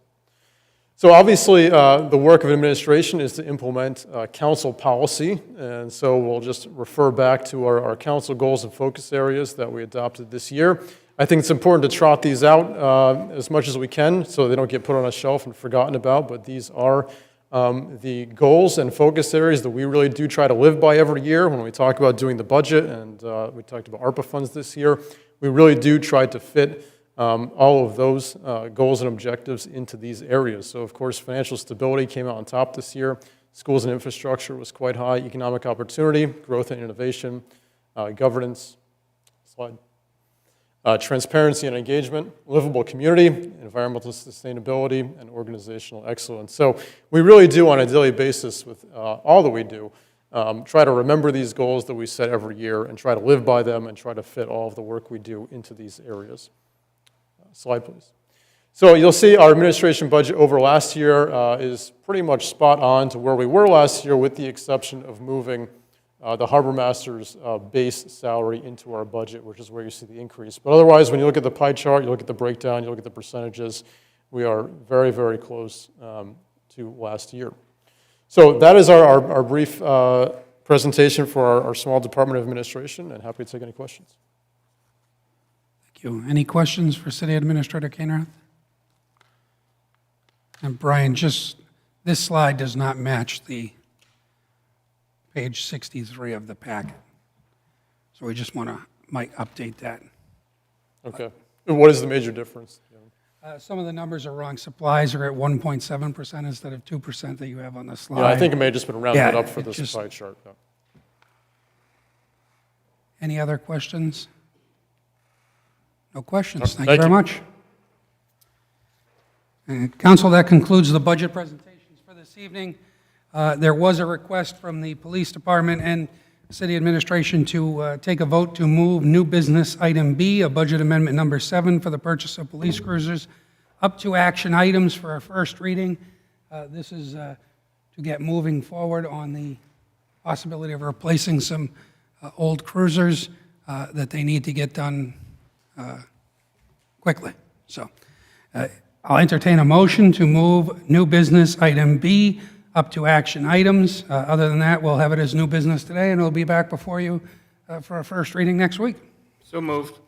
So obviously, the work of administration is to implement council policy, and so we'll just refer back to our council goals and focus areas that we adopted this year. I think it's important to trot these out as much as we can so they don't get put on a shelf and forgotten about, but these are the goals and focus areas that we really do try to live by every year. When we talk about doing the budget, and we talked about ARPA funds this year, we really do try to fit all of those goals and objectives into these areas. So of course, financial stability came out on top this year. Schools and infrastructure was quite high. Economic opportunity, growth and innovation, governance, slide. Transparency and engagement, livable community, environmental sustainability, and organizational excellence. So we really do on a daily basis with all that we do, try to remember these goals that we set every year and try to live by them and try to fit all of the work we do into these areas. Slide, please. So you'll see our administration budget over last year is pretty much spot on to where we were last year, with the exception of moving the harbor master's base salary into our budget, which is where you see the increase. But otherwise, when you look at the pie chart, you look at the breakdown, you look at the percentages, we are very, very close to last year. So that is our brief presentation for our small department of administration, and happy to take any questions. Thank you. Any questions for City Administrator Kainrath? And Brian, just, this slide does not match the page 63 of the packet. So we just want to, might update that. Okay. And what is the major difference? Some of the numbers are wrong. Supplies are at 1.7% instead of 2% that you have on the slide. Yeah, I think it may have just been rounded Yeah, up for it this just- pie chart. Yeah. Any other questions? No questions. Thank you Thank very you. much. Council, that concludes the budget presentations for this evening. There was a request from the police department and city administration to take a vote to move new business item B, a budget amendment number 7 for the purchase of police cruisers, up to action items for a first reading. This is to get moving forward on the possibility of replacing some old cruisers that they need to get done quickly. So I'll entertain a motion to move new business item B up to action items. Other than that, we'll have it as new business today, and it'll be back before you for a first reading next week. So moved.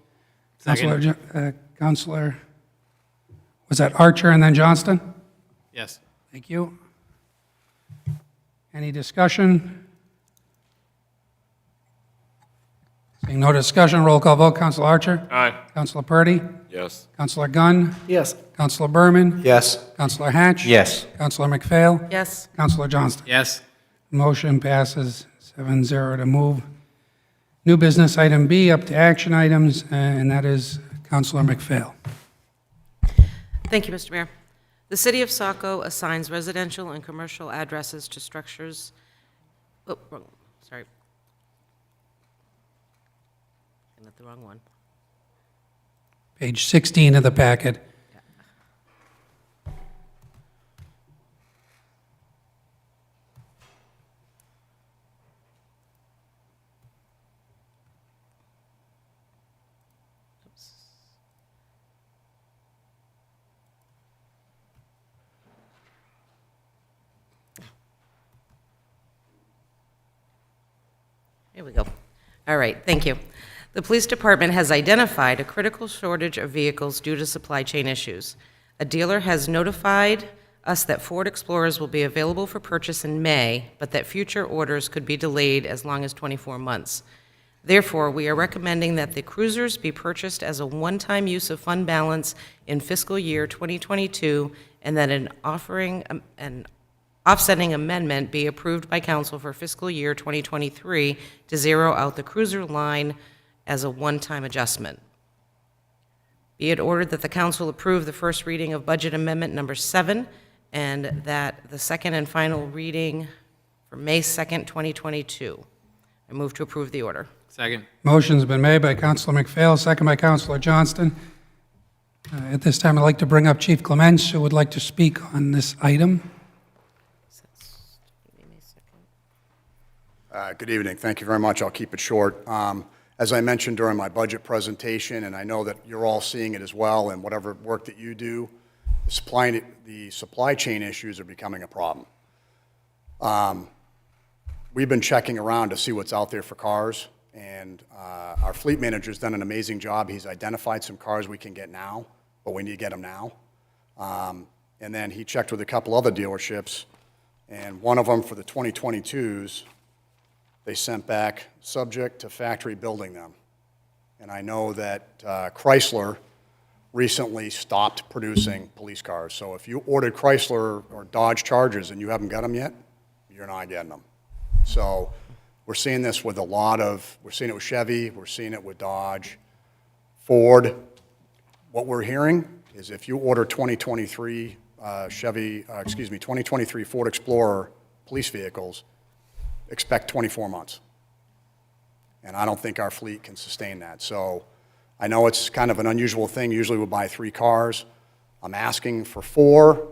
Counselor, was that Archer and then Johnston? Yes. Thank you. Any discussion? Seeing no discussion, roll call vote. Counselor Archer? Aye. Counselor Purdy? Yes. Counselor Gunn? Yes. Counselor Berman? Yes. Counselor Hatch? Yes. Counselor McPhail? Yes. Counselor Johnston? Yes. Motion passes 7-0 to move new business item B up to action items, and that is Counselor McPhail. Thank you, Mr. Mayor. The City of Saco assigns residential and commercial addresses to structures, oh, wrong, sorry. I got the wrong one. Page 16 of the packet. Here we go. All right, thank you. The police department has identified a critical shortage of vehicles due to supply chain issues. A dealer has notified us that Ford Explorers will be available for purchase in May, but that future orders could be delayed as long as 24 months. Therefore, we are recommending that the cruisers be purchased as a one-time use of fund balance in fiscal year 2022, and that an offsetting amendment be approved by council for fiscal year 2023 to zero out the cruiser line as a one-time adjustment. Be it ordered that the council approve the first reading of budget amendment number 7, and that the second and final reading for May 2nd, 2022. I move to approve the order. Second. Motion's been made by Counselor McPhail, second by Counselor Johnston. At this time, I'd like to bring up Chief Clements, who would like to speak on this item. Good evening. Thank you very much. I'll keep it short. As I mentioned during my budget presentation, and I know that you're all seeing it as well, and whatever work that you do, the supply chain issues are becoming a problem. We've been checking around to see what's out there for cars, and our fleet manager's done an amazing job. He's identified some cars we can get now, but we need to get them now. And then he checked with a couple other dealerships, and one of them for the 2022s, they sent back subject to factory building them. And I know that Chrysler recently stopped producing police cars. So if you ordered Chrysler or Dodge Chargers and you haven't got them yet, you're not getting them. So we're seeing this with we're seeing it with Chevy, we're seeing it with Dodge, Ford. What we're hearing is if you order 2023 2023 Ford Explorer police vehicles, expect 24 months. And I don't think our fleet can sustain that. So I know it's kind of an unusual thing. Usually we'll buy 3 cars. I'm asking for 4.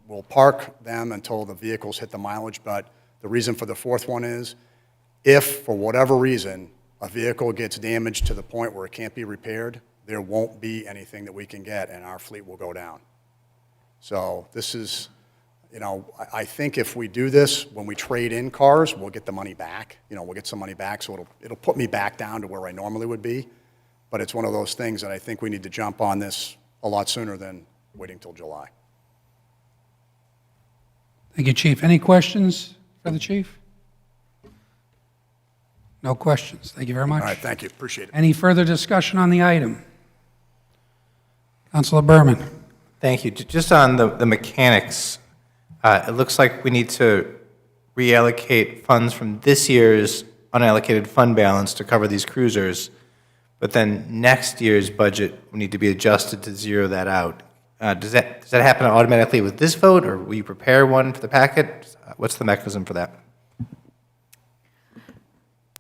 We'll park them until the vehicles hit the mileage, but the reason for the 4th one is if, for whatever reason, a vehicle gets damaged to the point where it can't be repaired, there won't be anything that we can get, and our fleet will go down. So this is, you know, I think if we do this, when we trade in cars, we'll get the money back. You know, we'll get some money back, so it'll put me back down to where I normally would be. But it's one of those things that I think we need to jump on this a lot sooner than waiting till July. Thank you, Chief. Any questions for the chief? No questions. Thank you very much. All right, thank you. Appreciate it. Any further discussion on the item? Councilor Berman. Thank you. Just on the mechanics, it looks like we need to reallocate funds from this year's unallocated fund balance to cover these cruisers, but then next year's budget will need to be adjusted to zero that out. Does that happen automatically with this vote, or will you prepare one for the packet? What's the mechanism for that?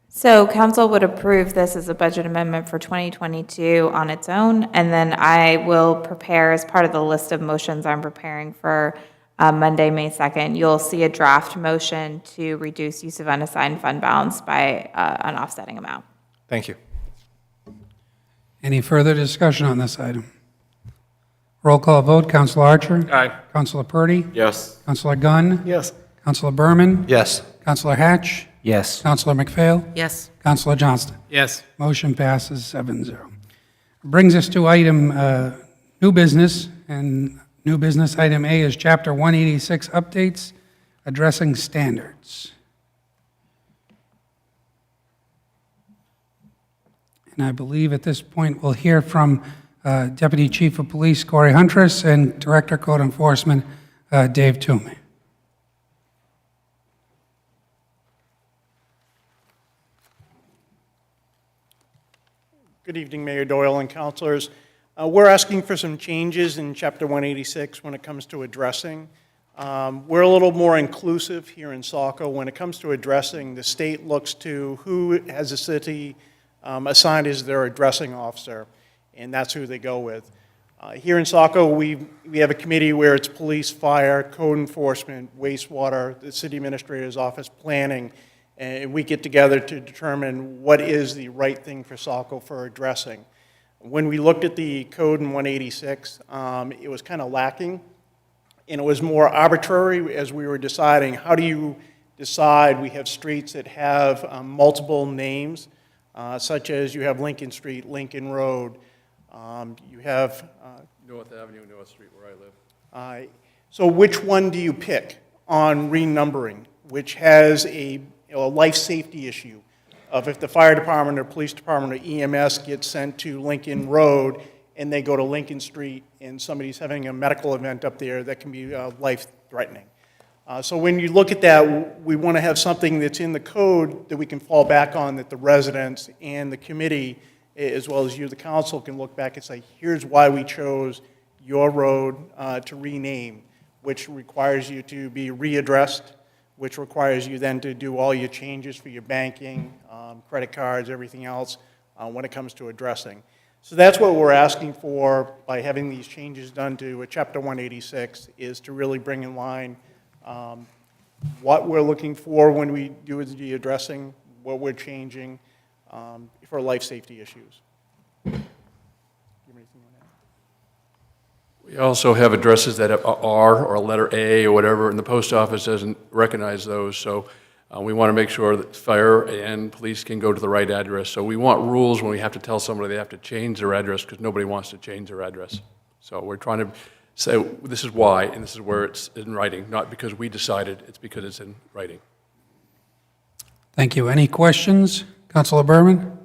So council would approve this as a budget amendment for 2022 on its own, and then I will prepare as part of the list of motions I'm preparing for Monday, May 2nd. You'll see a draft motion to reduce use of unassigned fund balance by an offsetting amount. Thank you. Any further discussion on this item? Roll call vote. Councilor Archer? Aye. Councilor Purdy? Yes. Councilor Gunn? Yes. Councilor Berman? Yes. Councilor Hatch? Yes. Councilor McPhail? Yes. Councilor Johnston? Yes. Motion passes 7-0. Brings us to item new business, and new business item A is Chapter 186 updates addressing standards. And I believe at this point we'll hear from Deputy Chief of Police Corey Huntress and Director Code Enforcement Dave Toomey. Good evening, Mayor Doyle and councilors. We're asking for some changes in Chapter 186 when it comes to addressing. We're a little more inclusive here in Saco. When it comes to addressing, the state looks to who has a city assigned as their addressing officer, and that's who they go with. Here in Saco, we have a committee where it's police, fire, code enforcement, wastewater, the city administrator's office, planning, and we get together to determine what is the right thing for Saco for addressing. When we looked at the code in 186, it was kind of lacking, and it was more arbitrary as we were deciding, how do you decide we have streets that have multiple names, such as you have Lincoln Street, Lincoln Road, you have North Avenue, North Street, where I live. so which one do you pick on renumbering, which has a life safety issue of if the fire department or police department or EMS gets sent to Lincoln Road and they go to Lincoln Street and somebody's having a medical event up there that can be life-threatening. So when you look at that, we want to have something that's in the code that we can fall back on, that the residents and the committee, as well as you, the council, can look back and say, here's why we chose your road to rename, which requires you to be readdressed, which requires you then to do all your changes for your banking, credit cards, everything else when it comes to addressing. So that's what we're asking for by having these changes done to Chapter 186, is to really bring in line what we're looking for when we do the addressing, what we're changing for life safety issues. We also have addresses that have a R or a letter A or whatever, and the post office doesn't recognize those. So we want to make sure that fire and police can go to the right address. So we want rules when we have to tell somebody they have to change their address, because nobody wants to change their address. So we're trying to say this is why, and this is where it's in writing, not because we decided, it's because it's in writing. Thank you. Any questions? Councilor Berman?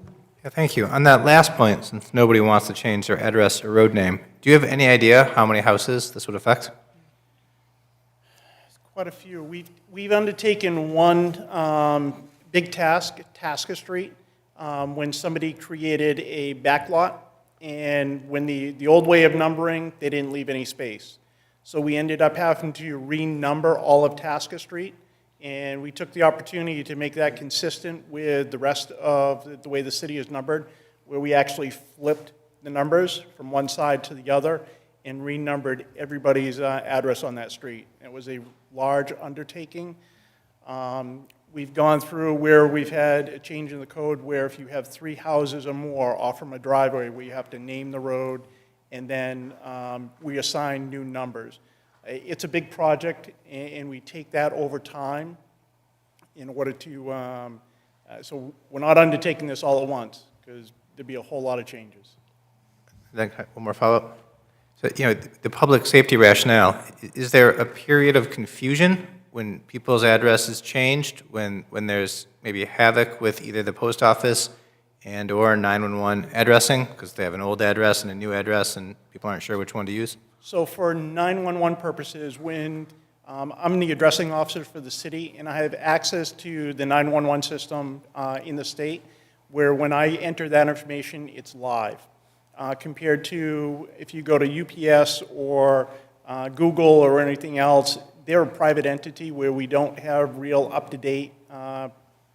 Yeah, thank you. On that last point, since nobody wants to change their address or road name, do you have any idea how many houses this would affect? Quite a few. We've undertaken one big task, Tasker Street, when somebody created a backlot, and when the old way of numbering, they didn't leave any space. So we ended up having to renumber all of Tasker Street, and we took the opportunity to make that consistent with the rest of the way the city is numbered, where we actually flipped the numbers from one side to the other, and renumbered everybody's address on that street. It was a large undertaking. We've gone through where we've had a change in the code where if you have 3 houses or more off from a driveway, we have to name the road, and then we assign new numbers. It's a big project, and we take that over time in order to, so we're not undertaking this all at once, because there'd be a whole lot of changes. Then one more follow-up. So, the public safety rationale, is there a period of confusion when people's addresses changed, when there's maybe havoc with either the post office and or 911 addressing, because they have an old address and a new address and people aren't sure which one to use? So for 911 purposes, when I'm the addressing officer for the city, and I have access to the 911 system in the state, where when I enter that information, it's live. Compared to if you go to UPS or Google or anything else, they're a private entity where we don't have real up-to-date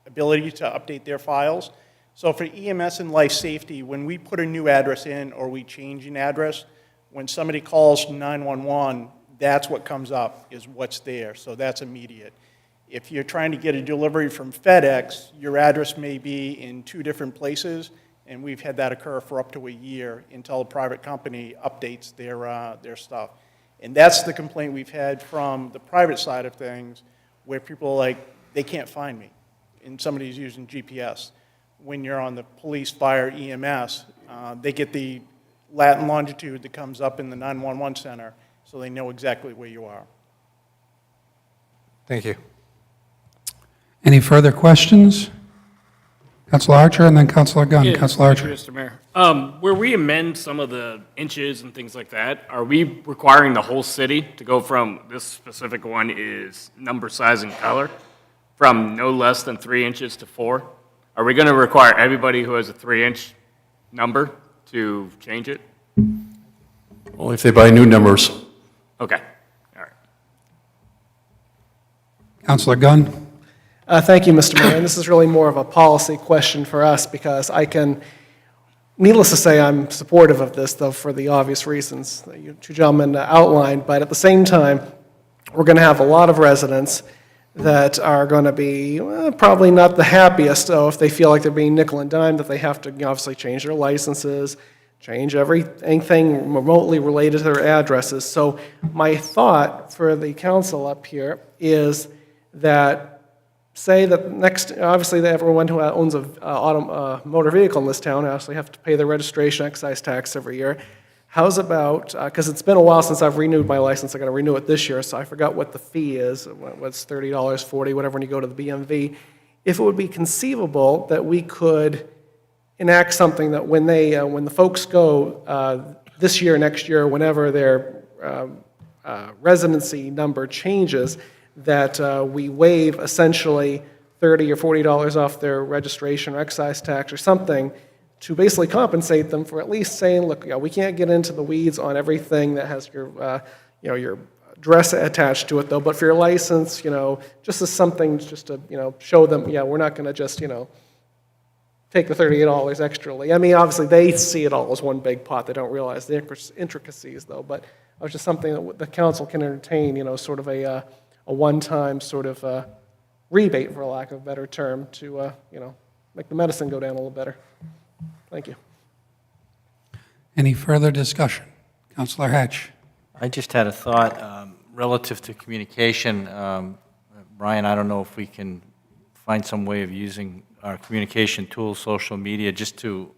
ability to update their files. So for EMS and life safety, when we put a new address in or we change an address, when somebody calls 911, that's what comes up, is what's there. So that's immediate. If you're trying to get a delivery from FedEx, your address may be in 2 different places, and we've had that occur for up to a year until a private company updates their stuff. And that's the complaint we've had from the private side of things, where people are like, they can't find me, and somebody's using GPS. When you're on the police, fire, EMS, they get the lat and longitude that comes up in the 911 center, so they know exactly where you are. Thank you. Any further questions? Councilor Archer and then Councilor Gunn. Yeah, Councilor Archer. Mr. Mayor. Where we amend some of the inches and things like that, are we requiring the whole city to go from, this specific one is number, size, and color, from no less than 3 inches to 4? Are we going to require everybody who has a 3-inch number to change it? Only if they buy new numbers. Okay. All right. Councilor Gunn. Thank you, Mr. Mayor. And this is really more of a policy question for us, because needless to say, I'm supportive of this, though, for the obvious reasons that you 2 gentlemen outlined. But at the same time, we're going to have a lot of residents that are going to be probably not the happiest, so if they feel like they're being nickel and dime, that they have to obviously change their licenses, change anything remotely related to their addresses. So my thought for the council up here is that, say that obviously everyone who owns a motor vehicle in this town actually have to pay their registration excise tax every year. How's about, because it's been a while since I've renewed my license, I got to renew it this year, so I forgot what the fee is, what's $30, $40, whatever, when you go to the BMV. If it would be conceivable that we could enact something that when the folks go this year, next year, whenever their residency number changes, that we waive essentially $30 or $40 off their registration or excise tax or something, to basically compensate them for at least saying, look, we can't get into the weeds on everything that has your address attached to it, though, but for your license, just as something just to, show them, we're not going to just, take the $38 extrally. I mean, obviously, they see it all as one big pot. They don't realize the intricacies, though, but it was just something that the council can entertain, sort of a one-time sort of rebate, for lack of a better term, to, make the medicine go down a little better. Thank you. Any further discussion? Councilor Hatch. I just had a thought relative to communication. Brian, I don't know if we can find some way of using our communication tools, social media, just to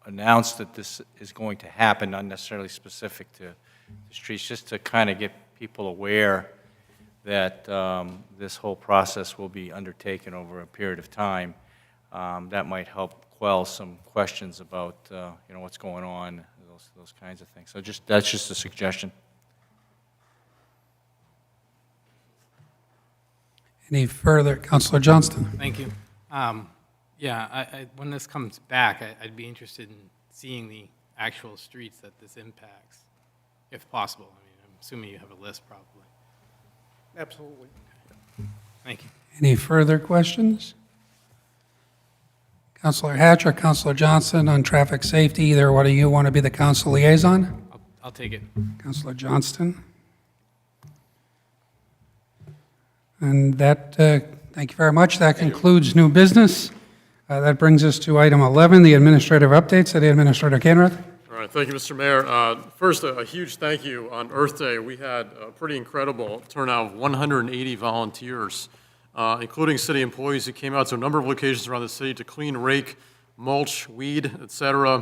announce that this is going to happen, not necessarily specific to the streets, just to kind of get people aware that this whole process will be undertaken over a period of time. That might help quell some questions about what's going on, those kinds of things. So that's just a suggestion. Any further? Councilor Johnston. Thank you. When this comes back, I'd be interested in seeing the actual streets that this impacts, if possible. I mean, I'm assuming you have a list, probably. Absolutely. Thank you. Any further questions? Councilor Hatch or Councilor Johnson on traffic safety, either one of you want to be the council liaison? I'll I'll take it. Counselor Johnston. And that, thank you very much. That concludes new business. That brings us to item 11, the administrative updates. City Administrator Canroth. All right, thank you, Mr. Mayor. First, a huge thank you. On Earth Day, we had a pretty incredible turnout of 180 volunteers, including city employees who came out to a number of locations around the city to clean, rake, mulch, weed, et cetera,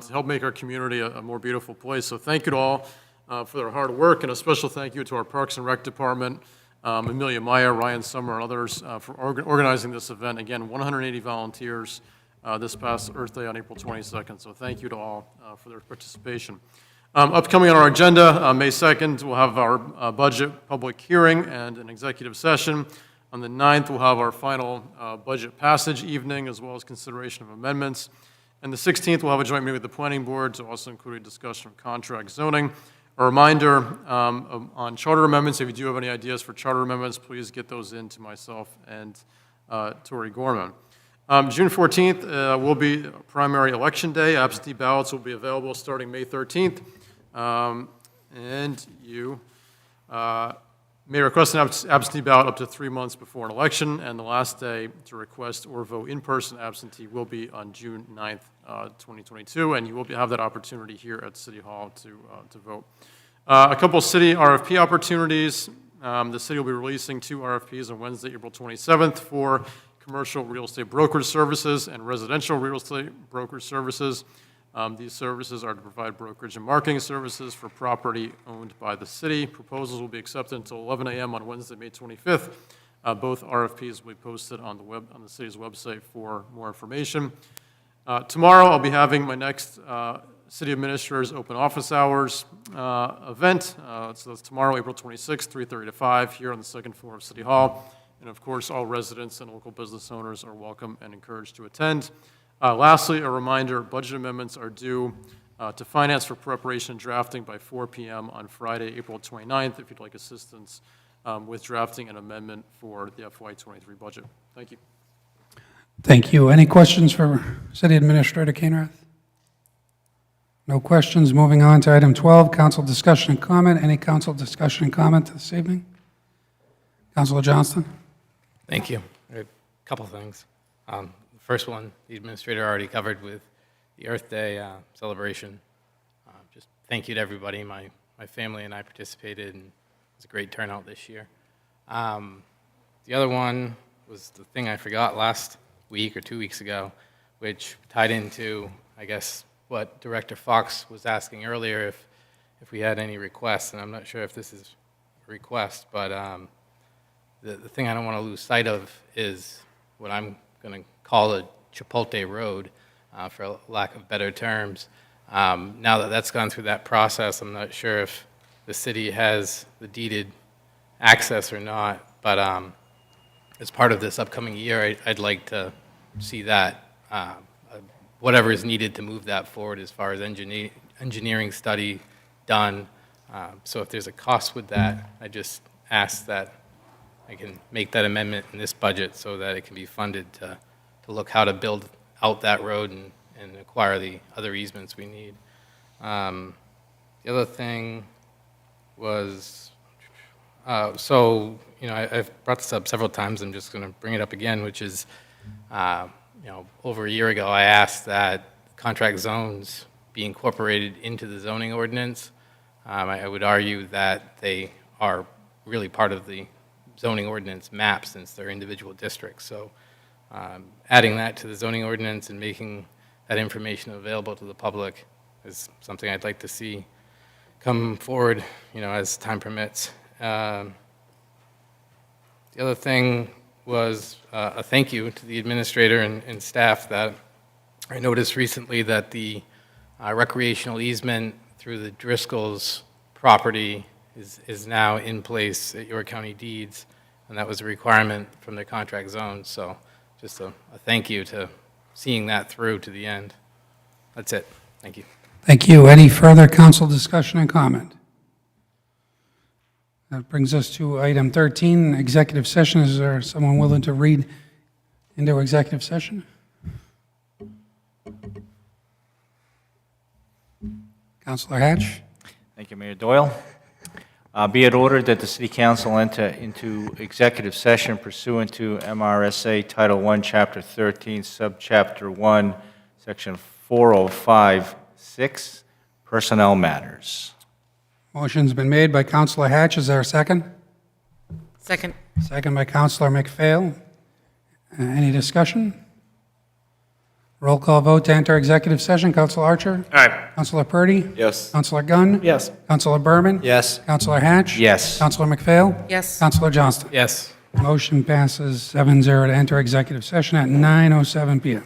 to help make our community a more beautiful place. So thank you to all for their hard work, and a special thank you to our Parks and Rec Department, Amelia Meyer, Ryan Summer, and others for organizing this event. Again, 180 volunteers this past Earth Day on April 22nd. So thank you to all for their participation. Upcoming on our agenda, May 2nd, we'll have our budget public hearing and an executive session. On the 9th, we'll have our final budget passage evening, as well as consideration of amendments. And the 16th, we'll have a joint meeting with the planning board to also include a discussion of contract zoning. A reminder on charter amendments, if you do have any ideas for charter amendments, please get those in to myself and Tori Gorman. June 14th will be primary election day. Absentee ballots will be available starting May 13th. And you may request an absentee ballot up to 3 months before an election, and the last day to request or vote in-person absentee will be on June 9th, 2022, and you will have that opportunity here at City Hall to vote. A couple city RFP opportunities. The city will be releasing 2 RFPs on Wednesday, April 27th for commercial real estate brokerage services and residential real estate brokerage services. These services are to provide brokerage and marketing services for property owned by the city. Proposals will be accepted until 11 a.m. on Wednesday, May 25th. Both RFPs will be posted on the city's website for more information. Tomorrow, I'll be having my next City Administrator's Open Office Hours event. So that's tomorrow, April 26th, 3:30 to 5, here on the second floor of City Hall. And of course, all residents and local business owners are welcome and encouraged to attend. Lastly, a reminder, budget amendments are due to finance for preparation and drafting by 4 p.m. on Friday, April 29th, if you'd like assistance with drafting an amendment for the FY23 budget. Thank you. Thank you. Any questions for City Administrator Canroth? No questions. Moving on to item 12, council discussion and comment. Any council discussion and comment this evening? Councilor Johnston? Thank you. A couple things. The first one, the administrator already covered with the Earth Day celebration. Just thank you to everybody. My family and I participated, and it was a great turnout this year. The other one was the thing I forgot last week or 2 weeks ago, which tied into, I guess, what Director Fox was asking earlier, if we had any requests, and I'm not sure if this is a request, but the thing I don't want to lose sight of is what I'm going to call a Chipotle Road, for lack of better terms. Now that that's gone through that process, I'm not sure if the city has the deeded access or not, but as part of this upcoming year, I'd like to see that, whatever is needed to move that forward as far as engineering study done. So if there's a cost with that, I just ask that I can make that amendment in this budget so that it can be funded to look how to build out that road and acquire the other easements we need. The other thing was, so, you know, I've brought this up several times. I'm just going to bring it up again, which is, you know, over a year ago, I asked that contract zones be incorporated into the zoning ordinance. I would argue that they are really part of the zoning ordinance map since they're individual districts. So adding that to the zoning ordinance and making that information available to the public is something I'd like to see come forward, you know, as time permits. The other thing was a thank you to the administrator and staff. That I noticed recently that the recreational easement through the Driscoll's property is now in place at York County Deeds, and that was a requirement from their contract zone. So just a thank you to seeing that through to the end. That's it. Thank you. Thank you. Any further council discussion and comment? That brings us to item 13, executive session. Is there someone willing to read into executive session? Councilor Hatch? Thank you, Mayor Doyle. Be it ordered that the City Council enter into executive session pursuant to MRSA Title I, Chapter 13, Subchapter 1, Section 405-6, Personnel Matters. Motion's been made by Councilor Hatch. Is there a second? Second. Second by Councilor McPhail. Any discussion? Roll call vote to enter executive session. Councilor Archer? Aye. Councilor Purdy? Yes. Councilor Gunn? Yes. Councilor Berman? Yes. Councilor Hatch? Yes. Councilor McPhail? Yes. Councilor Johnston? Yes. Motion passes 7-0 to enter executive session at 9:07 PM.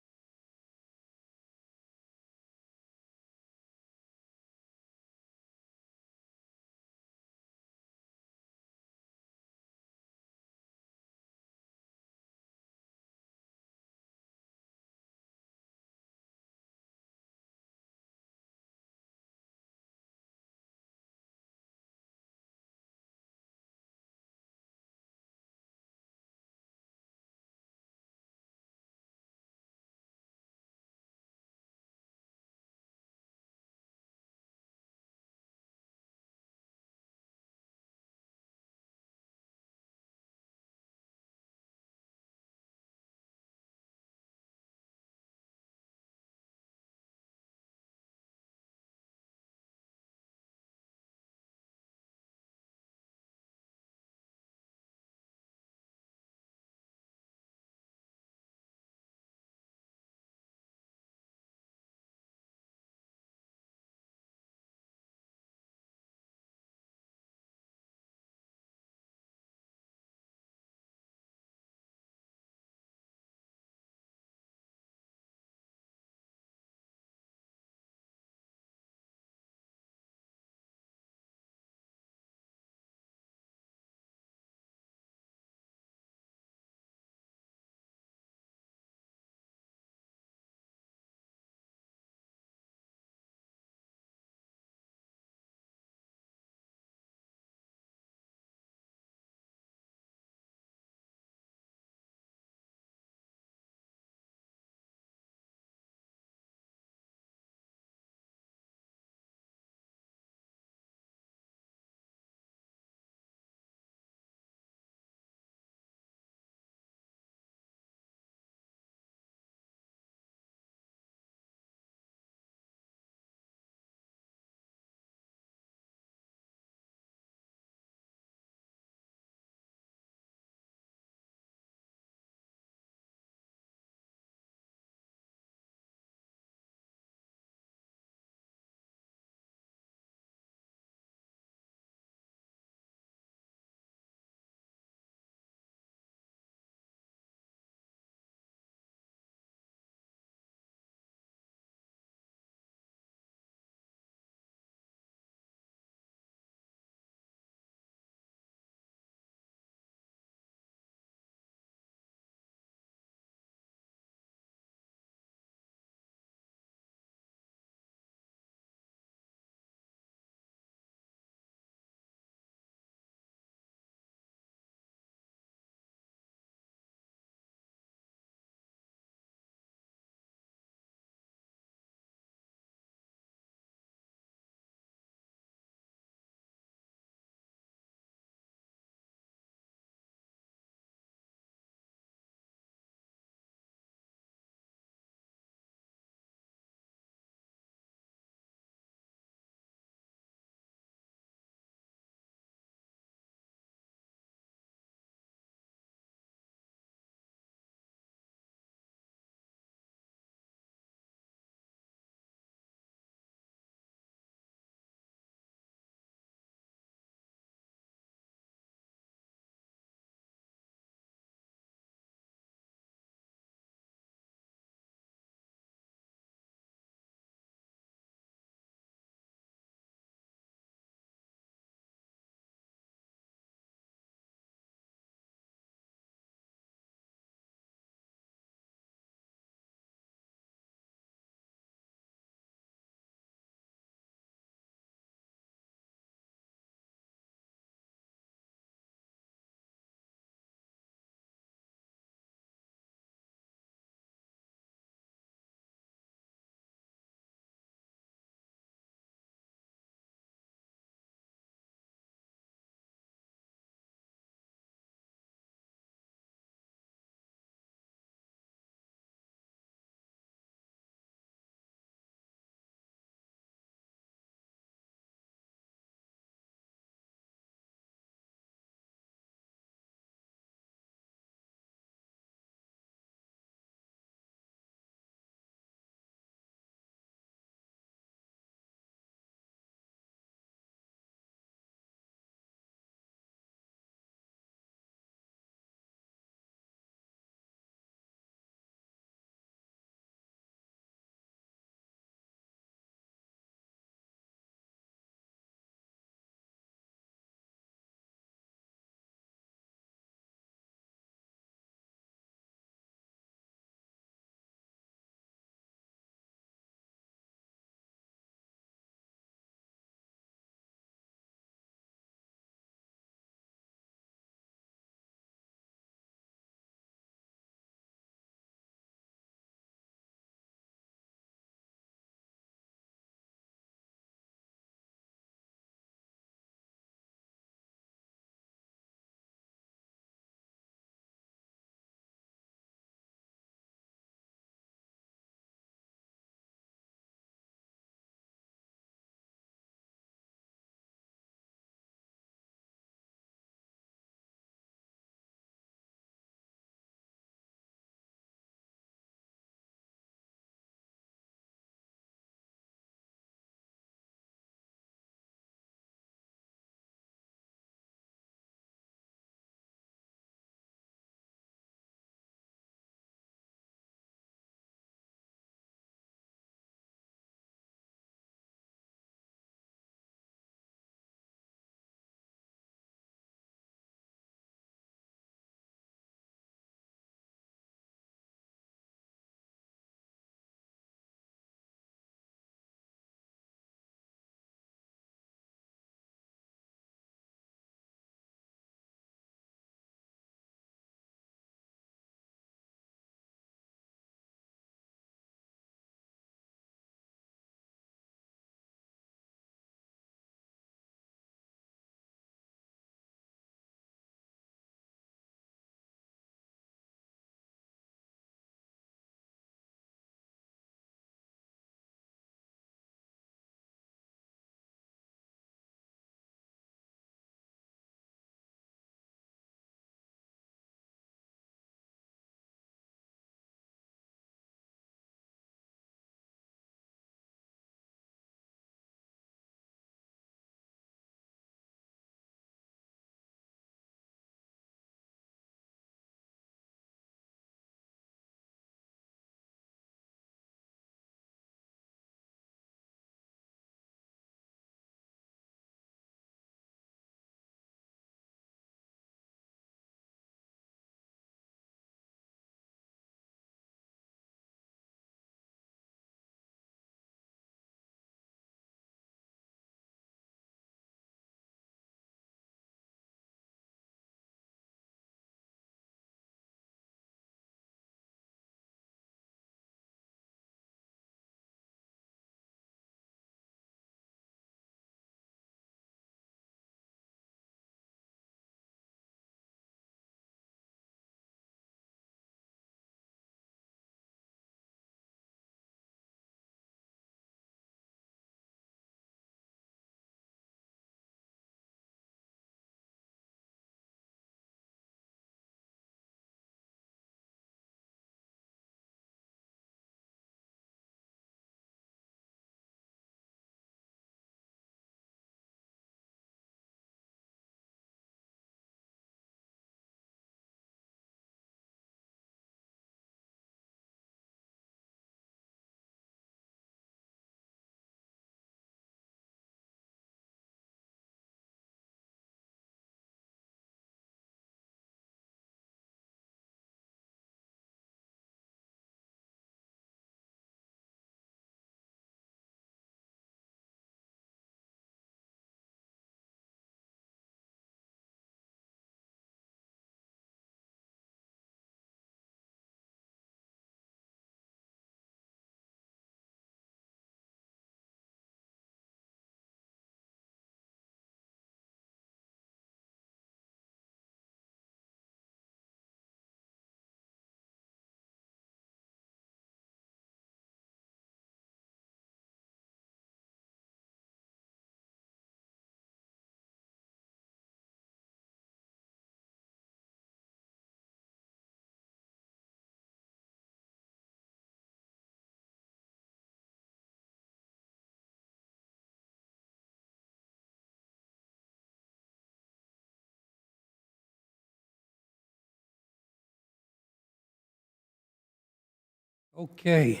Okay.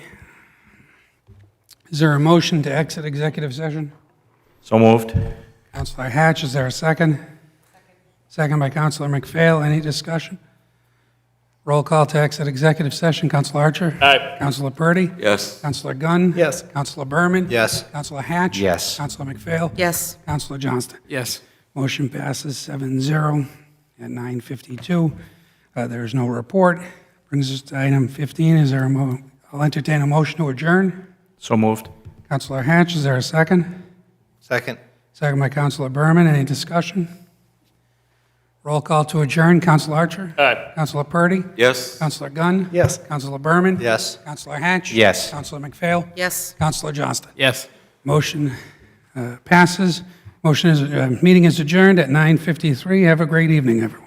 Is there a motion to exit executive session? So moved. Counselor Hatch, is there a second? Second by Counselor McPhail. Any discussion? Roll call to exit executive session. Counselor Archer? Aye. Counselor Purdy? Yes. Counselor Gunn? Yes. Counselor Berman? Yes. Counselor Hatch? Yes. Counselor McPhail? Yes. Counselor Johnston? Yes. Motion passes 7-0 at 9:52. There is no report. Brings us to item 15. Is there I'll entertain a motion to adjourn. So moved. Counselor Hatch, is there a second? Second. Second by Counselor Berman. Any discussion? Roll call to adjourn. Counselor Archer? Aye. Counselor Purdy? Yes. Counselor Gunn? Yes. Counselor Berman? Yes. Counselor Hatch? Yes. Counselor McPhail? Yes. Counselor Johnston? Yes. Motion passes. Meeting is adjourned at 9:53. Have a great evening, everyone.